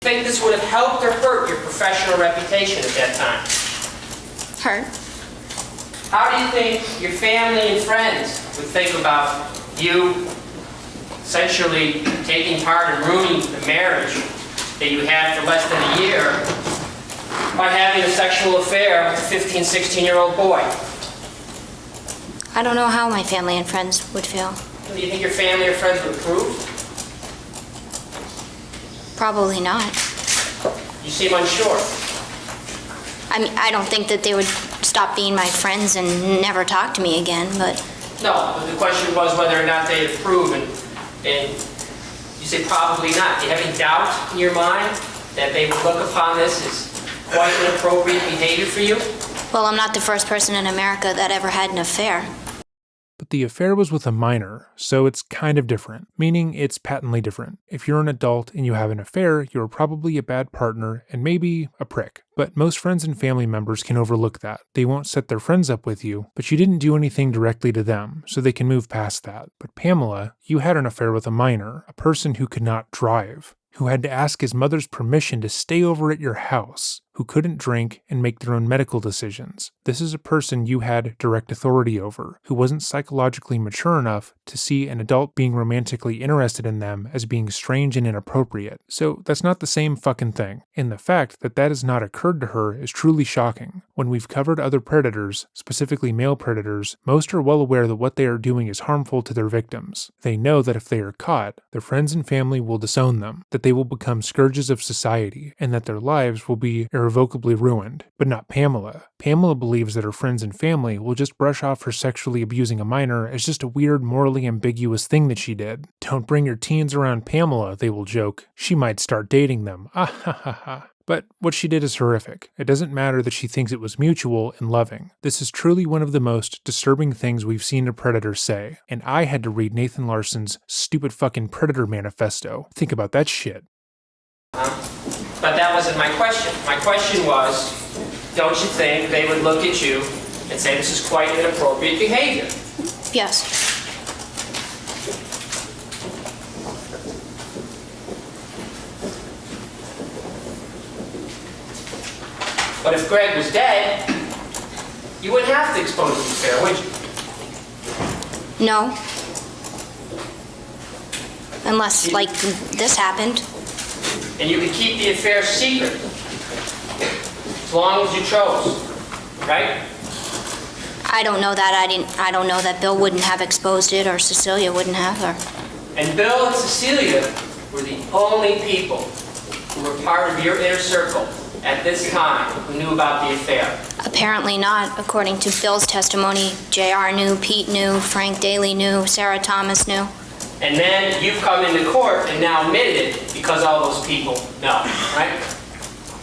Speaker 2: Do you think this would have helped or hurt your professional reputation at that time?
Speaker 3: Hurt.
Speaker 2: How do you think your family and friends would think about you essentially taking part in ruining the marriage that you had for less than a year by having a sexual affair with a 15, 16-year-old boy.
Speaker 3: I don't know how my family and friends would feel.
Speaker 2: Do you think your family or friends would approve?
Speaker 3: Probably not.
Speaker 2: You seem unsure.
Speaker 3: I mean, I don't think that they would stop being my friends and never talk to me again, but
Speaker 2: No, but the question was whether or not they approve, and you say probably not. Do you have any doubt in your mind that they would look upon this as quite inappropriate behavior for you?
Speaker 3: well, I'm not the first person in America that ever had an affair.
Speaker 1: But the affair was with a minor, so it's kind of different, meaning it's patently different. If you're an adult and you have an affair, you're probably a bad partner and maybe a prick. But most friends and family members can overlook that. They won't set their friends up with you, but you didn't do anything directly to them, so they can move past that. But Pamela, you had an affair with a minor, a person who could not drive, who had to ask his mother's permission to stay over at your house, who couldn't drink and make their own medical decisions. This is a person you had direct authority over, who wasn't psychologically mature enough to see an adult being romantically interested in them as being strange and inappropriate. So that's not the same fucking thing. And the fact that that has not occurred to her is truly shocking. When we've covered other predators, specifically male predators, most are well aware that what they are doing is harmful to their victims. They know that if they are caught, their friends and family will disown them, that they will become scourges of society, and that their lives will be irrevocably ruined. But not Pamela. Pamela believes that her friends and family will just brush off her sexually abusing a minor as just a weird, morally ambiguous thing that she did. Don't bring your teens around Pamela, they will joke. She might start dating them. Ah ha ha ha. But what she did is horrific. It doesn't matter that she thinks it was mutual and loving. This is truly one of the most disturbing things we've seen a predator say. And I had to read Nathan Larson's stupid fucking Predator Manifesto. Think about that shit.
Speaker 2: But that wasn't my question. My question was, don't you think they would look at you and say this is quite inappropriate behavior?
Speaker 3: Yes.
Speaker 2: But if Greg was dead, you wouldn't have to expose the affair, would you?
Speaker 3: No. Unless, like, this happened.
Speaker 2: And you could keep the affair secret, as long as you chose, right?
Speaker 3: I don't know that. I don't know that Bill wouldn't have exposed it or Cecilia wouldn't have, or...
Speaker 2: And Bill and Cecilia were the only people who were part of your inner circle at this time who knew about the affair.
Speaker 3: Apparently not. According to Bill's testimony, JR knew, Pete knew, Frank Daly knew, Sarah Thomas knew.
Speaker 2: And then you've come into court and now admitted it because all those people know, right?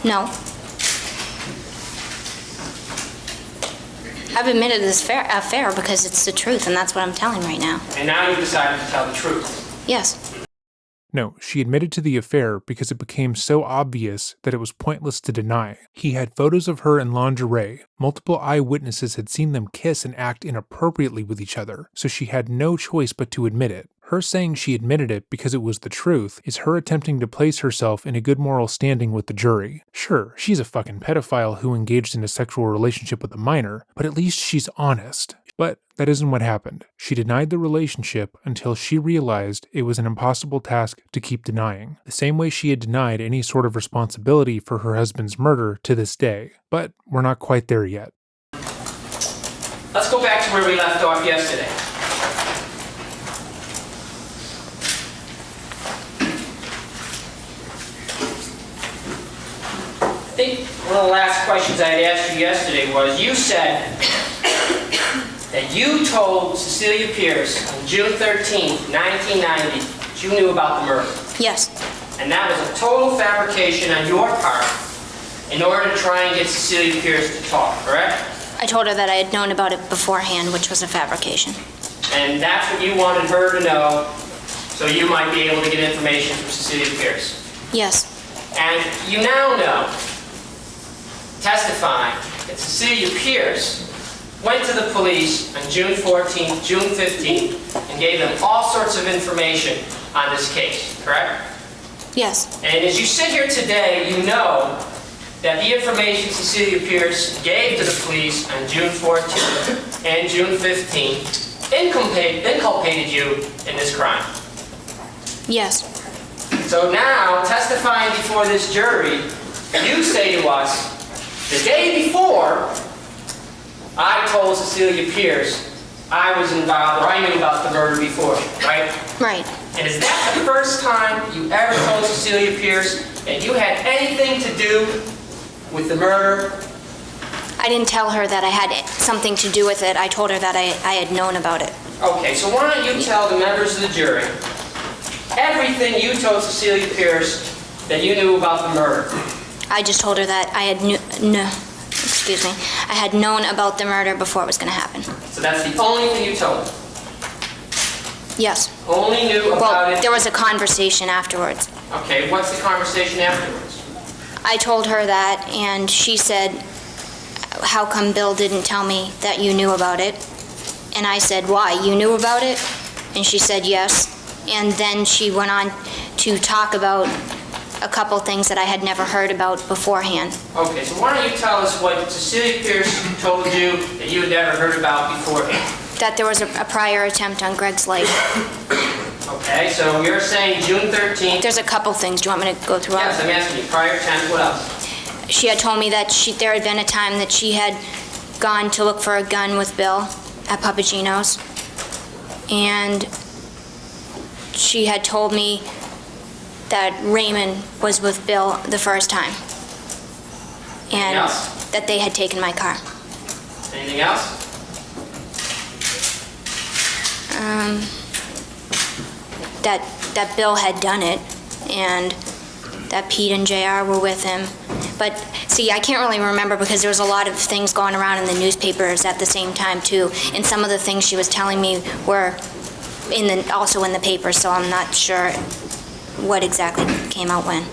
Speaker 3: No. I've admitted this affair because it's the truth, and that's what I'm telling right now.
Speaker 2: And now you've decided to tell the truth.
Speaker 3: Yes.
Speaker 1: No, she admitted to the affair because it became so obvious that it was pointless to deny. He had photos of her in lingerie. Multiple eyewitnesses had seen them kiss and act inappropriately with each other, so she had no choice but to admit it. Her saying she admitted it because it was the truth is her attempting to place herself in a good moral standing with the jury. Sure, she's a fucking pedophile who engaged in a sexual relationship with a minor, but at least she's honest. But that isn't what happened. She denied the relationship until she realized it was an impossible task to keep denying, the same way she had denied any sort of responsibility for her husband's murder to this day. But we're not quite there yet.
Speaker 2: Let's go back to where we left off yesterday. I think one of the last questions I had asked you yesterday was, you said that you told Cecilia Pierce on June 13th, 1990, that you knew about the murder.
Speaker 3: Yes.
Speaker 2: And that was a total fabrication on your part in order to try and get Cecilia Pierce to talk, correct?
Speaker 3: I told her that I had known about it beforehand, which was a fabrication.
Speaker 2: And that's what you wanted her to know, so you might be able to get information from Cecilia Pierce.
Speaker 3: Yes.
Speaker 2: And you now know, testifying, that Cecilia Pierce went to the police on June 14th, June 15th, and gave them all sorts of information on this case, correct?
Speaker 3: Yes.
Speaker 2: And as you sit here today, you know that the information Cecilia Pierce gave to the police on June 14th and June 15th inculpated you in this crime.
Speaker 3: Yes.
Speaker 2: So now, testifying before this jury, you say to us, the day before, I told Cecilia Pierce I was involved, or I knew about the murder before, right?
Speaker 3: Right.
Speaker 2: And is that the first time you ever told Cecilia Pierce that you had anything to do with the murder?
Speaker 3: I didn't tell her that I had something to do with it. I told her that I had known about it.
Speaker 2: Okay, so why don't you tell the members of the jury everything you told Cecilia Pierce that you knew about the murder?
Speaker 3: I just told her that I had known about the murder before it was going to happen.
Speaker 2: So that's the only thing you told her?
Speaker 3: Yes.
Speaker 2: Only knew about
Speaker 3: Well,
Speaker 2: it?
Speaker 3: there was a conversation afterwards.
Speaker 2: Okay, what's the conversation afterwards?
Speaker 3: I told her that, and she said, how come Bill didn't tell me that you knew about it? And I said, why, you knew about it? And she said, yes. And then she went on to talk about a couple things that I had never heard about beforehand.
Speaker 2: Okay, so why don't you tell us what Cecilia Pierce told you that you had never heard about beforehand?
Speaker 3: That there was a prior attempt on Greg's life.
Speaker 2: Okay, so you're saying June 13th.
Speaker 3: There's a couple things. Do you want me to go through all?
Speaker 2: Yes, I'm asking you. Prior attempt, what else?
Speaker 3: She had told me that there had been a time that she had gone to look for a gun with Bill at Papagino's. And she had told me that Raymond was with Bill the first time. And
Speaker 2: else?
Speaker 3: that they had taken my car.
Speaker 2: Anything else?
Speaker 3: That Bill had done it, and that Pete and JR were with him. But see, I can't really remember because there was a lot of things going around in the newspapers at the same time too, and some of the things she was telling me were also in the paper, so I'm not sure what exactly came out when.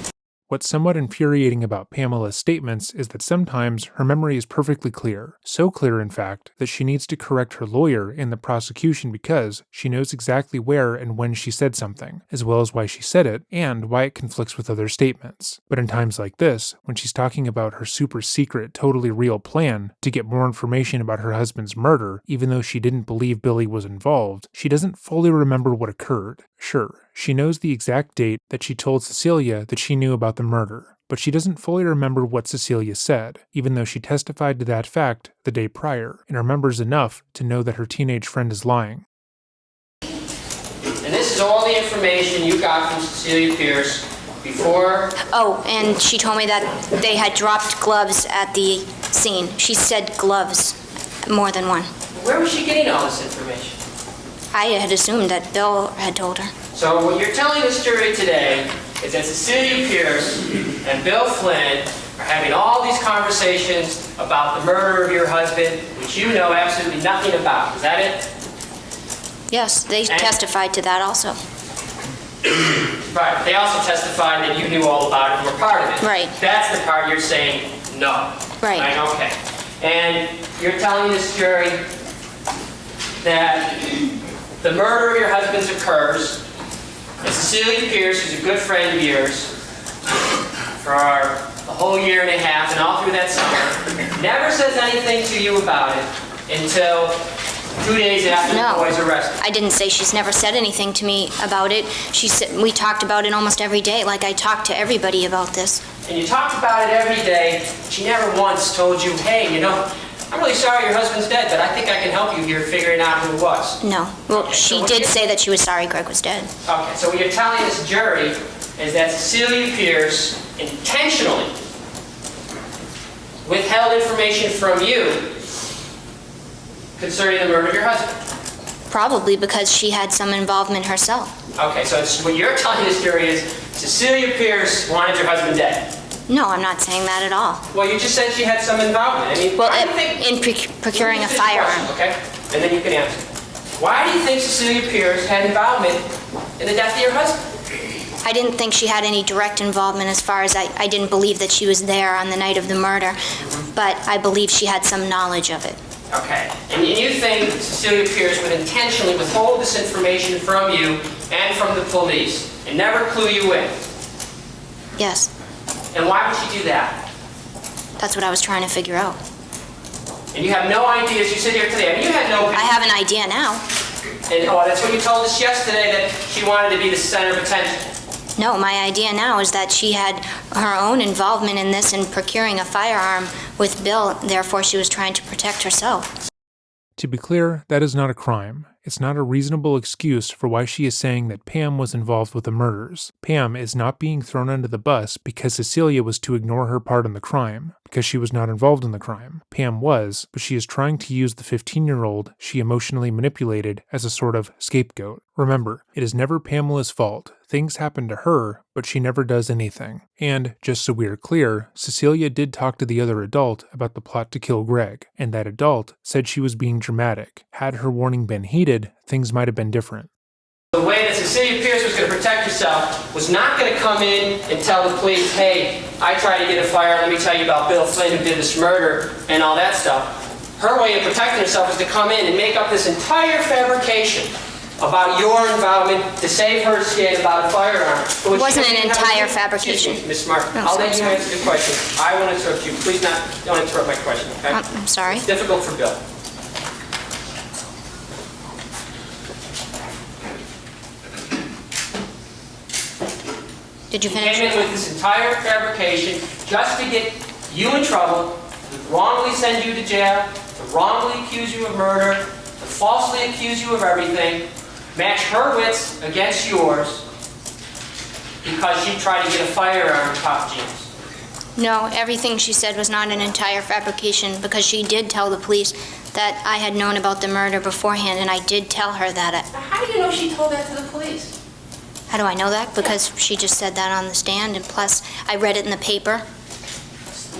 Speaker 1: What's somewhat infuriating about Pamela's statements is that sometimes her memory is perfectly clear, so clear in fact that she needs to correct her lawyer in the prosecution because she knows exactly where and when she said something, as well as why she said it and why it conflicts with other statements. But in times like this, when she's talking about her super secret, totally real plan to get more information about her husband's murder, even though she didn't believe Billy was involved, she doesn't fully remember what occurred. Sure, she knows the exact date that she told Cecilia that she knew about the murder, but she doesn't fully remember what Cecilia said, even though she testified to that fact the day prior, and remembers enough to know that her teenage friend is lying.
Speaker 2: And this is all the information you got from Cecilia Pierce before?
Speaker 3: Oh, and she told me that they had dropped gloves at the scene. She said gloves, more than one.
Speaker 2: Where was she getting all this information?
Speaker 3: I had assumed that Bill had told her.
Speaker 2: So what you're telling this jury today is that Cecilia Pierce and Bill Flynn are having all these conversations about the murder of your husband, which you know absolutely nothing about. Is that it?
Speaker 3: Yes, they testified to that also.
Speaker 2: Right. They also testified that you knew all about it and were part of it.
Speaker 3: Right.
Speaker 2: That's the part you're saying no.
Speaker 3: Right.
Speaker 2: Okay. And you're telling this jury that the murder of your husband's occurs, and Cecilia Pierce, who's a good friend of yours, for the whole year and a half and all through that summer, never says anything to you about it until 2 days after the boy's arrested.
Speaker 3: I didn't say she's never said anything to me about it. She said we talked about it almost every day, like I talked to everybody about this.
Speaker 2: And you talked about it every day. She never once told you, hey, you know, I'm really sorry your husband's dead, but I think I can help you here figuring out who it was.
Speaker 3: No. Well,
Speaker 2: Okay,
Speaker 3: she
Speaker 2: so
Speaker 3: did say that she was sorry Greg was dead.
Speaker 2: Okay, so what you're telling this jury is that Cecilia Pierce intentionally withheld information from you concerning the murder of your husband.
Speaker 3: Probably because she had some involvement herself.
Speaker 2: Okay, so what you're telling this jury is Cecilia Pierce wanted your husband dead.
Speaker 3: No, I'm not saying that at all.
Speaker 2: Well, you just said she had some involvement. I mean,
Speaker 3: Well,
Speaker 2: why do you think...
Speaker 3: in procuring a
Speaker 2: This is
Speaker 3: firearm.
Speaker 2: question, okay? And then you can answer. Why do you think Cecilia Pierce had involvement in the death of your husband?
Speaker 3: I didn't think she had any direct involvement as far as I didn't believe that she was there on the night of the murder, but I believe she had some knowledge of it.
Speaker 2: Okay. And you think Cecilia Pierce would intentionally withhold this information from you and from the police and never clue you in?
Speaker 3: Yes,
Speaker 2: And why would she do that?
Speaker 3: that's what I was trying to figure out.
Speaker 2: And you have no idea as you sit here today. I mean, you had no...
Speaker 3: I have an idea now.
Speaker 2: And, oh, that's what you told us yesterday, that she wanted to be the center of attention.
Speaker 3: No, my idea now is that she had her own involvement in this in procuring a firearm with Bill, therefore she was trying to protect herself.
Speaker 1: To be clear, that is not a crime. It's not a reasonable excuse for why she is saying that Pam was involved with the murders. Pam is not being thrown under the bus because Cecilia was to ignore her part in the crime, because she was not involved in the crime. Pam was, but she is trying to use the 15-year-old she emotionally manipulated as a sort of scapegoat. Remember, it is never Pamela's fault. Things happen to her, but she never does anything. And, just so we are clear, Cecilia did talk to the other adult about the plot to kill Greg, and that adult said she was being dramatic. Had her warning been heeded, things might have been different.
Speaker 2: The way that Cecilia Pierce was going to protect herself was not going to come in and tell the police, hey, I tried to get a fire, let me tell you about Bill Flynn who did this murder and all that stuff. Her way of protecting herself was to come in and make up this entire fabrication about your involvement to save her skin about a firearm.
Speaker 3: It wasn't an entire fabrication.
Speaker 2: Ms. Smart, I'll let you answer the question. I want to interrupt you. Please don't interrupt my question, okay?
Speaker 3: I'm sorry.
Speaker 2: It's difficult for Bill.
Speaker 3: Did you
Speaker 2: He
Speaker 3: finish?
Speaker 2: came in with this entire fabrication just to get you in trouble, to wrongly send you to jail, to wrongly accuse you of murder, to falsely accuse you of everything, match her wits against yours because she tried to get a firearm top jeans.
Speaker 3: No, everything she said was not an entire fabrication because she did tell the police that I had known about the murder beforehand, and I did tell her that.
Speaker 2: How do you know she told that to the police?
Speaker 3: How do I know that? Because she just said that on the stand, and plus I read it in the paper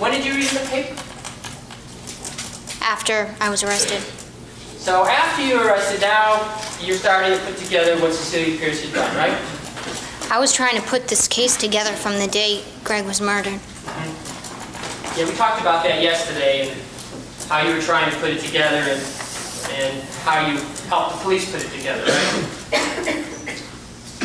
Speaker 2: When did you read in the paper?
Speaker 3: after I was arrested.
Speaker 2: So after you were arrested, now you're starting to put together what Cecilia Pierce had done, right?
Speaker 3: I was trying to put this case together from the day Greg was murdered.
Speaker 2: Yeah, we talked about that yesterday and how you were trying to put it together and how you helped the police put it together, right?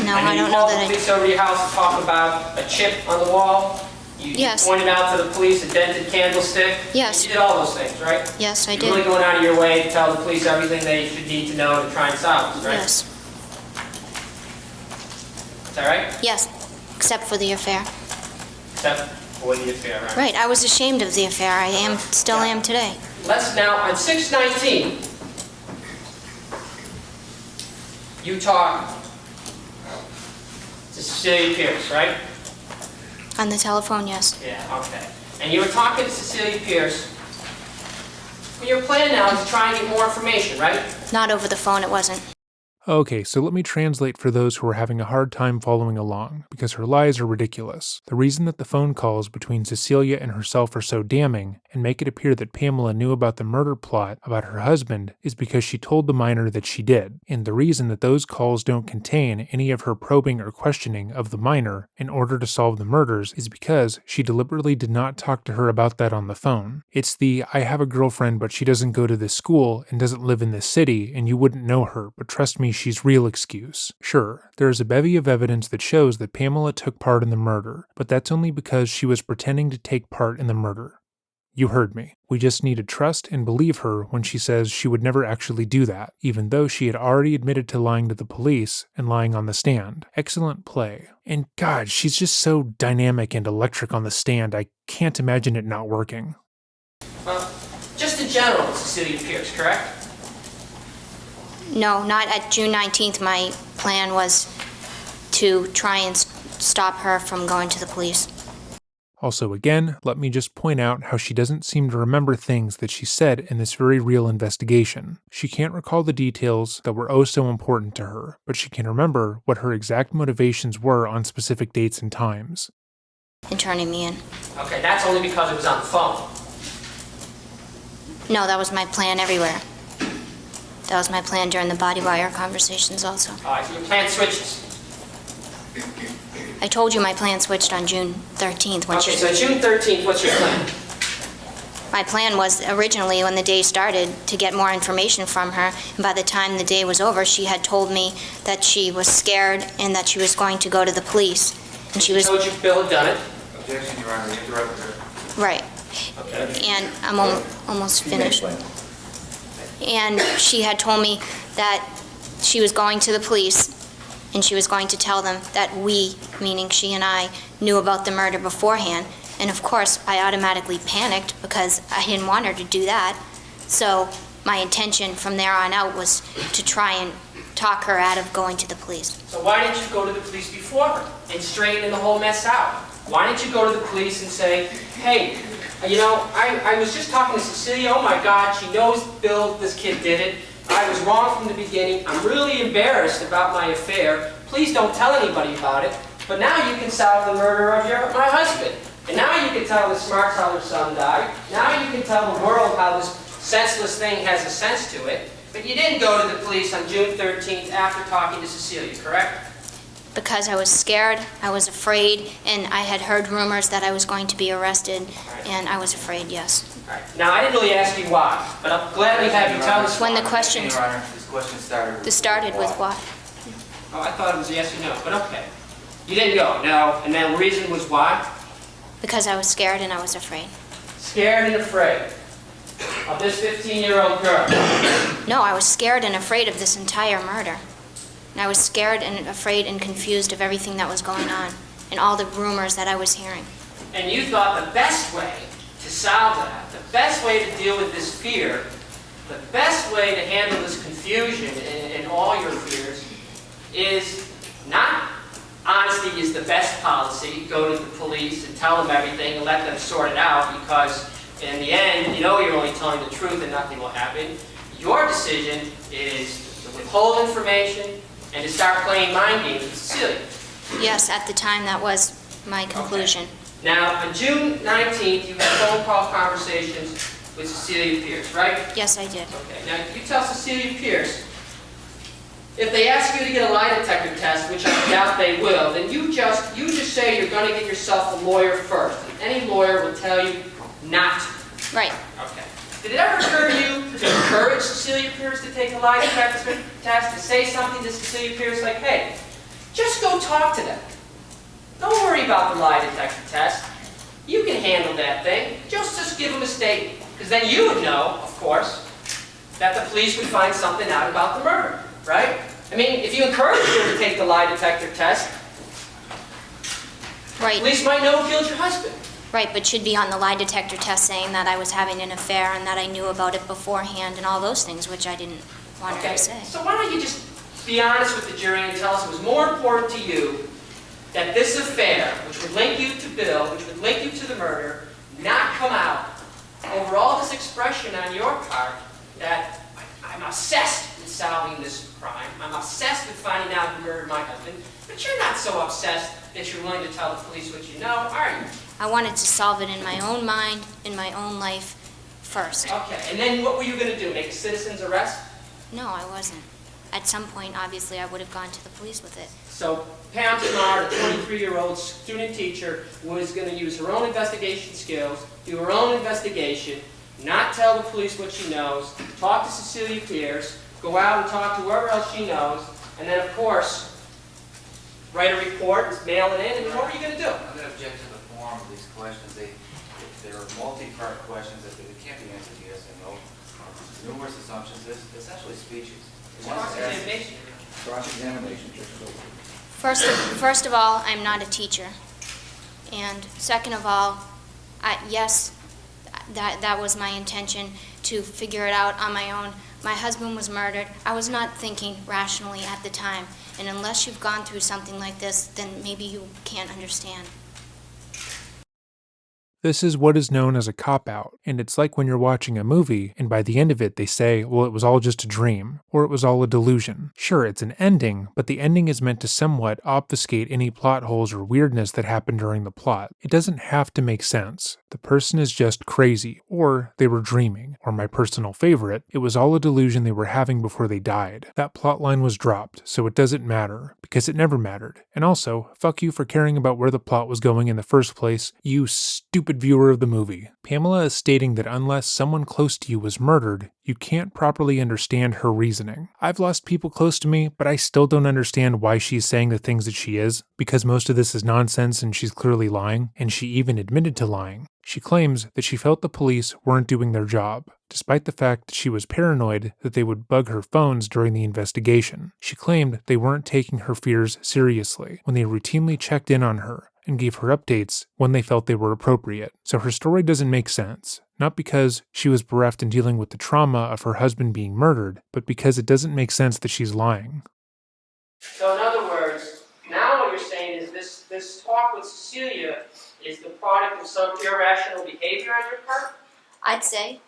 Speaker 3: No,
Speaker 2: And
Speaker 3: I
Speaker 2: you
Speaker 3: don't know
Speaker 2: called the
Speaker 3: that
Speaker 2: police over to your house to talk about a chip on the wall. You
Speaker 3: Yes.
Speaker 2: pointed out to the police a dented candlestick.
Speaker 3: Yes.
Speaker 2: You did all those things, right?
Speaker 3: Yes, I
Speaker 2: You're really
Speaker 3: did.
Speaker 2: going out of your way to tell the police everything they should need to know to try and solve this, right?
Speaker 3: Yes.
Speaker 2: Is that right?
Speaker 3: Yes, except for the affair.
Speaker 2: Except for the affair, right?
Speaker 3: Right, I was ashamed of the affair. I still am today.
Speaker 2: Let's now, on 6/19, you talk to Cecilia Pierce, right?
Speaker 3: On the telephone, yes.
Speaker 2: Yeah, okay. And you were talking to Cecilia Pierce. Well, your plan now is to try and get more information, right?
Speaker 3: Not over the phone, it wasn't.
Speaker 1: Okay, so let me translate for those who are having a hard time following along, because her lies are ridiculous. The reason that the phone calls between Cecilia and herself are so damning, and make it appear that Pamela knew about the murder plot about her husband, is because she told the minor that she did. And the reason that those calls don't contain any of her probing or questioning of the minor in order to solve the murders is because she deliberately did not talk to her about that on the phone. It's the, I have a girlfriend but she doesn't go to this school and doesn't live in this city and you wouldn't know her, but trust me, she's real excuse. Sure, there is a bevy of evidence that shows that Pamela took part in the murder, but that's only because she was pretending to take part in the murder. You heard me. We just need to trust and believe her when she says she would never actually do that, even though she had already admitted to lying to the police and lying on the stand. Excellent play. And God, she's just so dynamic and electric on the stand, I can't imagine it not working.
Speaker 2: Well, just in general, Cecilia Pierce, correct?
Speaker 3: No, not at June 19th. My plan was to try and stop her from going to the police.
Speaker 1: Also, again, let me just point out how she doesn't seem to remember things that she said in this very real investigation. She can't recall the details that were oh so important to her, but she can remember what her exact motivations were on specific dates and times.
Speaker 3: And turning me in.
Speaker 2: Okay, that's only because it was on the phone.
Speaker 3: No, that was my plan everywhere. That was my plan during the body wire conversations also.
Speaker 2: All right, so your plan switches.
Speaker 3: I told you my plan switched on June 13th. When
Speaker 2: Okay, so June 13th, what's your plan?
Speaker 3: My plan was originally, when the day started, to get more information from her. And by the time the day was over, she had told me that she was scared and that she was going to go to the police. And she was...
Speaker 2: told you Bill had done it.
Speaker 5: Objection, Your Honor, you interrupted her.
Speaker 3: Right.
Speaker 2: Okay.
Speaker 3: And I'm almost finished. And she had told me that she was going to the police and she was going to tell them that we, meaning she and I, knew about the murder beforehand. And of course, I automatically panicked because I didn't want her to do that. So my intention from there on out was to try and talk her out of going to the police.
Speaker 2: So why didn't you go to the police before her and straighten the whole mess out? Why didn't you go to the police and say, hey, you know, I was just talking to Cecilia, oh my God, she knows Bill, this kid did it. I was wrong from the beginning. I'm really embarrassed about my affair. Please don't tell anybody about it. But now you can solve the murder of my husband. And now you can tell the Smarts how their son died. Now you can tell the world how this senseless thing has a sense to it. But you didn't go to the police on June 13th after talking to Cecilia, correct?
Speaker 3: Because I was scared, I was afraid, and I had heard rumors that I was going to be arrested, and I was afraid, yes.
Speaker 2: All right. Now, I didn't really ask you why, but I'll gladly have you tell us
Speaker 3: When the
Speaker 2: why.
Speaker 3: questions,
Speaker 4: Your Honor, this question started.
Speaker 3: this started with what?
Speaker 2: Oh, I thought it was yes or no, but okay. You didn't go, no, and then the reason was why?
Speaker 3: Because I was scared and I was afraid.
Speaker 2: Scared and afraid of this 15-year-old girl.
Speaker 3: No, I was scared and afraid of this entire murder. And I was scared and afraid and confused of everything that was going on and all the rumors that I was hearing.
Speaker 2: And you thought the best way to solve that, the best way to deal with this fear, the best way to handle this confusion and all your fears is not honesty is the best policy. Go to the police and tell them everything and let them sort it out, because in the end, you know you're only telling the truth and nothing will happen. Your decision is to withhold information and to start playing mind games with Cecilia.
Speaker 3: Yes, at the time that was my conclusion.
Speaker 2: Okay. Now, on June 19th, you had phone call conversations with Cecilia Pierce, right?
Speaker 3: Yes, I did.
Speaker 2: Okay. Now, you tell Cecilia Pierce, if they ask you to get a lie detector test, which I doubt they will, then you just say you're going to get yourself a lawyer first. And any lawyer will tell you not to.
Speaker 3: Right.
Speaker 2: Okay. Did it ever occur to you to encourage Cecilia Pierce to take a lie detector test, to say something to Cecilia Pierce like, hey, just go talk to them. Don't worry about the lie detector test. You can handle that thing. Just give them a statement. Because then you would know, of course, that the police would find something out about the murder, right? I mean, if you encourage her to take the lie detector test, the
Speaker 3: Right.
Speaker 2: police might know who killed your husband.
Speaker 3: Right, but should be on the lie detector test saying that I was having an affair and that I knew about it beforehand and all those things, which I didn't want her
Speaker 2: Okay,
Speaker 3: to say.
Speaker 2: so why don't you just be honest with the jury and tell us it was more important to you that this affair, which would link you to Bill, which would link you to the murder, not come out over all this expression on your part that I'm obsessed with solving this crime, I'm obsessed with finding out who murdered my husband, but you're not so obsessed that you're willing to tell the police what you know, are you?
Speaker 3: I wanted to solve it in my own mind, in my own life, first.
Speaker 2: Okay, and then what were you going to do, make a citizen's arrest?
Speaker 3: No, I wasn't. At some point, obviously, I would have gone to the police with it.
Speaker 2: So Pam Smart, a 23-year-old student teacher, was going to use her own investigation skills, do her own investigation, not tell the police what she knows, talk to Cecilia Pierce, go out and talk to whoever else she knows, and then, of course, write a report, mail it in, and what were you going to do?
Speaker 4: I'm going to object to the form of these questions. They're multi-part questions that can't be answered yes and no. Numerous assumptions. It's essentially speeches.
Speaker 2: Cross-examination.
Speaker 5: Cross-examination, just so.
Speaker 3: First of all, I'm not a teacher. And second of all, yes, that was my intention, to figure it out on my own. My husband was murdered. I was not thinking rationally at the time. And unless you've gone through something like this, then maybe you can't understand.
Speaker 1: This is what is known as a cop-out, and it's like when you're watching a movie, and by the end of it they say, well, it was all just a dream, or it was all a delusion. Sure, it's an ending, but the ending is meant to somewhat obfuscate any plot holes or weirdness that happened during the plot. It doesn't have to make sense. The person is just crazy, or they were dreaming, or my personal favorite, it was all a delusion they were having before they died. That plot line was dropped, so it doesn't matter, because it never mattered. And also, fuck you for caring about where the plot was going in the first place, you stupid viewer of the movie. Pamela is stating that unless someone close to you was murdered, you can't properly understand her reasoning. I've lost people close to me, but I still don't understand why she's saying the things that she is, because most of this is nonsense and she's clearly lying, and she even admitted to lying. She claims that she felt the police weren't doing their job, despite the fact that she was paranoid that they would bug her phones during the investigation. She claimed they weren't taking her fears seriously when they routinely checked in on her and gave her updates when they felt they were appropriate. So her story doesn't make sense, not because she was bereft in dealing with the trauma of her husband being murdered, but because it doesn't make sense that she's lying.
Speaker 2: So in other words, now what you're saying is this talk with Cecilia is the product of some irrational behavior on your part?
Speaker 3: I'd say.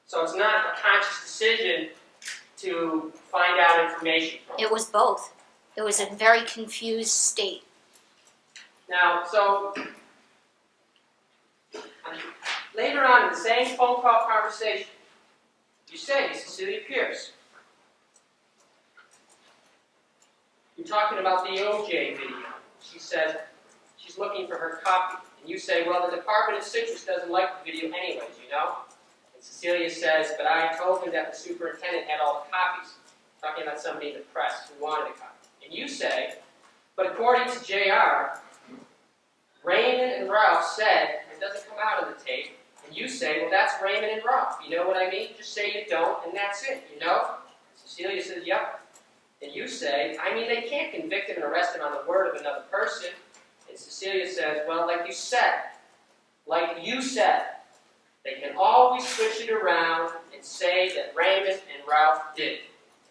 Speaker 2: So it's not a conscious decision to find out information from
Speaker 3: It was both. It was a very confused state.
Speaker 2: Now, so later on in the same phone call conversation, you say to Cecilia Pierce, you're talking about the OJ video. She said she's looking for her copy. And you say, well, the Department of Citrus doesn't like the video anyways, you know? And Cecilia says, but I told him that the superintendent had all the copies. Talking about somebody in the press who wanted a copy. And you say, but according to JR, Raymond and Ralph said, it doesn't come out on the tape, and you say, well, that's Raymond and Ralph. You know what I mean? Just say you don't, and that's it, you know? Cecilia says, yep. And you say, I mean, they can't convict him and arrest him on the word of another person. And Cecilia says, well, like you said, they can always switch it around and say that Raymond and Ralph did it.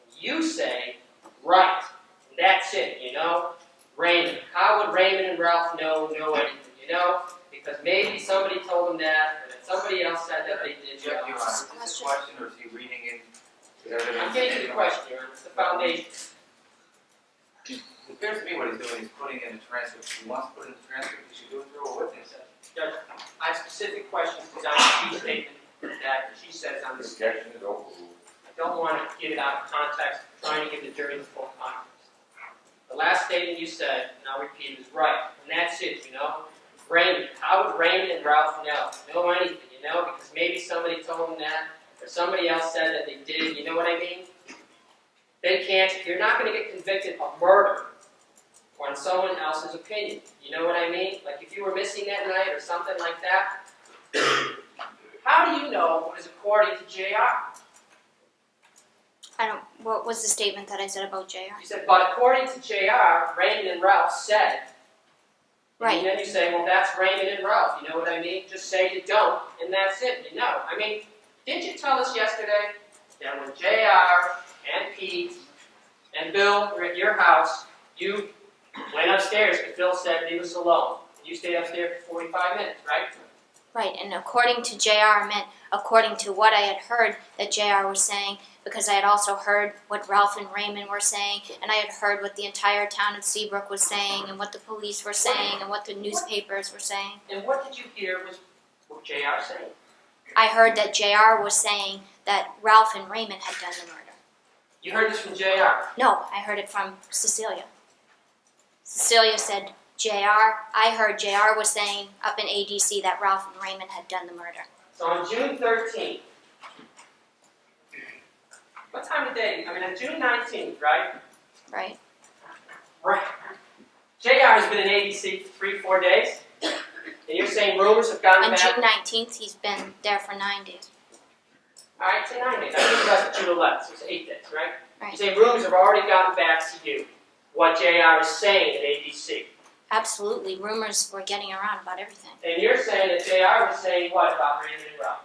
Speaker 2: And you say, right, and that's it, you know? Raymond. How would Raymond and Ralph know anything, you know? Because maybe somebody told them that, or that somebody else said that they did.
Speaker 4: Your Honor, is this a question or is he reading in the evidence?
Speaker 2: I'm getting to the question, Your Honor. It's the foundation.
Speaker 4: It appears to me what he's doing is putting in the transcript. If he wants to put in the transcript, he should do it through a witness.
Speaker 2: Judge, I have specific questions designed to be statement that she says on this.
Speaker 4: Objection is overruled.
Speaker 2: I don't want to get it out of context, trying to give the jury the full context. The last statement you said, and I'll repeat, is right, and that's it, you know? Raymond, how would Raymond and Ralph know anything, you know? Because maybe somebody told them that, or somebody else said that they did, you know what I mean? They can't, you're not going to get convicted of murder on someone else's opinion, you know what I mean? Like if you were missing that night or something like that, how do you know what is according to JR?
Speaker 3: What was the statement that I said about JR?
Speaker 2: You said, but according to JR, Raymond and Ralph said.
Speaker 3: Right.
Speaker 2: And then you say, well, that's Raymond and Ralph. You know what I mean? Just say you don't, and that's it. You know. I mean, didn't you tell us yesterday that when JR and Pete and Bill were at your house, you went upstairs because Bill said he was alone. You stayed upstairs for 45 minutes, right?
Speaker 3: Right, and according to JR meant according to what I had heard that JR was saying, because I had also heard what Ralph and Raymond were saying, and I had heard what the entire town of Seabrook was saying, and what the police were saying, and what the newspapers were saying.
Speaker 2: And what did you hear was what JR saying?
Speaker 3: I heard that JR was saying that Ralph and Raymond had done the murder.
Speaker 2: You heard this from JR?
Speaker 3: No, I heard it from Cecilia. Cecilia said, I heard JR was saying up in ADC that Ralph and Raymond had done the murder.
Speaker 2: So on June 13th, what time of day? I mean, on June 19th, right?
Speaker 3: Right?
Speaker 2: Right. JR has been in ADC for 3-4 days, and you're saying rumors have gotten
Speaker 3: On
Speaker 2: back?
Speaker 3: June 19th, he's been there for 9 days.
Speaker 2: All right, say 9 days. I think the rest of June 11th, so it's 8 days, right?
Speaker 3: Right.
Speaker 2: You say rumors have already gotten back to you, what JR is saying at ADC.
Speaker 3: Absolutely, rumors were getting around about everything.
Speaker 2: And you're saying that JR was saying what about Raymond and Ralph?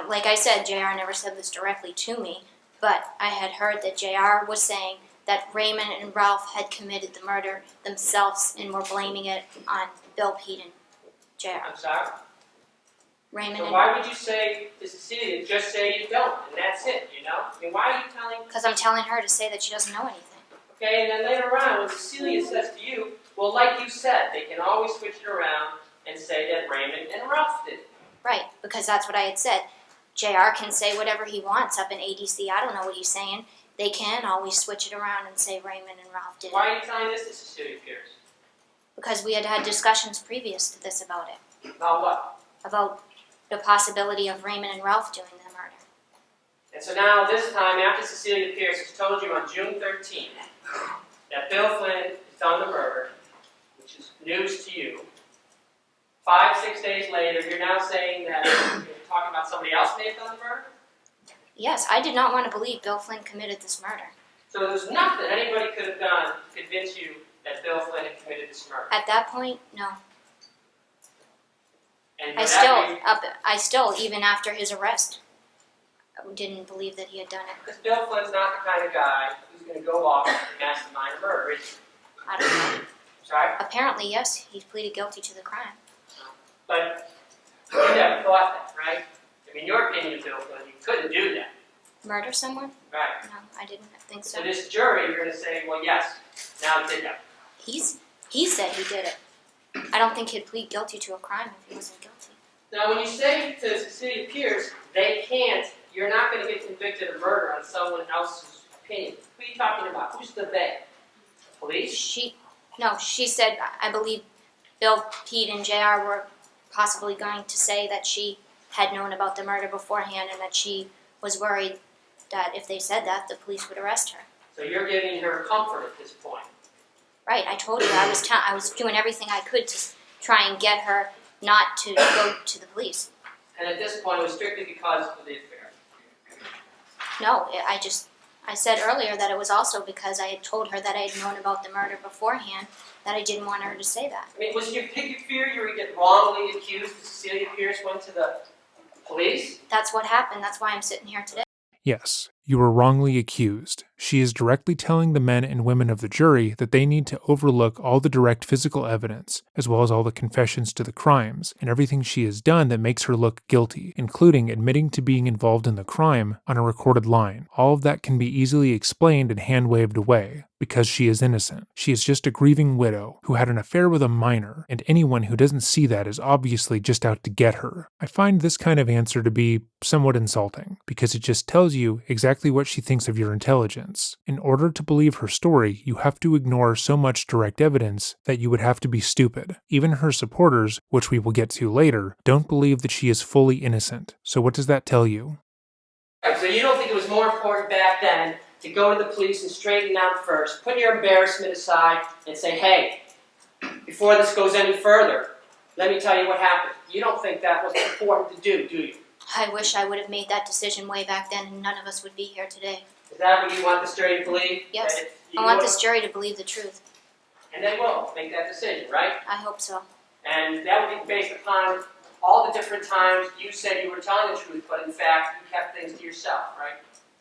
Speaker 3: Like I said, JR never said this directly to me, but I had heard that JR was saying that Raymond and Ralph had committed the murder themselves and were blaming it on Bill, Pete, and JR.
Speaker 2: I'm sorry?
Speaker 3: Raymond
Speaker 2: So
Speaker 3: and
Speaker 2: why would you say to Cecilia, just say you don't, and that's it, you know? I mean, why are you telling...
Speaker 3: Because I'm telling her to say that she doesn't know anything.
Speaker 2: Okay, and then later on, when Cecilia says to you, well, like you said, they can always switch it around and say that Raymond and Ralph did it.
Speaker 3: Right, because that's what I had said. JR can say whatever he wants up in ADC. I don't know what he's saying. They can always switch it around and say Raymond and Ralph did it.
Speaker 2: Why are you telling this to Cecilia Pierce?
Speaker 3: Because we had had discussions previous to this about it.
Speaker 2: About what?
Speaker 3: About the possibility of Raymond and Ralph doing the murder.
Speaker 2: And so now, this time, after Cecilia Pierce has told you on June 13th that Bill Flynn has done the murder, which is news to you, 5, 6 days later, you're now saying that you're talking about somebody else may have done the murder?
Speaker 3: Yes, I did not want to believe Bill Flynn committed this murder.
Speaker 2: So there's nothing anybody could have done to convince you that Bill Flynn had committed this murder?
Speaker 3: At that point, no.
Speaker 2: And
Speaker 3: I still, even after his arrest, didn't believe that he had done it.
Speaker 2: because Bill Flynn's not the kind of guy who's going to go off and mastermind a murder, is he?
Speaker 3: I don't know.
Speaker 2: Sorry?
Speaker 3: Apparently, yes, he pleaded guilty to the crime.
Speaker 2: But you never thought that, right? I mean, your opinion of Bill Flynn, he couldn't do that.
Speaker 3: Murder someone?
Speaker 2: Right.
Speaker 3: No, I didn't think so.
Speaker 2: So this jury, you're going to say, well, yes, now he did that.
Speaker 3: He said he did it. I don't think he'd plead guilty to a crime if he wasn't guilty.
Speaker 2: Now, when you say to Cecilia Pierce, they can't, you're not going to get convicted of murder on someone else's opinion. Who are you talking about? Who's the they? Police?
Speaker 3: She said, I believe Bill, Pete, and JR were possibly going to say that she had known about the murder beforehand and that she was worried that if they said that, the police would arrest her.
Speaker 2: So you're giving her comfort at this point.
Speaker 3: Right, I told her I was doing everything I could to try and get her not to go to the police.
Speaker 2: And at this point, it was strictly because of the affair.
Speaker 3: No, I said earlier that it was also because I had told her that I had known about the murder beforehand, that I didn't want her to say that.
Speaker 2: I mean, was your biggest fear you were going to get wrongly accused if Cecilia Pierce went to the police?
Speaker 3: That's what happened. That's why I'm sitting here today.
Speaker 1: Yes, you were wrongly accused. She is directly telling the men and women of the jury that they need to overlook all the direct physical evidence, as well as all the confessions to the crimes, and everything she has done that makes her look guilty, including admitting to being involved in the crime on a recorded line. All of that can be easily explained and hand-waved away, because she is innocent. She is just a grieving widow who had an affair with a minor, and anyone who doesn't see that is obviously just out to get her. I find this kind of answer to be somewhat insulting, because it just tells you exactly what she thinks of your intelligence. In order to believe her story, you have to ignore so much direct evidence that you would have to be stupid. Even her supporters, which we will get to later, don't believe that she is fully innocent. So what does that tell you?
Speaker 2: Right, so you don't think it was more important back then to go to the police and straighten out first, put your embarrassment aside, and say, hey, before this goes any further, let me tell you what happened. You don't think that was important to do you?
Speaker 3: I wish I would have made that decision way back then and none of us would be here today.
Speaker 2: Is that what you want this jury to believe?
Speaker 3: Yes, I want this jury to believe the truth.
Speaker 2: And they will make that decision, right?
Speaker 3: I hope so.
Speaker 2: And that would be based upon all the different times you said you were telling the truth, but in fact, you kept things to yourself, right?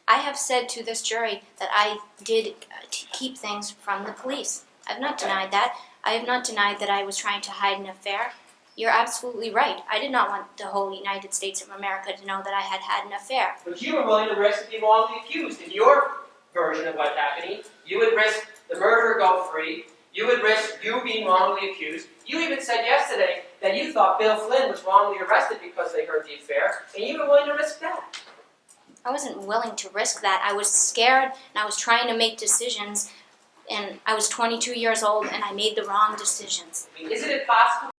Speaker 3: I have said to this jury that I did keep things from the police. I have not denied that. I have not denied that I was trying to hide an affair. You're absolutely right. I did not want the whole United States of America to know that I had had an affair.
Speaker 2: But you were willing to risk being wrongly accused. In your version of what's happening, you would risk the murderer go free. You would risk you being wrongly accused. You even said yesterday that you thought Bill Flynn was wrongly arrested because they heard the affair, and you were willing to risk that.
Speaker 3: I wasn't willing to risk that. I was scared, and I was trying to make decisions, and I was 22 years old, and I made the wrong decisions.
Speaker 2: I mean, isn't it possible?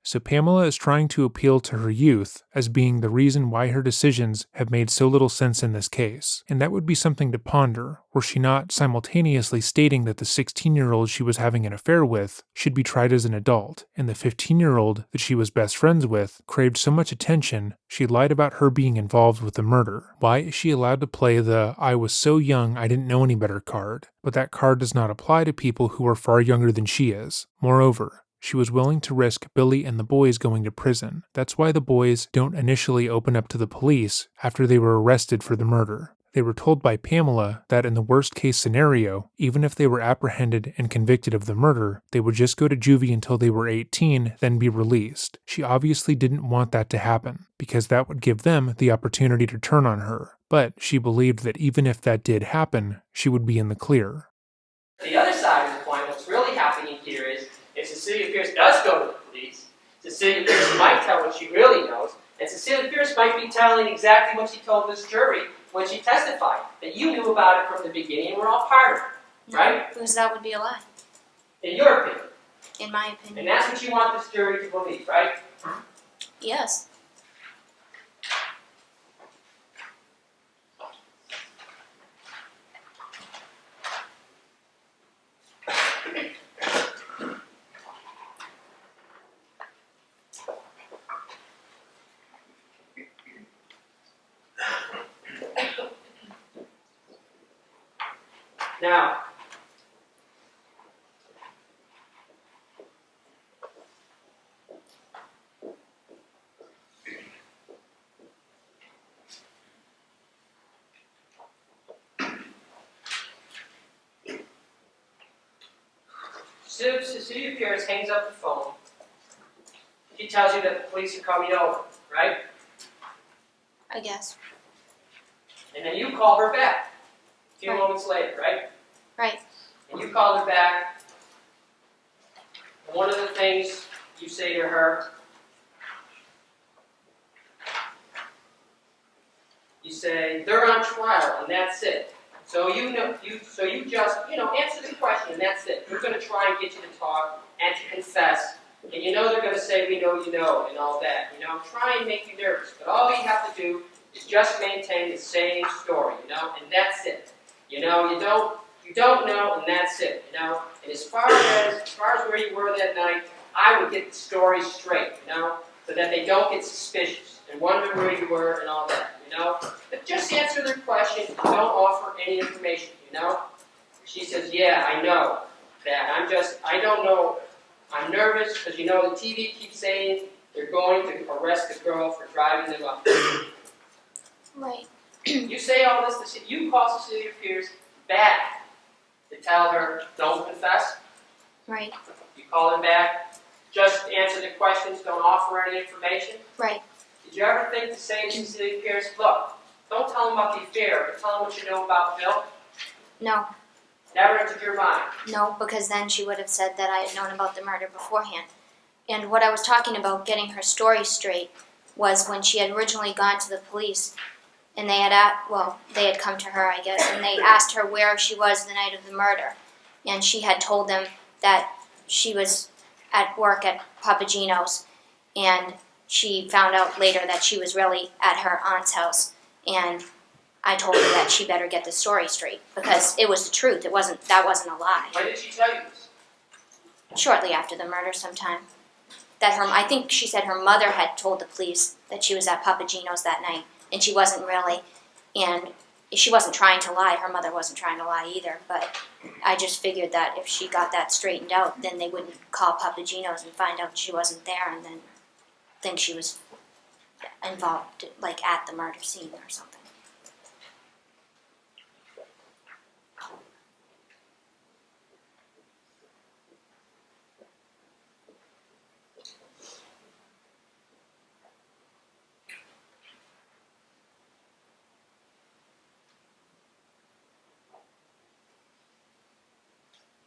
Speaker 1: So Pamela is trying to appeal to her youth as being the reason why her decisions have made so little sense in this case. And that would be something to ponder, were she not simultaneously stating that the 16-year-old she was having an affair with should be tried as an adult, and the 15-year-old that she was best friends with craved so much attention she lied about her being involved with the murder. Why is she allowed to play the "I was so young I didn't know any better" card? But that card does not apply to people who are far younger than she is. Moreover, she was willing to risk Billy and the boys going to prison. That's why the boys don't initially open up to the police after they were arrested for the murder. They were told by Pamela that in the worst case scenario, even if they were apprehended and convicted of the murder, they would just go to juvie until they were 18, then be released. She obviously didn't want that to happen, because that would give them the opportunity to turn on her. But she believed that even if that did happen, she would be in the clear.
Speaker 2: The other side of the coin, what's really happening here is, if Cecilia Pierce does go to the police, Cecilia Pierce might tell what she really knows, and Cecilia Pierce might be telling exactly what she told this jury when she testified, that you knew about it from the beginning and were all part of it, right?
Speaker 3: Because that would be a lie,
Speaker 2: In your opinion.
Speaker 3: in my opinion.
Speaker 2: And that's what you want this jury to believe, right?
Speaker 3: Yes.
Speaker 2: Now, Cecilia Pierce hangs up the phone. She tells you that the police are coming over, right?
Speaker 3: I guess.
Speaker 2: And then you call her back a few
Speaker 3: Right.
Speaker 2: moments later, right?
Speaker 3: Right.
Speaker 2: And you call her back, and one of the things you say to her, you say, they're on trial, and that's it. So you just, answer the question, and that's it. We're going to try and get you to talk and to confess. And you know they're going to say, we know you know, and all that. Try and make you nervous. But all you have to do is just maintain the same story, and that's it. You don't know, and that's it, And as far as where you were that night, I would get the story straight, so that they don't get suspicious and wonder where you were and all that, But just answer their question. Don't offer any information, She says, yeah, I know that. I don't know. I'm nervous because, the TV keeps saying they're going to arrest the girl for driving them up.
Speaker 3: Right.
Speaker 2: You say all this, you call Cecilia Pierce back to tell her, don't confess.
Speaker 3: Right.
Speaker 2: You call her back, just answer the questions, don't offer any information.
Speaker 3: Right.
Speaker 2: Did you ever think to say to Cecilia Pierce, look, don't tell them about the affair, but tell them what you know about Bill?
Speaker 3: No.
Speaker 2: Never entered your mind.
Speaker 3: No, because then she would have said that I had known about the murder beforehand. And what I was talking about getting her story straight was when she had originally gone to the police and they had come to her, I guess, and they asked her where she was the night of the murder. And she had told them that she was at work at Papagino's, and she found out later that she was really at her aunt's house. And I told her that she better get the story straight because it was the truth. That wasn't a lie.
Speaker 2: When did she tell you this?
Speaker 3: Shortly after the murder sometime. I think she said her mother had told the police that she was at Papagino's that night, and she wasn't really, and she wasn't trying to lie. Her mother wasn't trying to lie either, but I just figured that if she got that straightened out, then they wouldn't call Papagino's and find out she wasn't there and then think she was involved, like at the murder scene or something.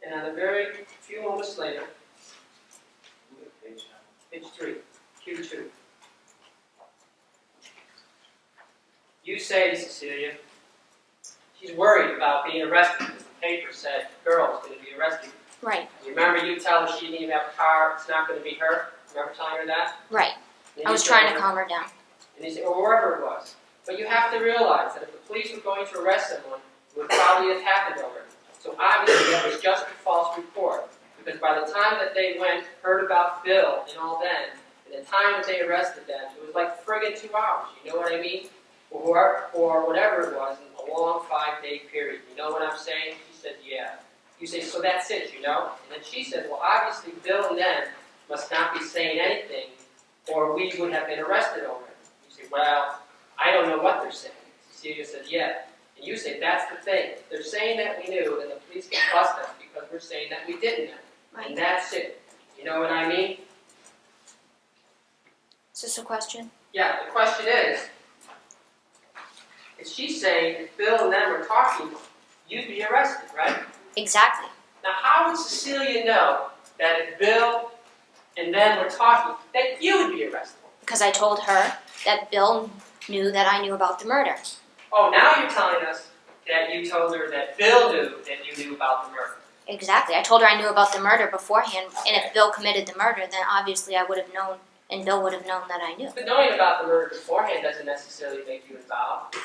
Speaker 2: And on the very few moments later, page 3, Q2, you say to Cecilia, she's worried about being arrested because the paper said the girl is going to be arrested.
Speaker 3: Right.
Speaker 2: You remember you tell her she didn't even have a car, it's not going to be her? Remember telling her that?
Speaker 3: Right.
Speaker 2: And
Speaker 3: I was trying to calm her down.
Speaker 2: And you say, or wherever it was. But you have to realize that if the police were going to arrest someone, it would probably have happened already. So obviously that was just a false report. Because by the time that they heard about Bill and all then, and the time that they arrested them, it was like friggin' 2 hours, you know what I mean? Or whatever it was, in a long 5-day period. You know what I'm saying? She said, yeah. You say, so that's it, And then she said, well, obviously Bill and them must not be saying anything, or we would have been arrested already. You say, well, I don't know what they're saying. Cecilia said, yeah. And you say, that's the thing. If they're saying that we knew, then the police can bust us because we're saying that we didn't know.
Speaker 3: Right.
Speaker 2: And that's it. You know what I mean?
Speaker 3: Is this a question?
Speaker 2: Yeah, the question is she's saying if Bill and them were talking, you'd be arrested, right?
Speaker 3: Exactly.
Speaker 2: Now, how would Cecilia know that if Bill and them were talking, that you would be arrested?
Speaker 3: Because I told her that Bill knew that I knew about the murder.
Speaker 2: Oh, now you're telling us that you told her that Bill knew that you knew about the murder.
Speaker 3: Exactly. I told her I knew about the murder beforehand, and if Bill committed the murder, then obviously I would have known, and Bill would have known that I knew.
Speaker 2: But knowing about the murder beforehand doesn't necessarily make you involved.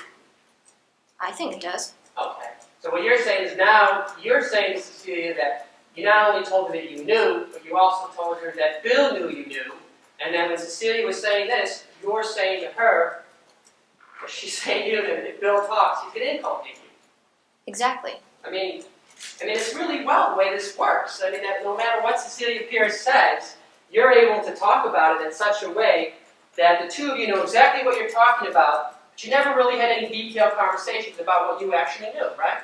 Speaker 3: I think it does.
Speaker 2: Okay. So what you're saying is now, you're saying to Cecilia that you not only told her that you knew, but you also told her that Bill knew you knew. And then when Cecilia was saying this, you're saying to her, or she's saying to you that if Bill talks, he's going to inculpate you.
Speaker 3: Exactly.
Speaker 2: I mean, I mean, it's really well the way this works. I mean, that no matter what Cecilia Pierce says, you're able to talk about it in such a way that the two of you know exactly what you're talking about, but you never really had any detailed conversations about what you actually knew, right?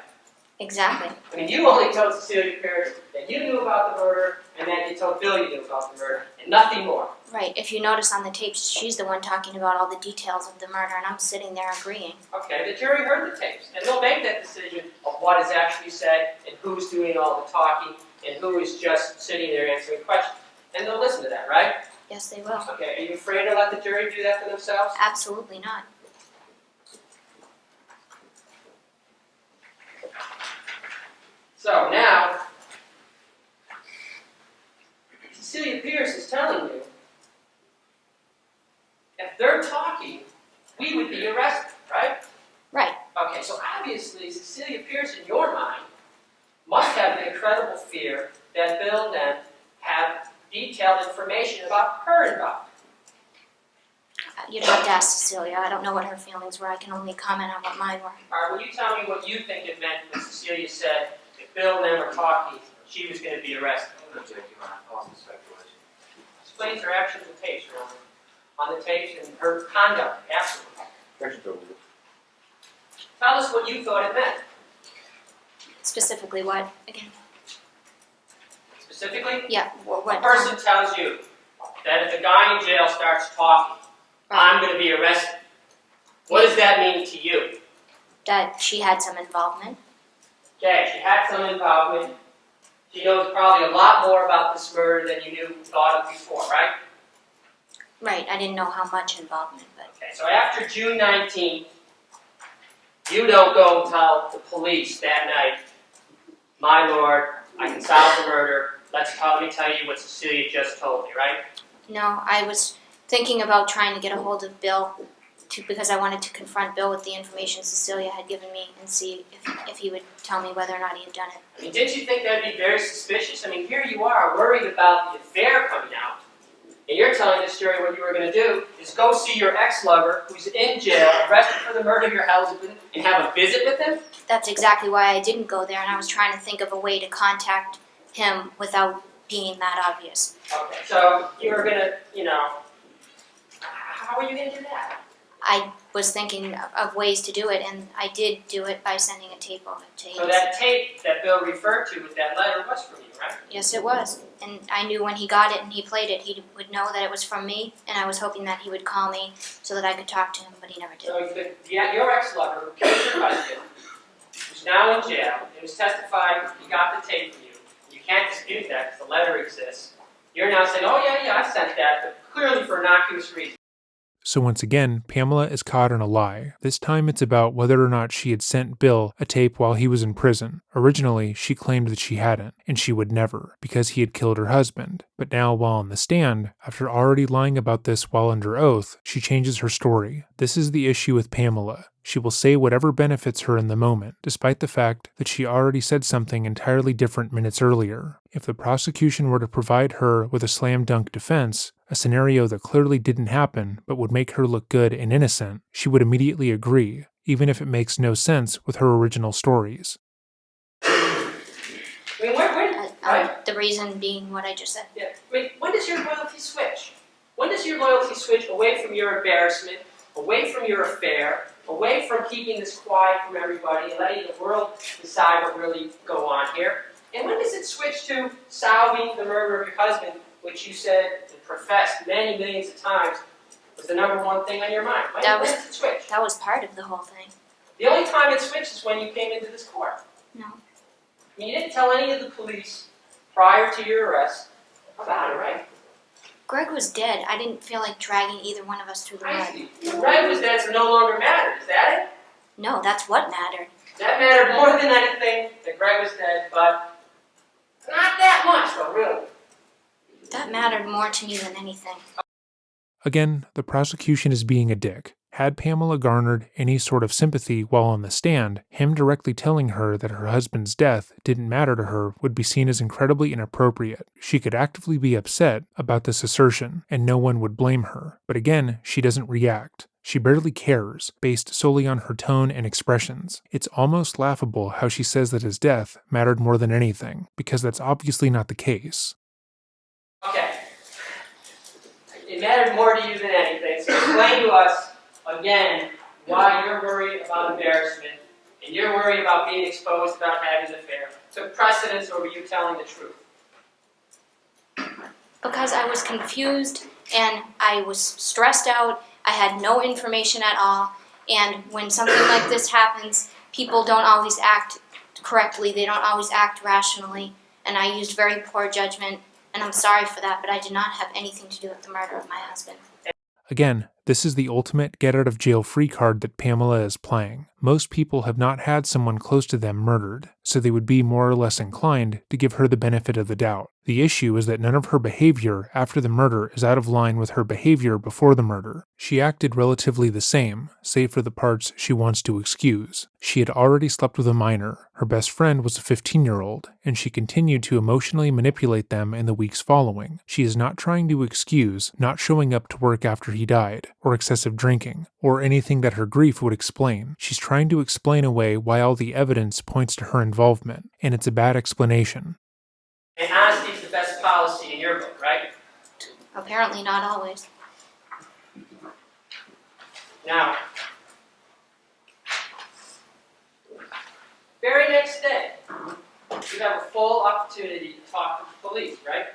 Speaker 3: Exactly.
Speaker 2: I mean, you only told Cecilia Pierce that you knew about the murder, and that you told Bill you knew about the murder, and nothing more.
Speaker 3: Right. If you notice on the tapes, she's the one talking about all the details of the murder, and I'm sitting there agreeing.
Speaker 2: Okay, the jury heard the tapes, and they'll make that decision of what is actually said, and who's doing all the talking, and who is just sitting there answering questions. And they'll listen to that, right?
Speaker 3: Yes, they will.
Speaker 2: Okay, are you afraid to let the jury do that for themselves?
Speaker 3: Absolutely not.
Speaker 2: So now, Cecilia Pierce is telling you, if they're talking, we would be arrested, right?
Speaker 3: Right.
Speaker 2: Okay, so obviously Cecilia Pierce, in your mind, must have the incredible fear that Bill and them have detailed information about her involvement.
Speaker 3: You'd have to ask Cecilia. I don't know what her feelings were. I can only comment on what mine were.
Speaker 2: All right, will you tell me what you think it meant when Cecilia said if Bill and them were talking, she was going to be arrested?
Speaker 4: I'm going to take you on awesome speculation.
Speaker 2: Explains her actions and tapes, Roman. On the tapes and her conduct afterwards.
Speaker 5: Questions over there?
Speaker 2: Tell us what you thought it meant.
Speaker 3: Specifically what? Again?
Speaker 2: Specifically,
Speaker 3: Yeah, what?
Speaker 2: a person tells you that if the guy in jail starts talking, I'm going to be arrested. What does that mean to you?
Speaker 3: That she had some involvement.
Speaker 2: Okay, she had some involvement. She knows probably a lot more about this murder than you thought of before, right?
Speaker 3: Right, I didn't know how much involvement, but...
Speaker 2: Okay, so after June 19th, you don't go and tell the police that night, my lord, I can solve the murder. Let me tell you what Cecilia just told me, right?
Speaker 3: No, I was thinking about trying to get a hold of Bill, because I wanted to confront Bill with the information Cecilia had given me and see if he would tell me whether or not he had done it.
Speaker 2: I mean, didn't you think that'd be very suspicious? I mean, here you are worried about the affair coming out, and you're telling this jury what you were going to do is go see your ex-lover who's in jail, arrested for the murder of your husband, and have a visit with him?
Speaker 3: That's exactly why I didn't go there, and I was trying to think of a way to contact him without being that obvious.
Speaker 2: Okay, so you were going to, how are you going to do that?
Speaker 3: I was thinking of ways to do it, and I did do it by sending a tape over to him.
Speaker 2: So that tape that Bill referred to with that letter was from you, right?
Speaker 3: Yes, it was. And I knew when he got it and he played it, he would know that it was from me, and I was hoping that he would call me so that I could talk to him, but he never did.
Speaker 2: So your ex-lover, who killed your husband, who's now in jail, and was testified he got the tape from you. You can't dispute that because the letter exists. You're now saying, oh yeah, I sent that, but clearly for innocuous reasons.
Speaker 1: So once again, Pamela is caught in a lie. This time it's about whether or not she had sent Bill a tape while he was in prison. Originally, she claimed that she hadn't, and she would never, because he had killed her husband. But now, while on the stand, after already lying about this while under oath, she changes her story. This is the issue with Pamela. She will say whatever benefits her in the moment, despite the fact that she already said something entirely different minutes earlier. If the prosecution were to provide her with a slam dunk defense, a scenario that clearly didn't happen but would make her look good and innocent, she would immediately agree, even if it makes no sense with her original stories.
Speaker 2: I mean, right?
Speaker 3: The reason being what I just said.
Speaker 2: Yeah. I mean, when does your loyalty switch? When does your loyalty switch away from your embarrassment, away from your affair, away from keeping this quiet from everybody and letting the world decide what really go on here? And when does it switch to solving the murder of your husband, which you said and professed many millions of times was the number one thing on your mind? When does it switch?
Speaker 3: That was part of the whole thing.
Speaker 2: The only time it switched is when you came into this court.
Speaker 3: No.
Speaker 2: I mean, you didn't tell any of the police prior to your arrest about it, right?
Speaker 3: Greg was dead. I didn't feel like dragging either one of us through the
Speaker 2: I
Speaker 3: mud.
Speaker 2: see. Greg was dead, so no longer mattered. Is that it?
Speaker 3: No, that's what mattered.
Speaker 2: That mattered more than anything that Greg was dead, but not that much, though, really.
Speaker 3: That mattered more to me than anything.
Speaker 1: Again, the prosecution is being a dick. Had Pamela garnered any sort of sympathy while on the stand, him directly telling her that her husband's death didn't matter to her would be seen as incredibly inappropriate. She could actively be upset about this assertion, and no one would blame her. But again, she doesn't react. She barely cares, based solely on her tone and expressions. It's almost laughable how she says that his death mattered more than anything, because that's obviously not the case.
Speaker 2: Okay. It mattered more to you than anything, so explain to us, again, why you're worried about embarrassment, and you're worried about being exposed about having an affair. Took precedence over you telling the truth.
Speaker 3: Because I was confused and I was stressed out. I had no information at all. And when something like this happens, people don't always act correctly. They don't always act rationally. And I used very poor judgment. And I'm sorry for that, but I did not have anything to do with the murder of my husband.
Speaker 1: Again, this is the ultimate get-out-of-jail-free card that Pamela is playing. Most people have not had someone close to them murdered, so they would be more or less inclined to give her the benefit of the doubt. The issue is that none of her behavior after the murder is out of line with her behavior before the murder. She acted relatively the same, save for the parts she wants to excuse. She had already slept with a minor, her best friend was a 15-year-old, and she continued to emotionally manipulate them in the weeks following. She is not trying to excuse not showing up to work after he died, or excessive drinking, or anything that her grief would explain. She's trying to explain away why all the evidence points to her involvement, and it's a bad explanation.
Speaker 2: And honesty is the best policy in your book, right?
Speaker 3: Apparently not always.
Speaker 2: Now, very next day, you have a full opportunity to talk to the police, right?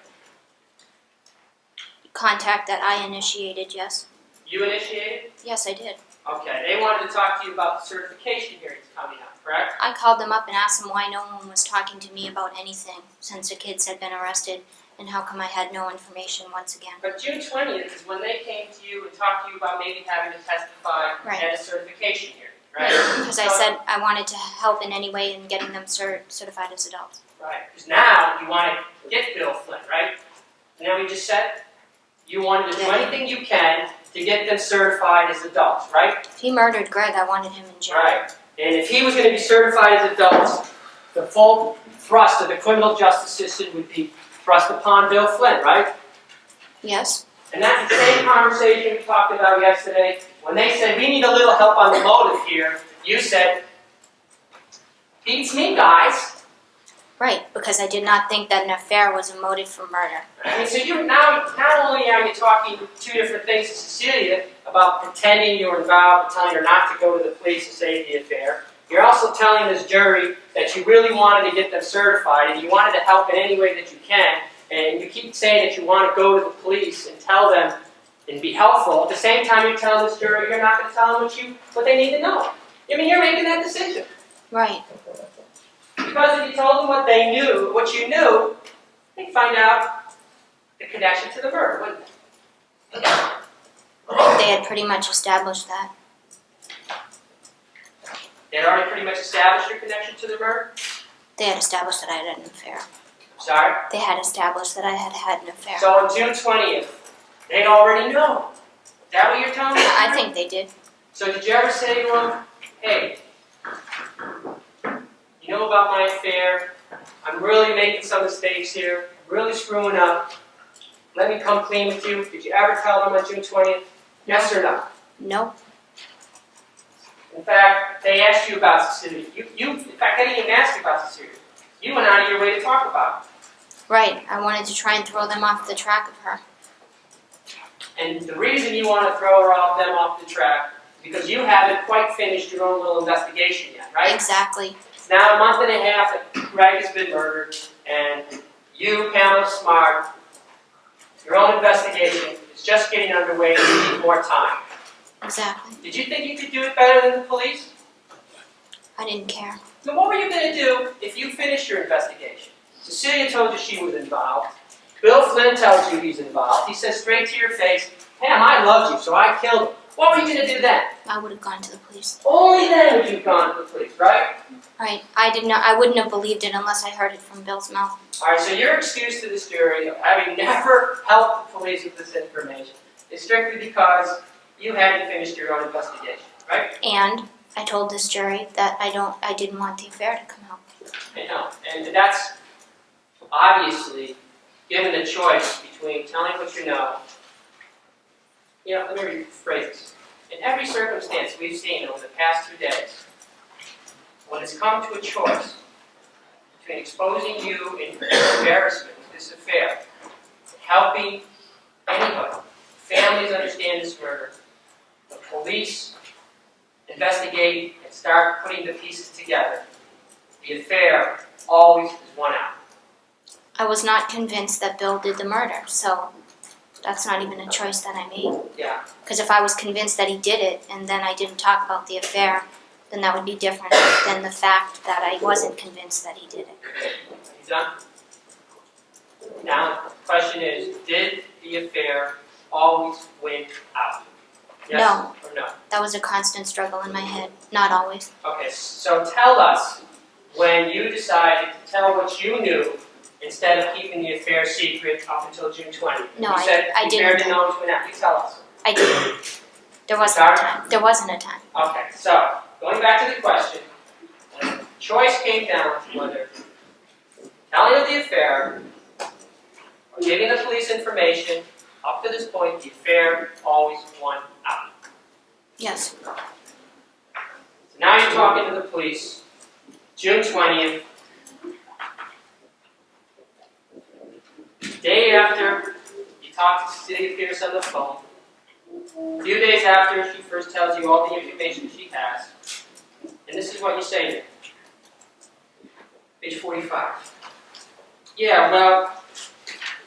Speaker 3: Contact that I initiated, yes.
Speaker 2: You initiated?
Speaker 3: Yes, I did.
Speaker 2: Okay, they wanted to talk to you about the certification hearings coming up, correct?
Speaker 3: I called them up and asked them why no one was talking to me about anything since the kids had been arrested, and how come I had no information once again.
Speaker 2: But June 20th is when they came to you and talked to you about maybe having to testify
Speaker 3: Right.
Speaker 2: at a certification hearing, right?
Speaker 3: Because I said I wanted to help in any way in getting them certified as adults.
Speaker 2: Right, because now you want to get Bill Flynn, right? You know what we just said? You want to do anything you can to get them certified as adults, right?
Speaker 3: If he murdered Greg, I wanted him in jail.
Speaker 2: Right. And if he was going to be certified as adults, the full thrust of the criminal justice system would be thrust upon Bill Flynn, right?
Speaker 3: Yes.
Speaker 2: And that's the same conversation we talked about yesterday. When they said, we need a little help on the motive here, you said, beats me, guys.
Speaker 3: Right, because I did not think that an affair was a motive for murder.
Speaker 2: I mean, so you now, not only are you talking two different things to Cecilia about pretending you were involved, telling her not to go to the police to save the affair, you're also telling this jury that you really wanted to get them certified and you wanted to help in any way that you can, and you keep saying that you want to go to the police and tell them and be helpful. At the same time, you're telling this jury you're not going to tell them what they need to know. I mean, you're making that decision.
Speaker 3: Right.
Speaker 2: Because if you told them what they knew, what you knew, they'd find out the connection to the murder, wouldn't they?
Speaker 3: I think they had pretty much established that.
Speaker 2: They had already pretty much established your connection to the murder?
Speaker 3: They had established that I had an affair.
Speaker 2: Sorry?
Speaker 3: They had established that I had had an affair.
Speaker 2: So on June 20th, they already know. Is that what you're telling me?
Speaker 3: I think they did.
Speaker 2: So did you ever say to them, hey, you know about my affair, I'm really making some mistakes here, I'm really screwing up, let me come clean with you. Did you ever tell them on June 20th? Yes or no?
Speaker 3: No.
Speaker 2: In fact, they asked you about Cecilia. In fact, they didn't even ask you about Cecilia. You went out of your way to talk about it.
Speaker 3: Right. I wanted to try and throw them off the track of her.
Speaker 2: And the reason you want to throw them off the track is because you haven't quite finished your own little investigation yet, right?
Speaker 3: Exactly.
Speaker 2: It's now a month and a half that Greg has been murdered, and you, Pamela Smart, your own investigation is just getting underway and you need more time.
Speaker 3: Exactly.
Speaker 2: Did you think you could do it better than the police?
Speaker 3: I didn't care.
Speaker 2: Then what were you going to do if you finished your investigation? Cecilia told you she was involved. Bill Flynn tells you he's involved. He says straight to your face, Pam, I loved you, so I killed him. What were you going to do then?
Speaker 3: I would have gone to the police.
Speaker 2: Only then would you have gone to the police, right?
Speaker 3: Right. I wouldn't have believed it unless I heard it from Bill's mouth.
Speaker 2: All right, so your excuse to this jury of having never helped the police with this information is strictly because you hadn't finished your own investigation, right?
Speaker 3: And I told this jury that I didn't want the affair to come out.
Speaker 2: I know, and that's obviously, given the choice between telling what you know, let me rephrase this. In every circumstance we've seen over the past 2 days, when it's come to a choice between exposing you in embarrassment to this affair, helping anybody, families understand this murder, the police investigate and start putting the pieces together, the affair always is won out.
Speaker 3: I was not convinced that Bill did the murder, so that's not even a choice that I made.
Speaker 2: Yeah.
Speaker 3: Because if I was convinced that he did it and then I didn't talk about the affair, then that would be different than the fact that I wasn't convinced that he did it.
Speaker 2: You done? Now, the question is, did the affair always win out? Yes
Speaker 3: No.
Speaker 2: or no?
Speaker 3: That was a constant struggle in my head. Not always.
Speaker 2: Okay, so tell us when you decided to tell what you knew instead of keeping the affair secret up until June 20th.
Speaker 3: No,
Speaker 2: you said
Speaker 3: I
Speaker 2: the
Speaker 3: didn't.
Speaker 2: affair didn't always win out. You tell us.
Speaker 3: I didn't. There wasn't a time. There wasn't a time.
Speaker 2: Okay, so going back to the question, the choice came down to whether telling of the affair or giving the police information. Up to this point, the affair always won out.
Speaker 3: Yes.
Speaker 2: So now you're talking to the police, June 20th, day after you talk to Cecilia Pierce on the phone, a few days after she first tells you all the information she has, and this is what you say to her. Page 45. Yeah, well,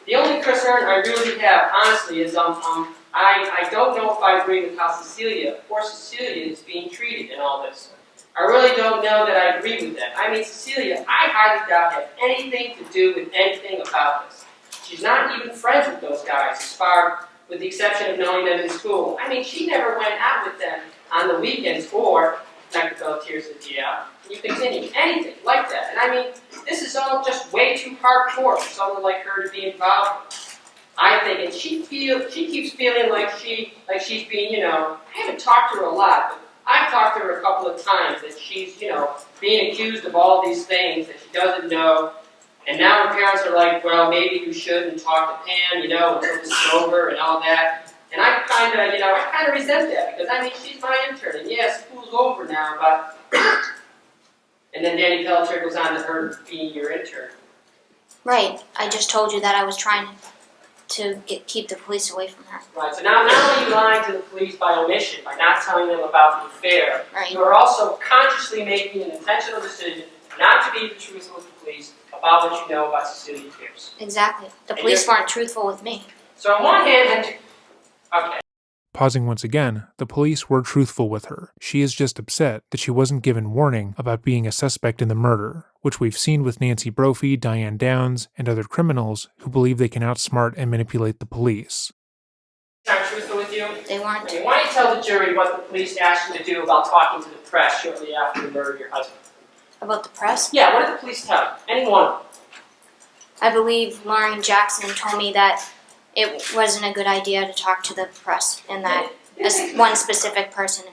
Speaker 2: the only concern I really have, honestly, is I don't know if I agree with how poor Cecilia is being treated in all this. I really don't know that I agree with that. I mean, Cecilia, I highly doubt had anything to do with anything about this. She's not even friends with those guys, with the exception of knowing them in school. I mean, she never went out with them on the weekends, or, like the Bellatier said, yeah, you continue, anything like that. And I mean, this is all just way too hardcore for someone like her to be involved with. I think, and she keeps feeling like she's being, I haven't talked to her a lot, but I've talked to her a couple of times that she's, being accused of all these things that she doesn't know. And now her parents are like, well, maybe you shouldn't talk to Pam, until this is over and all that. And I kind of resent that because, I mean, she's my intern. And yeah, school's over now, but... And then Danny Pelletier goes on to her being your intern.
Speaker 3: Right. I just told you that I was trying to keep the police away from her.
Speaker 2: Right, so now not only are you lying to the police by omission, by not telling them about the affair,
Speaker 3: Right.
Speaker 2: you are also consciously making an intentional decision not to be truthful with the police about what you know about Cecilia Pierce.
Speaker 3: Exactly. The
Speaker 2: And
Speaker 3: police weren't truthful with me.
Speaker 2: So on one hand, okay.
Speaker 1: Pausing once again, the police were truthful with her. She is just upset that she wasn't given warning about being a suspect in the murder, which we've seen with Nancy Brophy, Diane Downs, and other criminals who believe they can outsmart and manipulate the police.
Speaker 2: Not truthful with you?
Speaker 3: They weren't.
Speaker 2: Okay, why don't you tell the jury what the police asked you to do about talking to the press shortly after the murder of your husband?
Speaker 3: About the press?
Speaker 2: Yeah, what did the police tell you? Any one of them?
Speaker 3: I believe Lauren Jackson told me that it wasn't a good idea to talk to the press and that one specific person.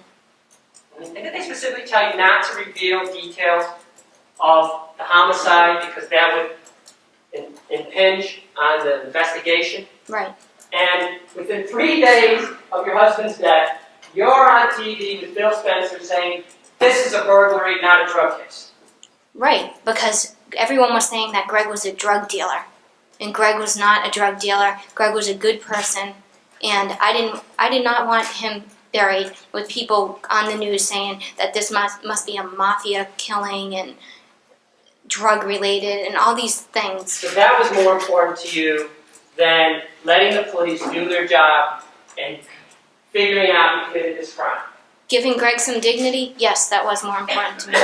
Speaker 2: And did they specifically tell you not to reveal details of the homicide because that would impinge on the investigation?
Speaker 3: Right.
Speaker 2: And within 3 days of your husband's death, you're on TV with Bill Spencer saying, this is a burglary, not a drug case.
Speaker 3: Right, because everyone was saying that Greg was a drug dealer. And Greg was not a drug dealer. Greg was a good person. And I did not want him buried with people on the news saying that this must be a mafia killing and drug related and all these things.
Speaker 2: So that was more important to you than letting the police do their job and figuring out who committed this crime.
Speaker 3: Giving Greg some dignity, yes, that was more important to me.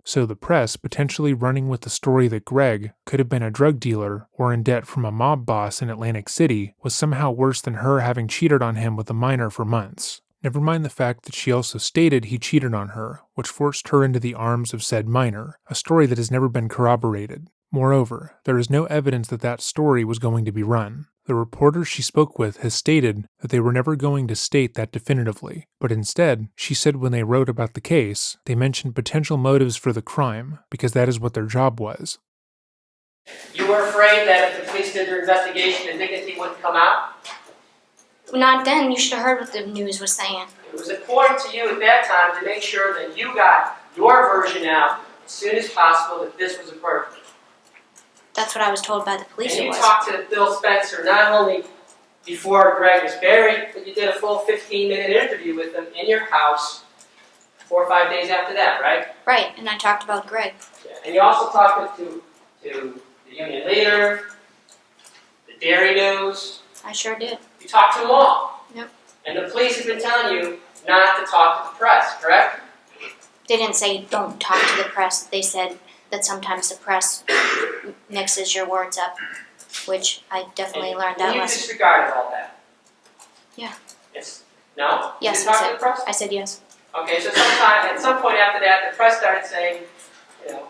Speaker 1: So the press potentially running with the story that Greg could have been a drug dealer or in debt from a mob boss in Atlantic City was somehow worse than her having cheated on him with a minor for months. Never mind the fact that she also stated he cheated on her, which forced her into the arms of said minor, a story that has never been corroborated. Moreover, there is no evidence that that story was going to be run. The reporter she spoke with has stated that they were never going to state that definitively, but instead, she said when they wrote about the case, they mentioned potential motives for the crime, because that is what their job was.
Speaker 2: You were afraid that if the police did their investigation, the dignity wouldn't come out?
Speaker 3: Not then. You should have heard what the news was saying.
Speaker 2: It was important to you at that time to make sure that you got your version out as soon as possible that this was a burglary.
Speaker 3: That's what I was told by the police
Speaker 2: And
Speaker 3: it
Speaker 2: you
Speaker 3: was.
Speaker 2: talked to Bill Spencer not only before Greg was buried, but you did a full 15-minute interview with him in your house 4 or 5 days after that, right?
Speaker 3: Right, and I talked about Greg.
Speaker 2: Yeah. And you also talked to the union leader, the Dairy News.
Speaker 3: I sure did.
Speaker 2: You talked to them all.
Speaker 3: Yep.
Speaker 2: And the police have been telling you not to talk to the press, correct?
Speaker 3: They didn't say don't talk to the press. They said that sometimes the press mixes your words up, which I definitely learned that
Speaker 2: And you
Speaker 3: lesson.
Speaker 2: disregarded all that.
Speaker 3: Yeah.
Speaker 2: No?
Speaker 3: Yes,
Speaker 2: You didn't talk
Speaker 3: I
Speaker 2: to the press?
Speaker 3: I said yes.
Speaker 2: Okay, so at some point after that, the press started saying,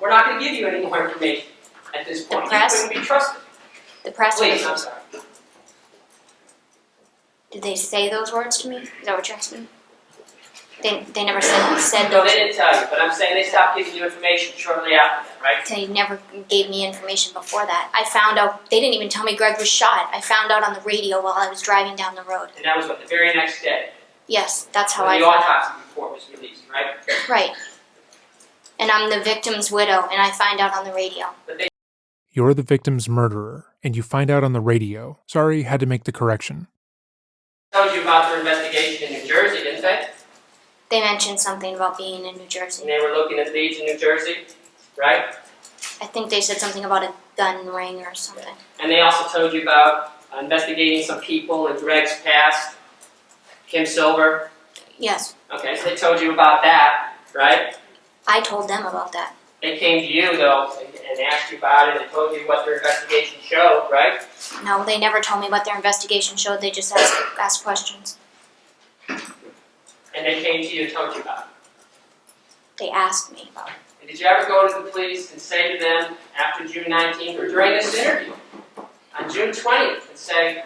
Speaker 2: we're not going to give you any more information at this point.
Speaker 3: press?
Speaker 2: You couldn't be trusted.
Speaker 3: The press.
Speaker 2: Please, I'm sorry.
Speaker 3: Did they say those words to me? Is that what you're asking? They never said
Speaker 2: No,
Speaker 3: those.
Speaker 2: they didn't tell you, but I'm saying they stopped giving you information shortly after that, right?
Speaker 3: They never gave me information before that. I found out, they didn't even tell me Greg was shot. I found out on the radio while I was driving down the road.
Speaker 2: And that was what, the very next day?
Speaker 3: Yes, that's how
Speaker 2: When
Speaker 3: I
Speaker 2: the
Speaker 3: found out.
Speaker 2: autopsy report was released, right?
Speaker 3: Right. And I'm the victim's widow, and I find out on the radio.
Speaker 2: But they
Speaker 1: You're the victim's murderer, and you find out on the radio. Sorry, had to make the correction.
Speaker 2: told you about their investigation in New Jersey, didn't they?
Speaker 3: They mentioned something about being in New
Speaker 2: And
Speaker 3: Jersey.
Speaker 2: they were looking at leads in New Jersey, right?
Speaker 3: I think they said something about a gun ring or something.
Speaker 2: And they also told you about investigating some people in Greg's past, Kim Silver.
Speaker 3: Yes,
Speaker 2: Okay, so they told you about that, right?
Speaker 3: I told them about that.
Speaker 2: They came to you, though, and asked you about it and told you what their investigation showed, right?
Speaker 3: No, they never told me what their investigation showed. They just asked questions.
Speaker 2: And they came to you and told you about it.
Speaker 3: They asked me about it.
Speaker 2: And did you ever go to the police and say to them after June 19th or during this interview on June 20th and say,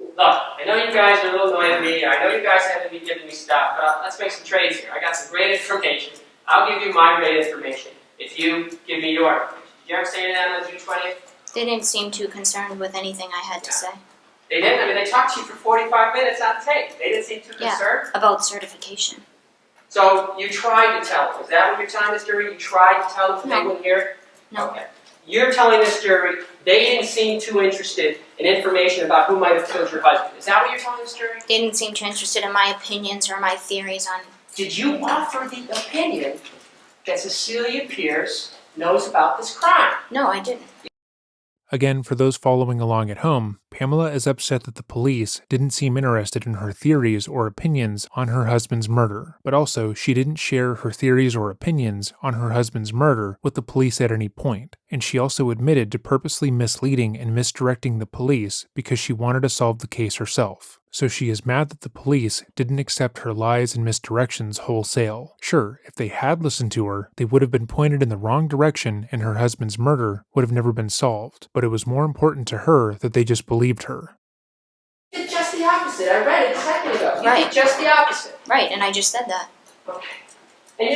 Speaker 2: look, I know you guys are a little annoyed at me, I know you guys haven't been giving me stuff, but let's make some trades here. I got some great information. I'll give you my great information if you give me your information. Did you ever say to them on June 20th?
Speaker 3: They didn't seem too concerned with anything I had to say.
Speaker 2: They didn't. I mean, they talked to you for 45 minutes on tape. They didn't seem too
Speaker 3: Yeah.
Speaker 2: concerned.
Speaker 3: About certification.
Speaker 2: So you tried to tell them. Is that what you're telling this jury? You tried to tell them, but they
Speaker 3: No.
Speaker 2: wouldn't hear?
Speaker 3: No.
Speaker 2: Okay. You're telling this jury they didn't seem too interested in information about who might have killed your husband. Is that what you're telling this jury?
Speaker 3: They didn't seem too interested in my opinions or my theories on.
Speaker 2: Did you offer the opinion that Cecilia Pierce knows about this crime?
Speaker 3: No, I didn't.
Speaker 1: Again, for those following along at home, Pamela is upset that the police didn't seem interested in her theories or opinions on her husband's murder, but also she didn't share her theories or opinions on her husband's murder with the police at any point, and she also admitted to purposely misleading and misdirecting the police because she wanted to solve the case herself. So she is mad that the police didn't accept her lies and misdirections wholesale. Sure, if they had listened to her, they would have been pointed in the wrong direction and her husband's murder would have never been solved, but it was more important to her that they just believed her.
Speaker 2: You did just the opposite. I read it a second ago. You
Speaker 3: Right.
Speaker 2: did just the opposite.
Speaker 3: Right, and I just said that.
Speaker 2: Okay. And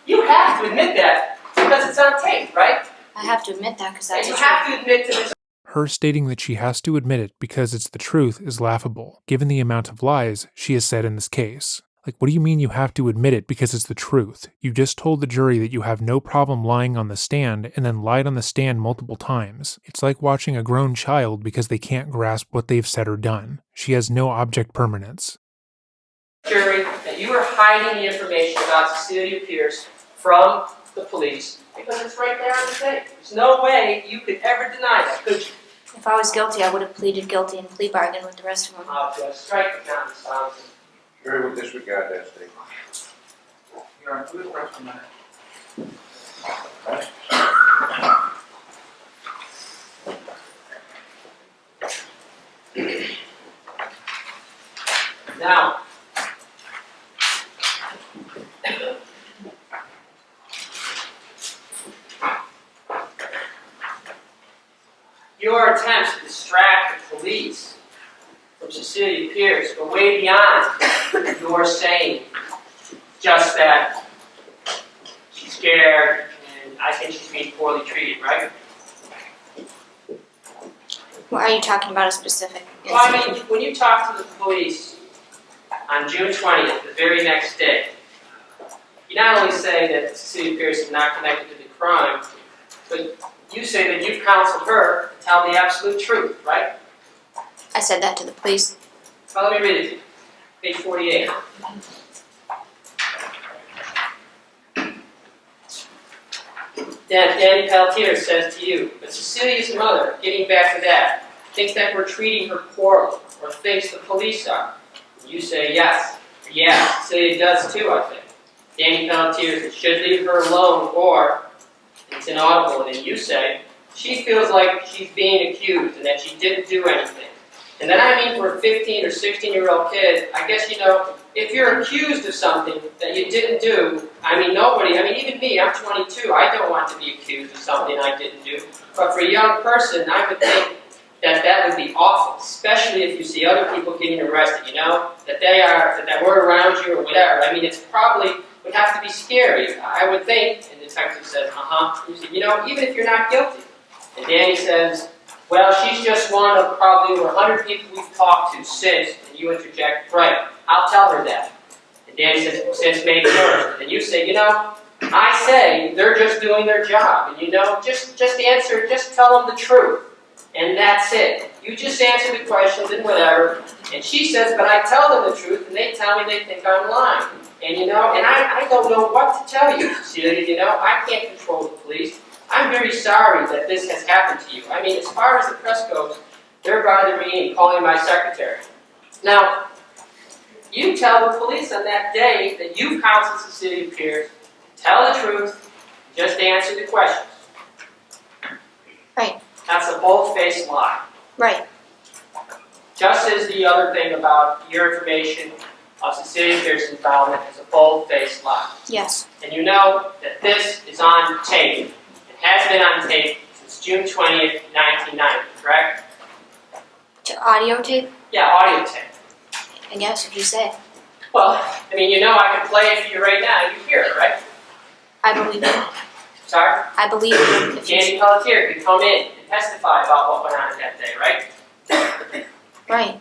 Speaker 2: you have to admit that because it's on tape, right?
Speaker 3: I have to admit that because
Speaker 2: And
Speaker 3: that's
Speaker 2: you
Speaker 3: the truth.
Speaker 2: have to admit to this.
Speaker 1: Her stating that she has to admit it because it's the truth is laughable, given the amount of lies she has said in this case. Like, what do you mean you have to admit it because it's the truth? You just told the jury that you have no problem lying on the stand and then lied on the stand multiple times. It's like watching a grown child because they can't grasp what they've said or done. She has no object permanence.
Speaker 2: Jury, that you were hiding the information about Cecilia Pierce from the police because it's right there on the tape. There's no way you could ever deny that, could you?
Speaker 3: If I was guilty, I would have pleaded guilty and plea bargained with the rest of them.
Speaker 2: Just strike the county sounds.
Speaker 5: Jury will disregard that statement.
Speaker 4: Your Honor, please press for minute.
Speaker 2: Now, your attempts to distract the police from Cecilia Pierce go way beyond your saying just that she's scared and I think she's being poorly treated, right?
Speaker 3: Well, are you talking about a specific
Speaker 2: Well, I
Speaker 3: incident?
Speaker 2: mean, when you talk to the police on June 20th, the very next day, you not only say that Cecilia Pierce is not connected to the crime, but you say that you've counseled her to tell the absolute truth, right?
Speaker 3: I said that to the police.
Speaker 2: Well, let me read it to you. Page 48. Danny Pelletier says to you, but Cecilia's mother, getting back to that, thinks that we're treating her poorly, or thinks the police are. You say yes. Yeah, Cecilia does too, I think. Danny Pelletier says, should leave her alone, or, it's inaudible, and then you say, she feels like she's being accused and that she didn't do anything. And then I mean for a 15 or 16-year-old kid, I guess, if you're accused of something that you didn't do, even me, I'm 22, I don't want to be accused of something I didn't do. But for a young person, I would think that would be awful, especially if you see other people getting arrested, that we're around you or whatever. I mean, it's probably would have to be scary. I would think, and the detective says, you say, even if you're not guilty. And Danny says, well, she's just one of probably over 100 people we've talked to since, and you interject, right, I'll tell her that. And Danny says, since May 1st. And you say, I say they're just doing their job. And just answer, just tell them the truth. And that's it. You just answer the questions and whatever. And she says, but I tell them the truth, and they tell me they think I'm lying. And and I don't know what to tell you, Cecilia, I can't control the police. I'm very sorry that this has happened to you. I mean, as far as the press goes, they're bothering me and calling my secretary. Now, you tell the police on that day that you've counseled Cecilia Pierce, tell the truth, just answer the questions.
Speaker 3: Right.
Speaker 2: That's a bold-faced lie.
Speaker 3: Right.
Speaker 2: Just as the other thing about your information of Cecilia Pierce's involvement is a bold-faced lie.
Speaker 3: Yes.
Speaker 2: And you know that this is on tape. It has been on tape since June 20th, 1990, correct?
Speaker 3: To audio tape?
Speaker 2: Yeah, audio tape.
Speaker 3: I guess, if you say.
Speaker 2: Well, I can play it for you right now. You hear it, right?
Speaker 3: I believe you.
Speaker 2: Sorry?
Speaker 3: I believe you. If you
Speaker 2: Danny Pelletier can come in and testify about what went on that day, right?
Speaker 3: Right.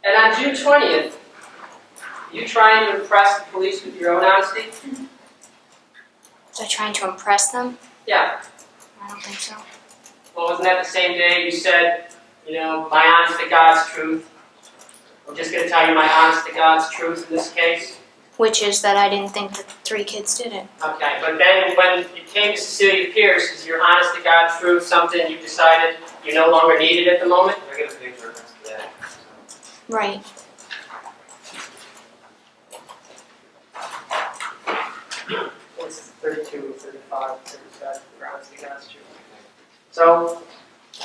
Speaker 2: And on June 20th, you trying to impress the police with your own honesty?
Speaker 3: Was I trying to impress them?
Speaker 2: Yeah.
Speaker 3: I don't think so.
Speaker 2: Well, wasn't that the same day you said, my honest to God's truth? I'm just going to tell you my honest to God's truth in this case.
Speaker 3: Which is that I didn't think that 3 kids did it.
Speaker 2: Okay, but then when it came to Cecilia Pierce, is your honest to God's truth something you decided you no longer needed at the moment?
Speaker 4: I get a page reference to that.
Speaker 3: Right.
Speaker 2: It's 32, 35, 37, your honest to God's truth. So,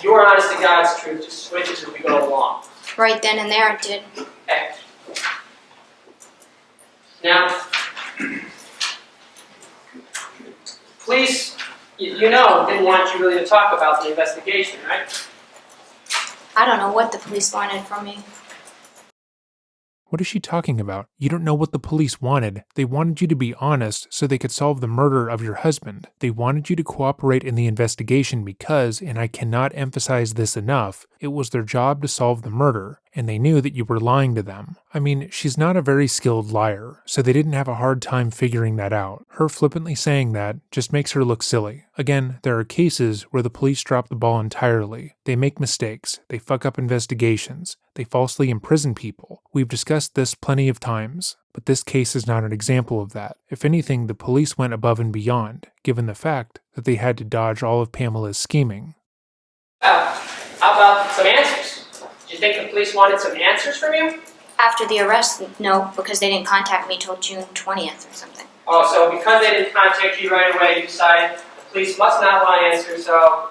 Speaker 2: your honest to God's truth just switches as we go along.
Speaker 3: Right then and there it did.
Speaker 2: Okay. Now, police, didn't want you really to talk about the investigation, right?
Speaker 3: I don't know what the police wanted from me.
Speaker 1: What is she talking about? You don't know what the police wanted. They wanted you to be honest so they could solve the murder of your husband. They wanted you to cooperate in the investigation because, and I cannot emphasize this enough, it was their job to solve the murder, and they knew that you were lying to them. I mean, she's not a very skilled liar, so they didn't have a hard time figuring that out. Her flippantly saying that just makes her look silly. Again, there are cases where the police drop the ball entirely. They make mistakes. They fuck up investigations. They falsely imprison people. We've discussed this plenty of times, but this case is not an example of that. If anything, the police went above and beyond, given the fact that they had to dodge all of Pamela's scheming.
Speaker 2: How about some answers? Do you think the police wanted some answers from you?
Speaker 3: After the arrest, no, because they didn't contact me till June 20th or something.
Speaker 2: Oh, so because they didn't contact you right away, you decided the police must not want answers, so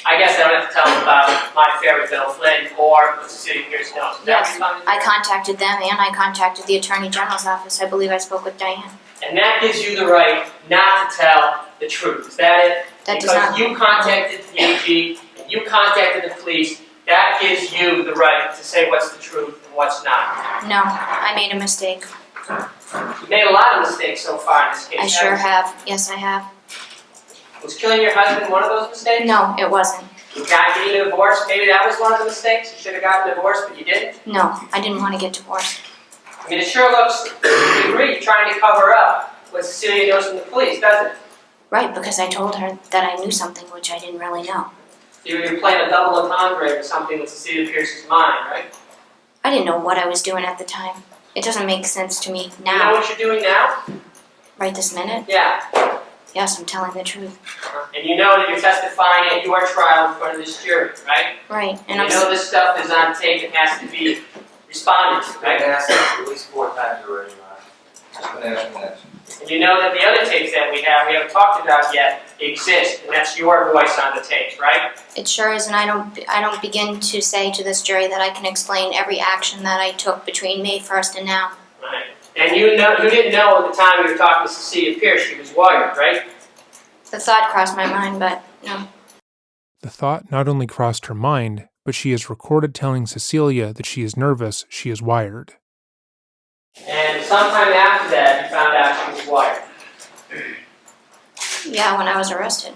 Speaker 2: I guess I don't have to tell them about my affair with Bill Flynn or what Cecilia Pierce knows. Is that
Speaker 3: Yes,
Speaker 2: what you're talking
Speaker 3: I
Speaker 2: about?
Speaker 3: contacted them and I contacted the Attorney General's office. I believe I spoke with Diane.
Speaker 2: And that gives you the right not to tell the truth. Is that it?
Speaker 3: That does
Speaker 2: Because
Speaker 3: not.
Speaker 2: you contacted the AG, and you contacted the police, that gives you the right to say what's the truth and what's not.
Speaker 3: No, I made a mistake.
Speaker 2: You made a lot of mistakes so far in this case.
Speaker 3: I sure
Speaker 2: haven't
Speaker 3: have. Yes, I have.
Speaker 2: you? Was killing your husband one of those mistakes?
Speaker 3: No, it wasn't.
Speaker 2: You got getting a divorce, maybe that was one of the mistakes. You should have gotten a divorce, but you didn't.
Speaker 3: No, I didn't want to get divorced.
Speaker 2: I mean, it sure looks, you agree, you're trying to cover up what Cecilia knows from the police, doesn't it?
Speaker 3: Right, because I told her that I knew something which I didn't really know.
Speaker 2: You're playing a double entendre with something with Cecilia Pierce's mind, right?
Speaker 3: I didn't know what I was doing at the time. It doesn't make sense to me
Speaker 2: You know
Speaker 3: now,
Speaker 2: what you're doing now?
Speaker 3: right this minute.
Speaker 2: Yeah.
Speaker 3: Yes, I'm telling the truth.
Speaker 2: And you know that you're testifying at your trial in front of this jury, right?
Speaker 3: Right, and
Speaker 2: And you know this stuff is on tape and has to be responded to,
Speaker 4: I've
Speaker 2: right?
Speaker 4: been asked that at least 4 times already,
Speaker 5: Just been asking that.
Speaker 2: And you know that the other tapes that we haven't talked about yet, exist, and that's your voice on the tapes, right?
Speaker 3: it sure is, and I don't begin to say to this jury that I can explain every action that I took between May 1st and now.
Speaker 2: Right. And you didn't know at the time you were talking to Cecilia Pierce, she was wired, right?
Speaker 3: The thought crossed my mind, but no.
Speaker 1: The thought not only crossed her mind, but she is recorded telling Cecilia that she is nervous she is wired.
Speaker 2: And sometime after that, you found out she was wired.
Speaker 3: Yeah, when I was arrested.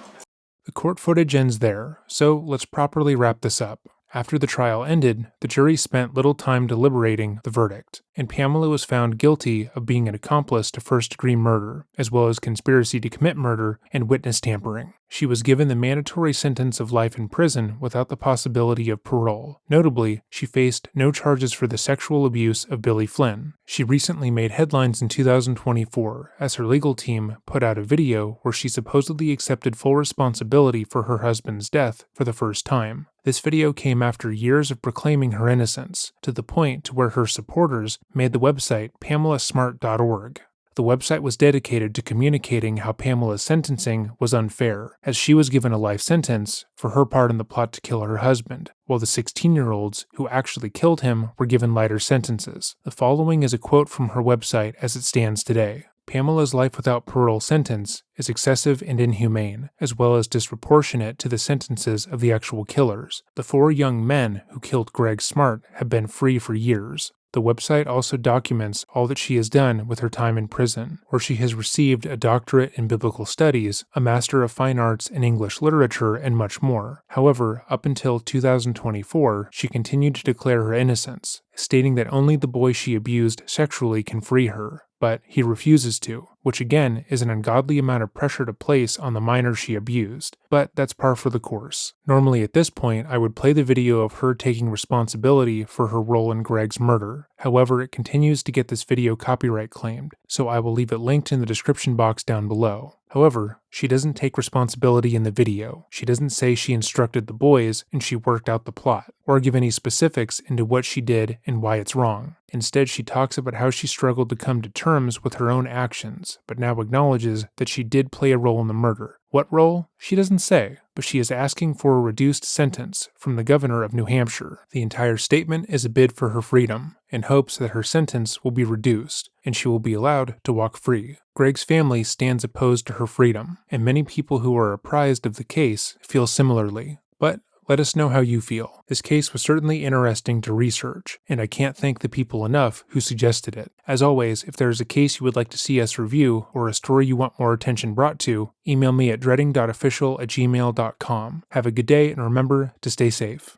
Speaker 1: The court footage ends there, so let's properly wrap this up. After the trial ended, the jury spent little time deliberating the verdict, and Pamela was found guilty of being an accomplice to first-degree murder, as well as conspiracy to commit murder and witness tampering. She was given the mandatory sentence of life in prison without the possibility of parole. Notably, she faced no charges for the sexual abuse of Billy Flynn. She recently made headlines in 2024 as her legal team put out a video where she supposedly accepted full responsibility for her husband's death for the first time. This video came after years of proclaiming her innocence, to the point to where her supporters made the website PamelaSmart.org. The website was dedicated to communicating how Pamela's sentencing was unfair, as she was given a life sentence for her part in the plot to kill her husband, while the 16-year-olds who actually killed him were given lighter sentences. The following is a quote from her website as it stands today. Pamela's life without parole sentence is excessive and inhumane, as well as disproportionate to the sentences of the actual killers. The 4 young men who killed Greg Smart have been free for years. The website also documents all that she has done with her time in prison, where she has received a doctorate in biblical studies, a Master of Fine Arts in English literature, and much more. However, up until 2024, she continued to declare her innocence, stating that only the boy she abused sexually can free her. But he refuses to, which again is an ungodly amount of pressure to place on the minor she abused. But that's par for the course. Normally at this point, I would play the video of her taking responsibility for her role in Greg's murder. However, it continues to get this video copyright claimed, so I will leave it linked in the description box down below. However, she doesn't take responsibility in the video. She doesn't say she instructed the boys and she worked out the plot, or give any specifics into what she did and why it's wrong. Instead, she talks about how she struggled to come to terms with her own actions, but now acknowledges that she did play a role in the murder. What role? She doesn't say, but she is asking for a reduced sentence from the governor of New Hampshire. The entire statement is a bid for her freedom, in hopes that her sentence will be reduced, and she will be allowed to walk free. Greg's family stands opposed to her freedom, and many people who are apprised of the case feel similarly. But let us know how you feel. This case was certainly interesting to research, and I can't thank the people enough who suggested it. As always, if there is a case you would like to see us review, or a story you want more attention brought to, email me at dreading.official@gmail.com. Have a good day, and remember to stay safe.